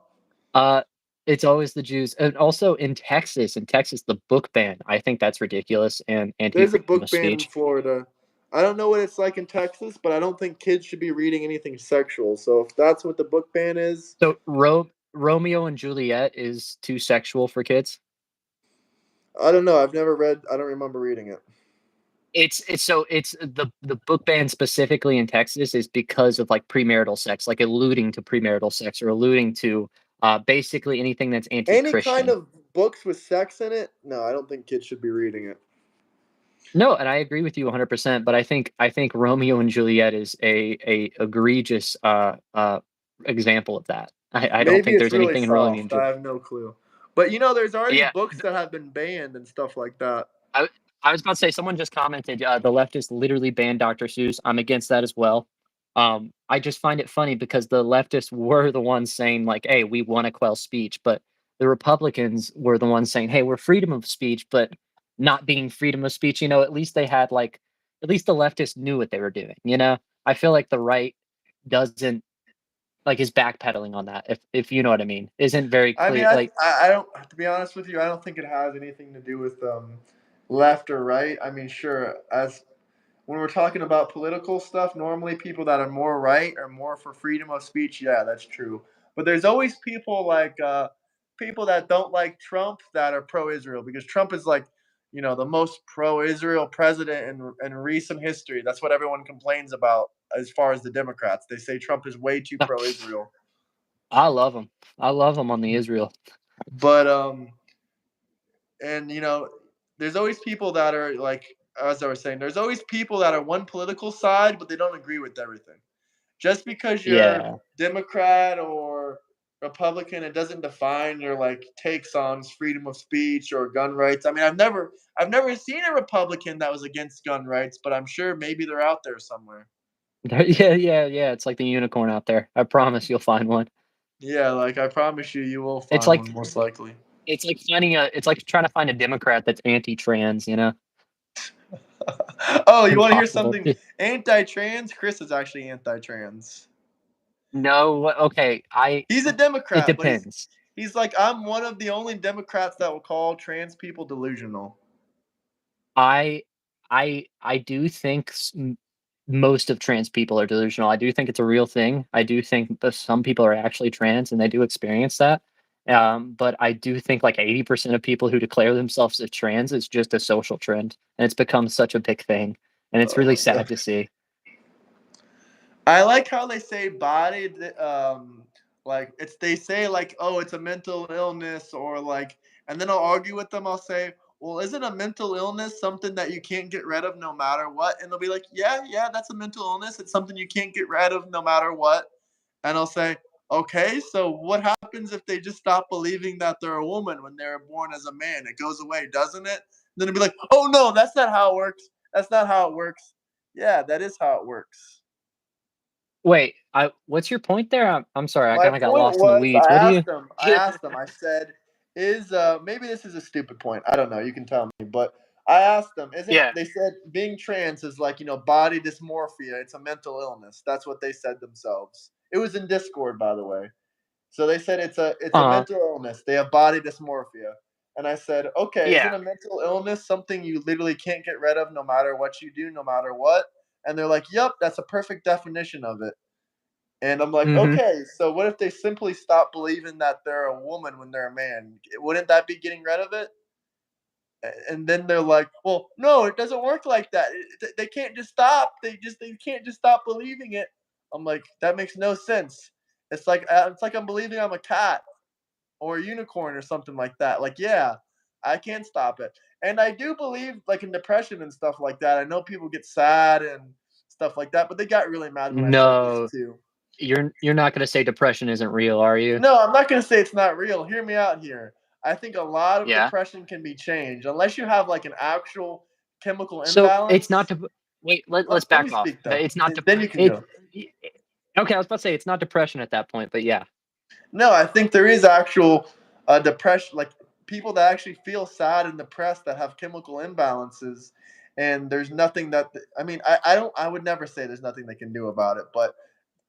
Uh, it's always the Jews, and also in Texas, the book ban. I think that's ridiculous and anti There's a freedom of book ban in speech. Florida. I don't know what it's like in Texas, but I don't think kids should be reading anything sexual. So if that's what the book ban is, So Romeo and Juliet is too sexual for kids. I don't know. I've never read. I don't remember reading it. It's the book ban specifically in Texas is because of like premarital sex, like alluding to premarital sex or alluding to basically anything that's Any kind anti-Christian. of books with sex in it? No, I don't think kids should be reading it. No, and I agree with you 100%, but I think Romeo and Juliet is a egregious example of that. I don't Maybe think it's there's really anything in Romeo and soft. Juliet. I have no clue. But there's already Yeah, books that have been banned and stuff like that. I I was about to say someone just commented, the leftists literally banned Dr. Seuss. I'm against that as well. I just find it funny because the leftists were the ones saying like, "Hey, we want to quell speech," but the Republicans were the ones saying, "Hey, we're freedom of speech," but not being freedom of speech. At least they had like, at least the leftists knew what they were doing. I feel like the right doesn't like is backpedaling on that. If you know what I mean, isn't very I mean, clear. I, Like, I I don't. To be honest with you, I don't think it has anything to do with left or right. I mean, sure, as when we're talking about political stuff, normally people that are more right are more for freedom of speech. Yeah, that's true. But there's always people like people that don't like Trump that are pro-Israel because Trump is like the most pro-Israel president in recent history. That's what everyone complains about as far as the Democrats. They say Trump is way too pro-Israel. I love them. I love them on the Israel. But and there's always people that are like, as I was saying, there's always people that are one political side, but they don't agree with everything. Just because you're Yeah. Democrat or Republican, it doesn't define your like takes on freedom of speech or gun rights. I mean, I've never seen a Republican that was against gun rights, but I'm sure maybe they're out there somewhere. Yeah, yeah, yeah, it's like the unicorn out there. I promise you'll find one. Yeah, like I promise you, you will It's find one like most likely. it's like trying to find a Democrat that's anti-trans. Oh, you want to hear Impossible. something anti-trans? Chris is actually anti-trans. No, okay, He's a it Democrat, but he's depends. he's like I'm one of the only Democrats that will call trans people delusional. I I do think most of trans people are delusional. I do think it's a real thing. I do think that some people are actually trans and they do experience that. But I do think like 80% of people who declare themselves as trans is just a social trend, and it's become such a big thing, and it's Oh really my sad god. to see. I like how they say body, like they say like, oh, it's a mental illness, or like, and then I'll argue with them. I'll say, well, isn't a mental illness something that you can't get rid of no matter what? And they'll be like, yeah, yeah, that's a mental illness. It's something you can't get rid of no matter what. And I'll say, okay, so what happens if they just stop believing that they're a woman when they were born as a man? It goes away, doesn't it? And then it'll be like, oh no, that's not how it works. That's not how it works. Yeah, that is how it works. Wait, I what's your point there? I'm sorry, I My kinda got point lost in the was, weeds. What do you I said, is maybe this is a stupid point. I don't know. You can tell me, but I asked them, isn't Yeah. they said being trans is like body dysmorphia? It's a mental illness. That's what they said themselves. It was in Discord, by the way. So they said it's a Uh, mental illness. They have body dysmorphia. And I said, okay, isn't yeah. a mental illness something you literally can't get rid of no matter what you do, no matter what? And they're like, yep, that's a perfect definition of it. And I'm like, Mhm. okay, so what if they simply stop believing that they're a woman when they're a man? Wouldn't that be getting rid of it? And then they're like, well, no, it doesn't work like that. They can't just stop. They can't just stop believing it. I'm like, that makes no sense. It's like I'm believing I'm a cat or a unicorn or something like that. Like, yeah, I can't stop it. And I do believe, like, in depression and stuff like that. I know people get sad and stuff like that, but they got really mad when I said this No, too. you're not gonna say depression isn't real, are you? No, I'm not going to say it's not real. Hear me out here. I think a lot of Yeah. depression can be changed unless you have like an actual chemical So it's not imbalance. wait, Let, let's let me back off. speak though. It's not Then you can it's go. okay, I was about to say it's not depression at that point, but yeah. No, I think there is actual depression, like people that actually feel sad and depressed that have chemical imbalances, and there's nothing that I mean, I don't, I would never say there's nothing they can do about it, but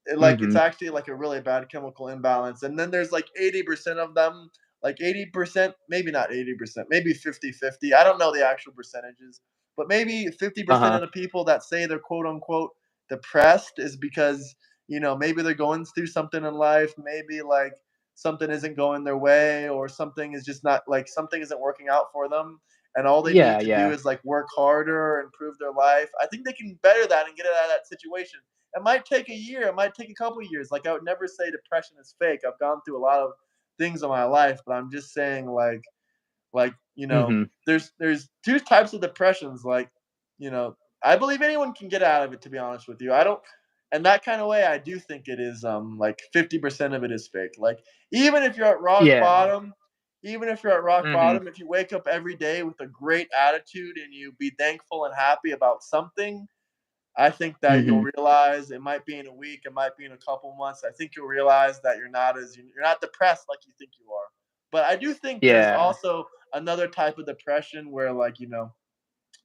it's Mhm. actually like a really bad chemical imbalance. And then there's like 80% of them, like 80%, maybe not 80%, maybe 50-50. I don't know the actual percentages, but maybe 50% of Uh-huh. the people that say they're quote unquote depressed is because, maybe they're going through something in life, maybe like something isn't going their way, or something is just not like something isn't working out for them, and all they need Yeah, to do yeah. is like work harder, improve their life. I think they can better that and get it out of that situation. It might take a year, it might take a couple years. Like, I would never say depression is fake. I've gone through a lot of things in my life, but I'm just saying, like Mhm. there's two types of depressions. Like, you know, I believe anyone can get out of it. To be honest with you, I don't. In that kind of way, I do think it is like 50% of it is fake. Like, even if you're at rock Yeah. bottom, even if you're at rock Mhm. bottom, if you wake up every day with a great attitude and you be thankful and happy about something, I think that you'll Mhm. realize it might be in a week, it might be in a couple months. I think you'll realize that you're not depressed like you think you are. But I do think there's Yeah. also another type of depression where, like,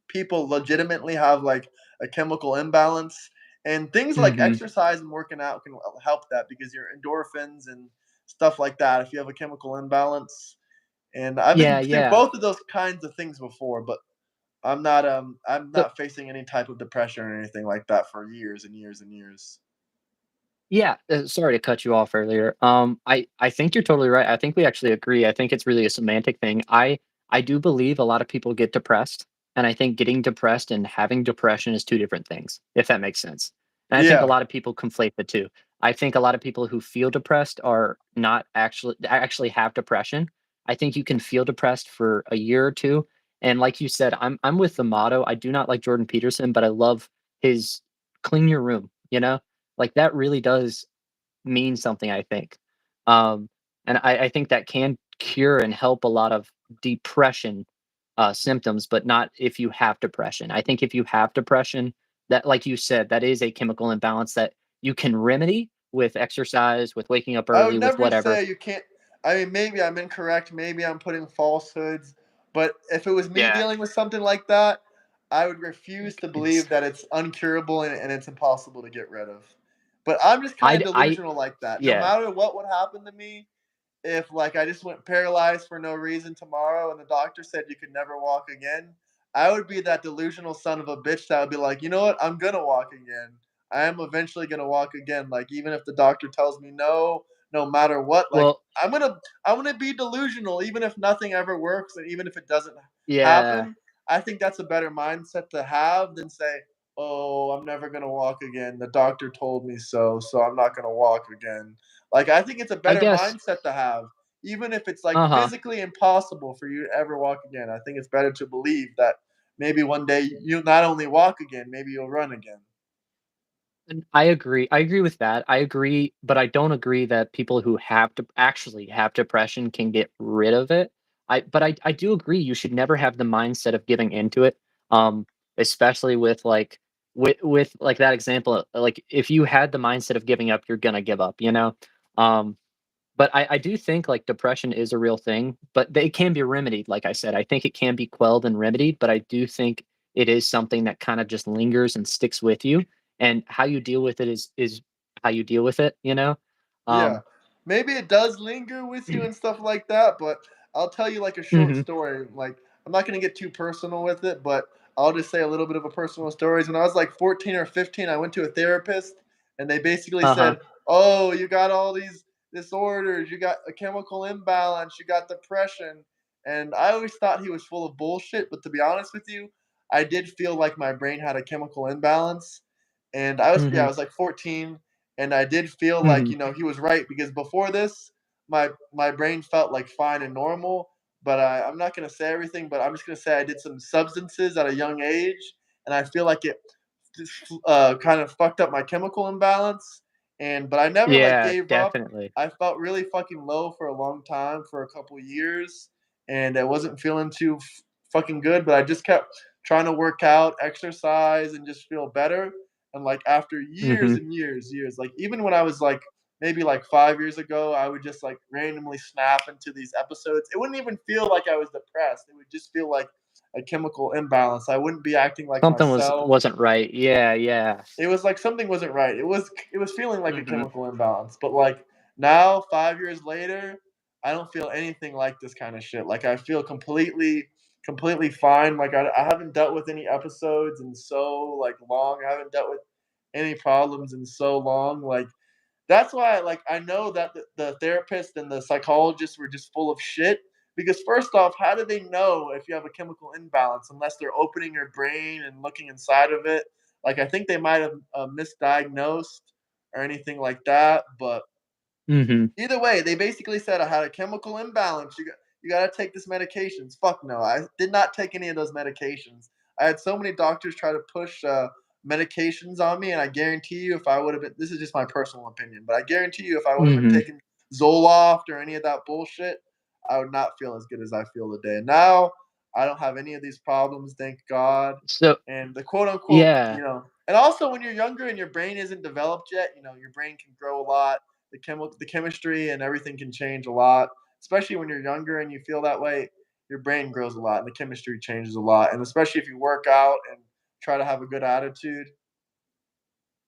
people legitimately have like a chemical imbalance, and things like Mhm. exercise and working out can help that because your endorphins and stuff like that if you have a chemical imbalance. And I've been Yeah, through yeah. both of those kinds of things before, but I'm So not facing any type of depression or anything like that for years and years and years. yeah, sorry to cut you off earlier. I think you're totally right. I think we actually agree. I think it's really a semantic thing. I do believe a lot of people get depressed, and I think getting depressed and having depression is two different things, if that makes sense. And I think a Yeah. lot of people conflate the two. I think a lot of people who feel depressed are not actually have depression. I think you can feel depressed for a year or two, and like you said, I'm with the motto. I do not like Jordan Peterson, but I love his clean your room. Like, that really does mean something, I think. Um, and I think that can cure and help a lot of depression, symptoms, but not if you have depression. I think if you have depression, that like you said, that is a chemical imbalance that you can remedy with exercise, with waking up I early, would with never whatever. say you can't. I mean, maybe I'm incorrect. Maybe I'm putting falsehoods. But if it was me Yeah. dealing with something like that, I would refuse to It's believe that it's uncurable and it's impossible to get rid of. But I'm just kind of I delusional like that. No yeah. matter what would happen to me, if like I just went paralyzed for no reason tomorrow and the doctor said you could never walk again, I would be that delusional son of a bitch that would be like, you know what, I'm gonna walk again. I am eventually gonna walk again. Like, even if the doctor tells me no, no matter what, like Well, I'm gonna be delusional even if nothing ever works and even if it doesn't yeah. happen. I think that's a better mindset to have than say, oh, I'm never gonna walk again. The doctor told me so, so I'm not gonna walk again. Like, I think it's a I better guess mindset to have, even if it's like uh-huh. physically impossible for you to ever walk again. I think it's better to believe that maybe one day you'll not only walk again, maybe you'll run again. And I agree. I agree with that. I agree, but I don't agree that people who have to actually have depression can get rid of it. I do agree you should never have the mindset of giving into it. Um, Especially with with like that example, like if you had the mindset of giving up, you're gonna give up. Um, but I do think, like, depression is a real thing, but it can be remedied, like I said. I think it can be quelled and remedied, but I do think it is something that kinda just lingers and sticks with you, and how you deal with it is how you deal with it, you know? Yeah. Um Maybe it does linger with you and stuff like that, but I'll tell you like a short Mhm. story. Like I'm not gonna get too personal with it, but I'll just say a little bit of a personal story. When I was like 14 or 15, I went to a therapist and they basically Uh-huh. said, "Oh, you got all these disorders, you got a chemical imbalance, you got depression." And I always thought he was full of bullshit, but to be honest with you, I did feel like my brain had a chemical imbalance. And I Mhm. was like 14 and I did feel like Mhm. he was right because before this, my brain felt like fine and normal. But I'm not gonna say everything, but I'm just gonna say I did some substances at a young age, and I feel like it kind of fucked up my chemical imbalance. And but I never like Yeah, gave up. definitely. I felt really fucking low for a long time, for a couple years, and I wasn't feeling too fucking good. But I just kept trying to work out, exercise, and just feel better. And like after years Mhm. and years, like even when I was like maybe like 5 years ago, I would just like randomly snap into these episodes. It wouldn't even feel like I was depressed. It would just feel like a chemical imbalance. I wouldn't be acting like Something myself. wasn't right. Yeah, yeah. It was like something wasn't right. It was feeling like a Mhm. chemical imbalance. But like now, 5 years later, I don't feel anything like this kind of shit. Like I feel completely fine. Like I haven't dealt with any episodes in so like long. I haven't dealt with any problems in so long. Like that's why, like, I know that the therapist and the psychologist were just full of shit. Because first off, how do they know if you have a chemical imbalance unless they're opening your brain and looking inside of it? Like, I think they might have misdiagnosed or anything like that. But Mhm. either way, they basically said I had a chemical imbalance. You got to take this medications. Fuck no, I did not take any of those medications. I had so many doctors try to push medications on me, and I guarantee you, if I would have been, this is just my personal opinion, but I guarantee you, if I would have been Mhm. taking Zoloft or any of that bullshit, I would not feel as good as I feel today. Now I don't have any of these problems, thank God. So And the quote unquote, yeah. and also when you're younger and your brain isn't developed yet, your brain can grow a lot, the chemistry and everything can change a lot, especially when you're younger and you feel that way. Your brain grows a lot and the chemistry changes a lot, and especially if you work out and try to have a good attitude.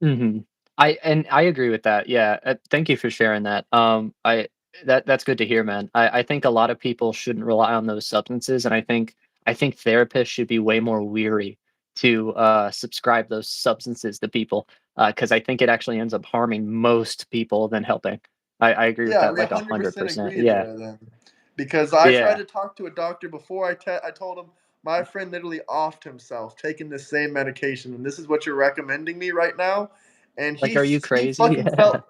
Mhm. I agree with that, yeah, thank you for sharing that, that's good to hear, man. I think a lot of people shouldn't rely on those substances, and I think therapists should be way more weary to, subscribe those substances to people, because I think it actually ends up harming most people than helping. I agree with Yeah, that, we like, 100% 100%, agree yeah, there then. Because I tried yeah. to talk to a doctor before. I told him my friend literally offed himself taking the same medication, and this is what you're recommending me right now. And Like, he are you he crazy? fucking felt.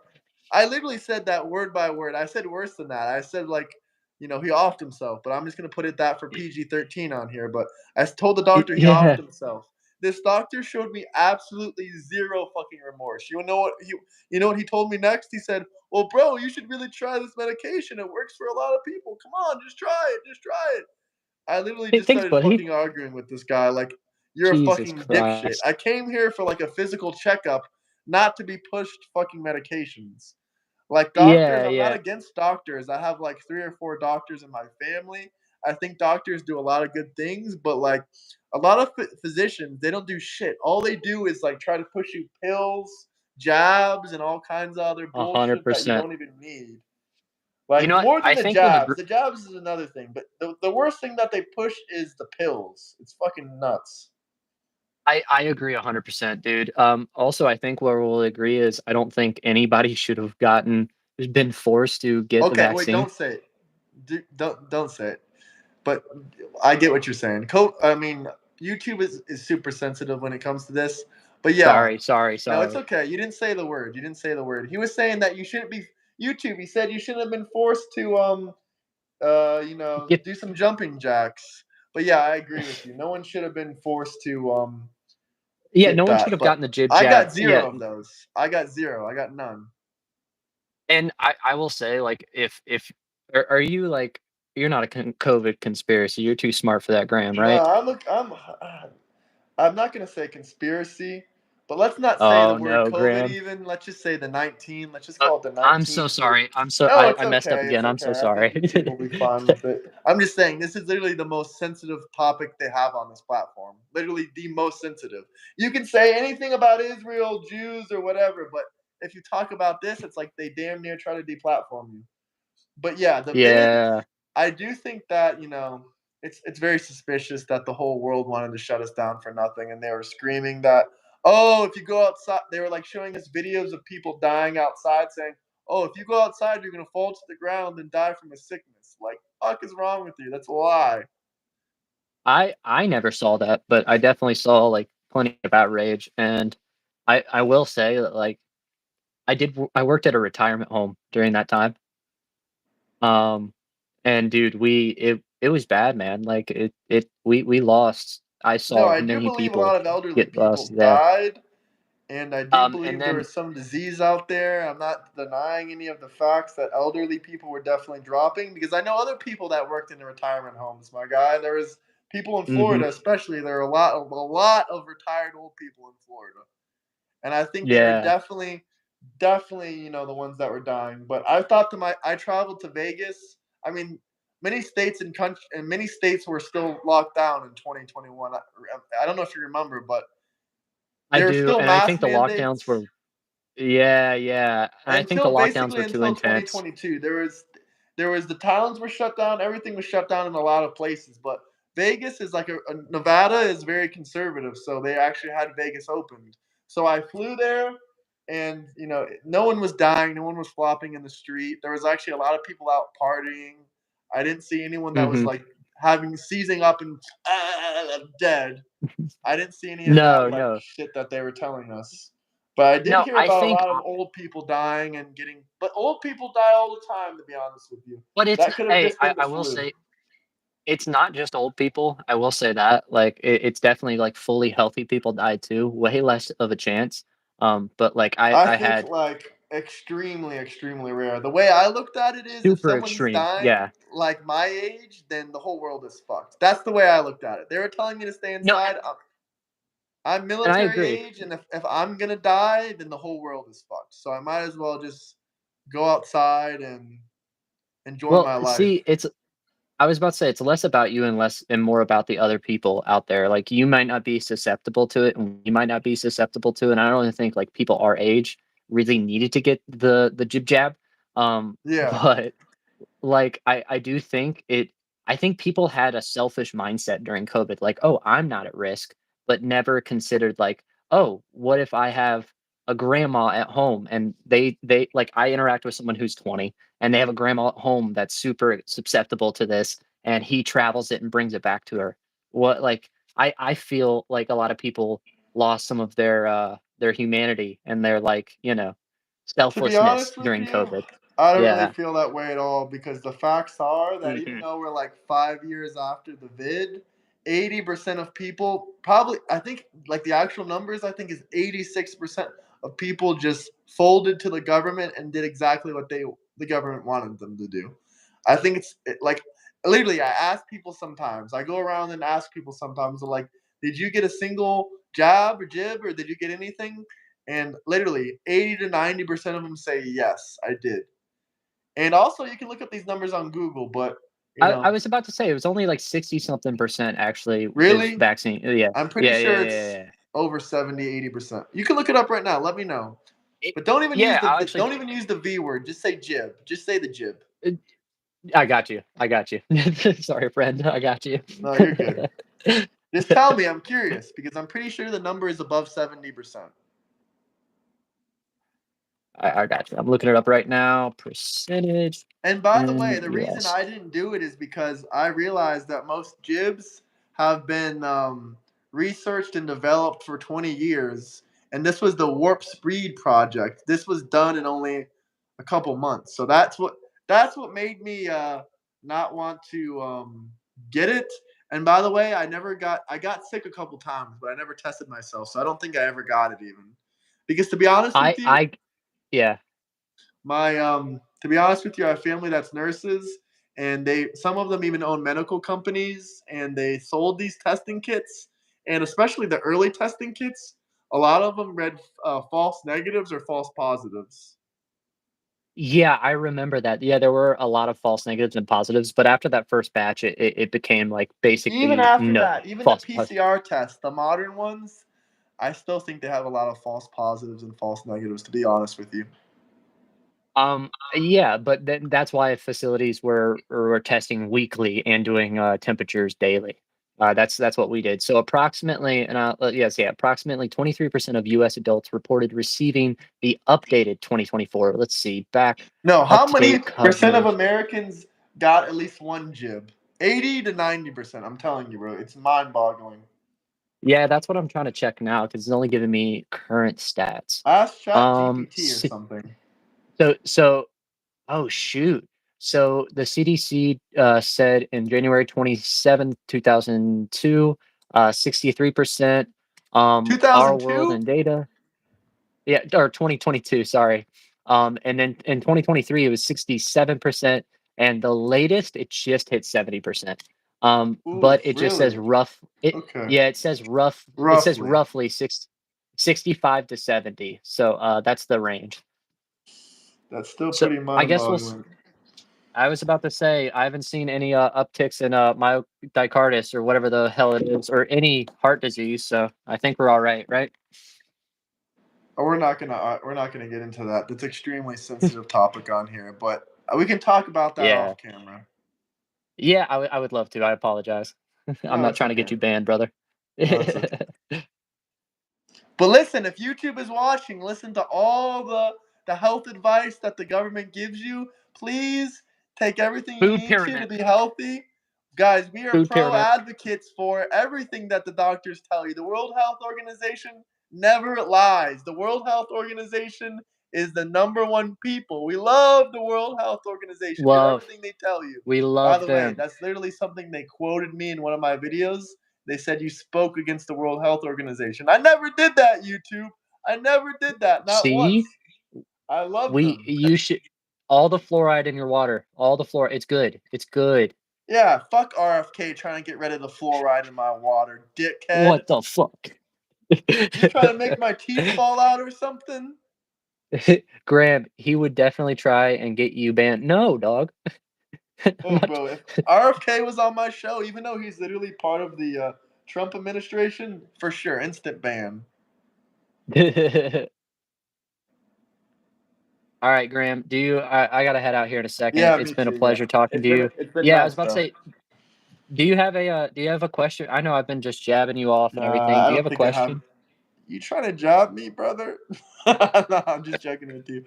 I literally said that word by word. I said worse than that. I said like, he offed himself, but I'm just gonna put it that for PG-13 on here. But I told the doctor he offed Yeah. himself. This doctor showed me absolutely zero fucking remorse. You know what he told me next? He said, "Well, bro, you should really try this medication. It works for a lot of people. Come on, just try it. Just try it." I literally Hey, just thanks, started buddy. fucking arguing with this guy like, "You're a Jesus fucking dipshit. Christ. I came here for like a physical checkup, not to be pushed fucking medications." Like doctors, Yeah, I'm not yeah, against doctors. I have like 3 or 4 doctors in my family. I think doctors do a lot of good things, but like a lot of physicians, they don't do shit. All they do is like try to push you pills, jabs, and all kinds of other bullshit that you 100%. don't even need. You Like know what? more than I the think when jabs. The jabs is another thing, but the worst thing that they push is the pills. It's fucking nuts. I agree 100%, dude. Also, I think where we'll agree is I don't think anybody should have been forced to get the Okay, wait, vaccine. don't say it. Don't say it. But I get what you're saying. I mean, YouTube is super sensitive when it comes to this. But yeah, Sorry, sorry, no, it's sorry. okay. You didn't say the word. You didn't say the word. He was saying that you shouldn't be YouTube. He said you shouldn't have been forced to Get do some jumping jacks. But yeah, I agree with you. No one should have been forced to Yeah, get no one should that. have But gotten the jib I jab. got Yeah, zero of those. I got zero. I got none. and I will say, like, if are you, like you're not a COVID conspiracy, you're too smart for that, Graham, No, right? I'm not gonna say conspiracy, but let's not say the Oh, word no, COVID Graham. even. Let's just say the 19. Let's just call it the I'm so 19. sorry. No, it's I messed up okay. It's again. I'm so okay. I think sorry. YouTube will be fine with it. I'm just saying this is literally the most sensitive topic they have on this platform. Literally the most sensitive. You can say anything about Israel, Jews, or whatever, but if you talk about this, it's like they damn near try to deplatform you. But yeah, the vid, Yeah. I do think that it's very suspicious that the whole world wanted to shut us down for nothing, and they were screaming that, oh, if you go outside, they were like showing us videos of people dying outside, saying, oh, if you go outside, you're gonna fall to the ground and die from a sickness. Like, fuck is wrong with you? That's a lie. I never saw that, but I definitely saw, like, plenty of outrage, and I will say that, like, I worked at a retirement home during that time, um, and dude, it was bad, man, like, we lost I No, saw I do many believe a people lot of elderly get lost, people yeah, died, and I do and believe there then was some disease out there. I'm not denying any of the facts that elderly people were definitely dropping, because I know other people that worked in the retirement homes. My guy, there was people in mhm, Florida, especially. There are a lot of retired old people in Florida, and I think they were yeah, definitely the ones that were dying. But I thought to my I traveled to Vegas. I mean, many states were still locked down in 2021. I don't know if you remember, but I there were do, still and I mask think the lockdowns mandates were yeah, yeah, and I think the until lockdowns basically were too until intense. 2022. There was the towns were shut down, everything was shut down in a lot of places, but Vegas is like a Nevada is very conservative, so they actually had Vegas opened. So I flew there, and no one was dying, no one was flopping in the street. There was actually a lot of people out partying. I didn't see anyone that was Mhm. like having seizing up and dead. I didn't see any of No, that like no. shit that they were telling us. But I did No, hear I about a think, lot of old people dying and getting, but old people die all the time, to be honest with you. but it's That could have hey, just been the I will flu. say it's not just old people, I will say that, like, it's definitely, like, fully healthy people die too, way less of a chance, but, like, I I think had like extremely, extremely rare. The way I looked at it is if super someone's extreme, dying yeah. like my age, then the whole world is fucked. That's the way I looked at it. They were telling me to stay No, inside. I'm and I military agree. age, and if I'm gonna die, then the whole world is fucked. So I might as well just go outside and enjoy Well, my life. see, it's I was about to say it's less about you and less and more about the other people out there. Like you might not be susceptible to it, and you might not be susceptible to it. And I don't even think like people our age really needed to get the jib jab. Yeah. But like, I do think I think people had a selfish mindset during COVID, like, "Oh, I'm not at risk," but never considered like, "Oh, what if I have a grandma at home and they like I interact with someone who's 20 and they have a grandma at home that's super susceptible to this and he travels it and brings it back to her." What like I feel like a lot of people lost some of their humanity and their like, To be selflessness honest with during you, COVID. I don't really Yeah. feel that way at all, because the facts are that even Mhm. though we're like 5 years after the vid, 80% of people probably, I think, like the actual numbers, I think is 86% of people just folded to the government and did exactly what the government wanted them to do. I think like literally, I ask people sometimes, I go around and ask people sometimes, like, did you get a single jab or jib, or did you get anything? And literally 80 to 90% of them say, yes, I did. And also, you can look up these numbers on Google, but, you I know, was about to say it was only like 60 something percent actually is really, vaccine yeah. I'm pretty Yeah, yeah, sure yeah, it's yeah. over 70, 80%. You can look it up right now. Let me know. It But don't even use yeah, I'll actually don't even use the V word. Just say jib. Just say the jib. uh, I got you, I got you. Sorry, friend, I got you. No, you're good. Just tell me. I'm curious, because I'm pretty sure the number is above 70%. I got you. I'm looking it up right now, percentage And by the in way, the reason US. I didn't do it is because I realized that most jibs have been researched and developed for 20 years. And this was the Warp Speed project. This was done in only a couple months. So that's what made me not want to get it. And by the way, I got sick a couple times, but I never tested myself. So I don't think I ever got it even. Because to be honest with you, I yeah. to be honest with you, I have family that's nurses, and some of them even own medical companies, and they sold these testing kits, and especially the early testing kits, a lot of them read false negatives or false positives. Yeah, I remember that. Yeah, there were a lot of false negatives and positives, but after that first batch, it became, like, Even basically after no that, even the false pos PCR tests, the modern ones, I still think they have a lot of false positives and false negatives, to be honest with you. Yeah, but then that's why facilities were testing weekly and doing temperatures daily. That's what we did. So approximately, and yes, yeah, approximately 23% of U.S. adults reported receiving the updated 2024. Let's see, back No, how up to many date percent of coverage. Americans got at least one jib? 80 to 90%. I'm telling you, bro. It's mind boggling. Yeah, that's what I'm trying to check now because it's only giving me current stats. Ask Chat GPT or S- something. so oh, shoot. So the CDC said in January 27th, 2002, 63%. Our World 2002? and Data, yeah, or 2022, sorry. And then in 2023, it was 67%. And the latest, it just hit 70%. But Oof, it just says really? rough. Okay. Yeah, it says rough. It says Roughly. roughly 65 to 70. So that's the range. That's still So pretty I mind guess boggling. I was about to say, I haven't seen any, upticks in, myocarditis or whatever the hell it is, or any heart disease, so I think we're all right, right? We're not gonna get into that. That's extremely sensitive topic on here, but we can talk about that Yeah. off camera. Yeah, I would love to, I apologize. I'm No, not it's trying to okay. get you banned, brother. No, it's okay. But listen, if YouTube is watching, listen to all the health advice that the government gives you. Please take everything you Food need to pyramid. be healthy. Guys, we are Food pro pyramid. advocates for everything that the doctors tell you. The World Health Organization never lies. The World Health Organization is the number one people. We love the World Health Organization. Do Love. everything they tell you. We By love the way, them. that's literally something they quoted me in one of my videos. They said you spoke against the World Health Organization. I never did that, YouTube. I never did that, not once. See? I love We them. you should all the fluoride in your water, all the fluoride, it's good, it's good. Yeah, fuck RFK trying to get rid of the fluoride in my water, dickhead. What the fuck? You trying to make my teeth fall out or something? Graham, he would definitely try and get you banned. No, dog. I'm Oh, not. bro, if RFK was on my show, even though he's literally part of the Trump administration, for sure, instant ban. All right, Graham. I gotta head out here in a second. Yeah, It's me been a too. Yeah, pleasure talking to you. it's been Yeah, I was nice about to though. say, do you have a question? I know I've been just jabbing you off and everything. Nah, I Do you don't have a think I have. question? You trying to job me, brother? No, I'm just joking with you.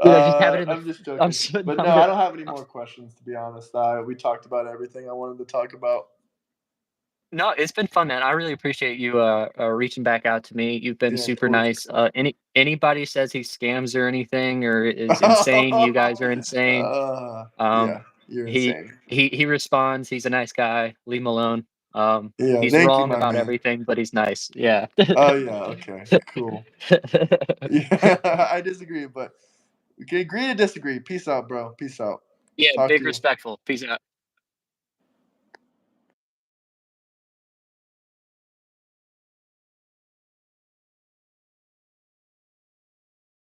Dude, I just have it in the. I'm just I'm joking. so. But I'm no, I good. don't have any more questions to be honest. We talked about everything I wanted to talk about. No, it's been fun, man. I really appreciate you reaching back out to me. You've been Yeah, of super course. nice. Anybody says he scams or anything or is insane, you guys are insane. Yeah, Um, you're he insane. he responds. He's a nice guy. Leave him alone. Yeah, He's thank you, wrong my about man. everything, but he's nice. Yeah. Oh yeah, okay, cool. Yeah, I disagree, but we can agree to disagree. Peace out, bro. Peace out. Yeah, Talk big to you. respectful. Peace out.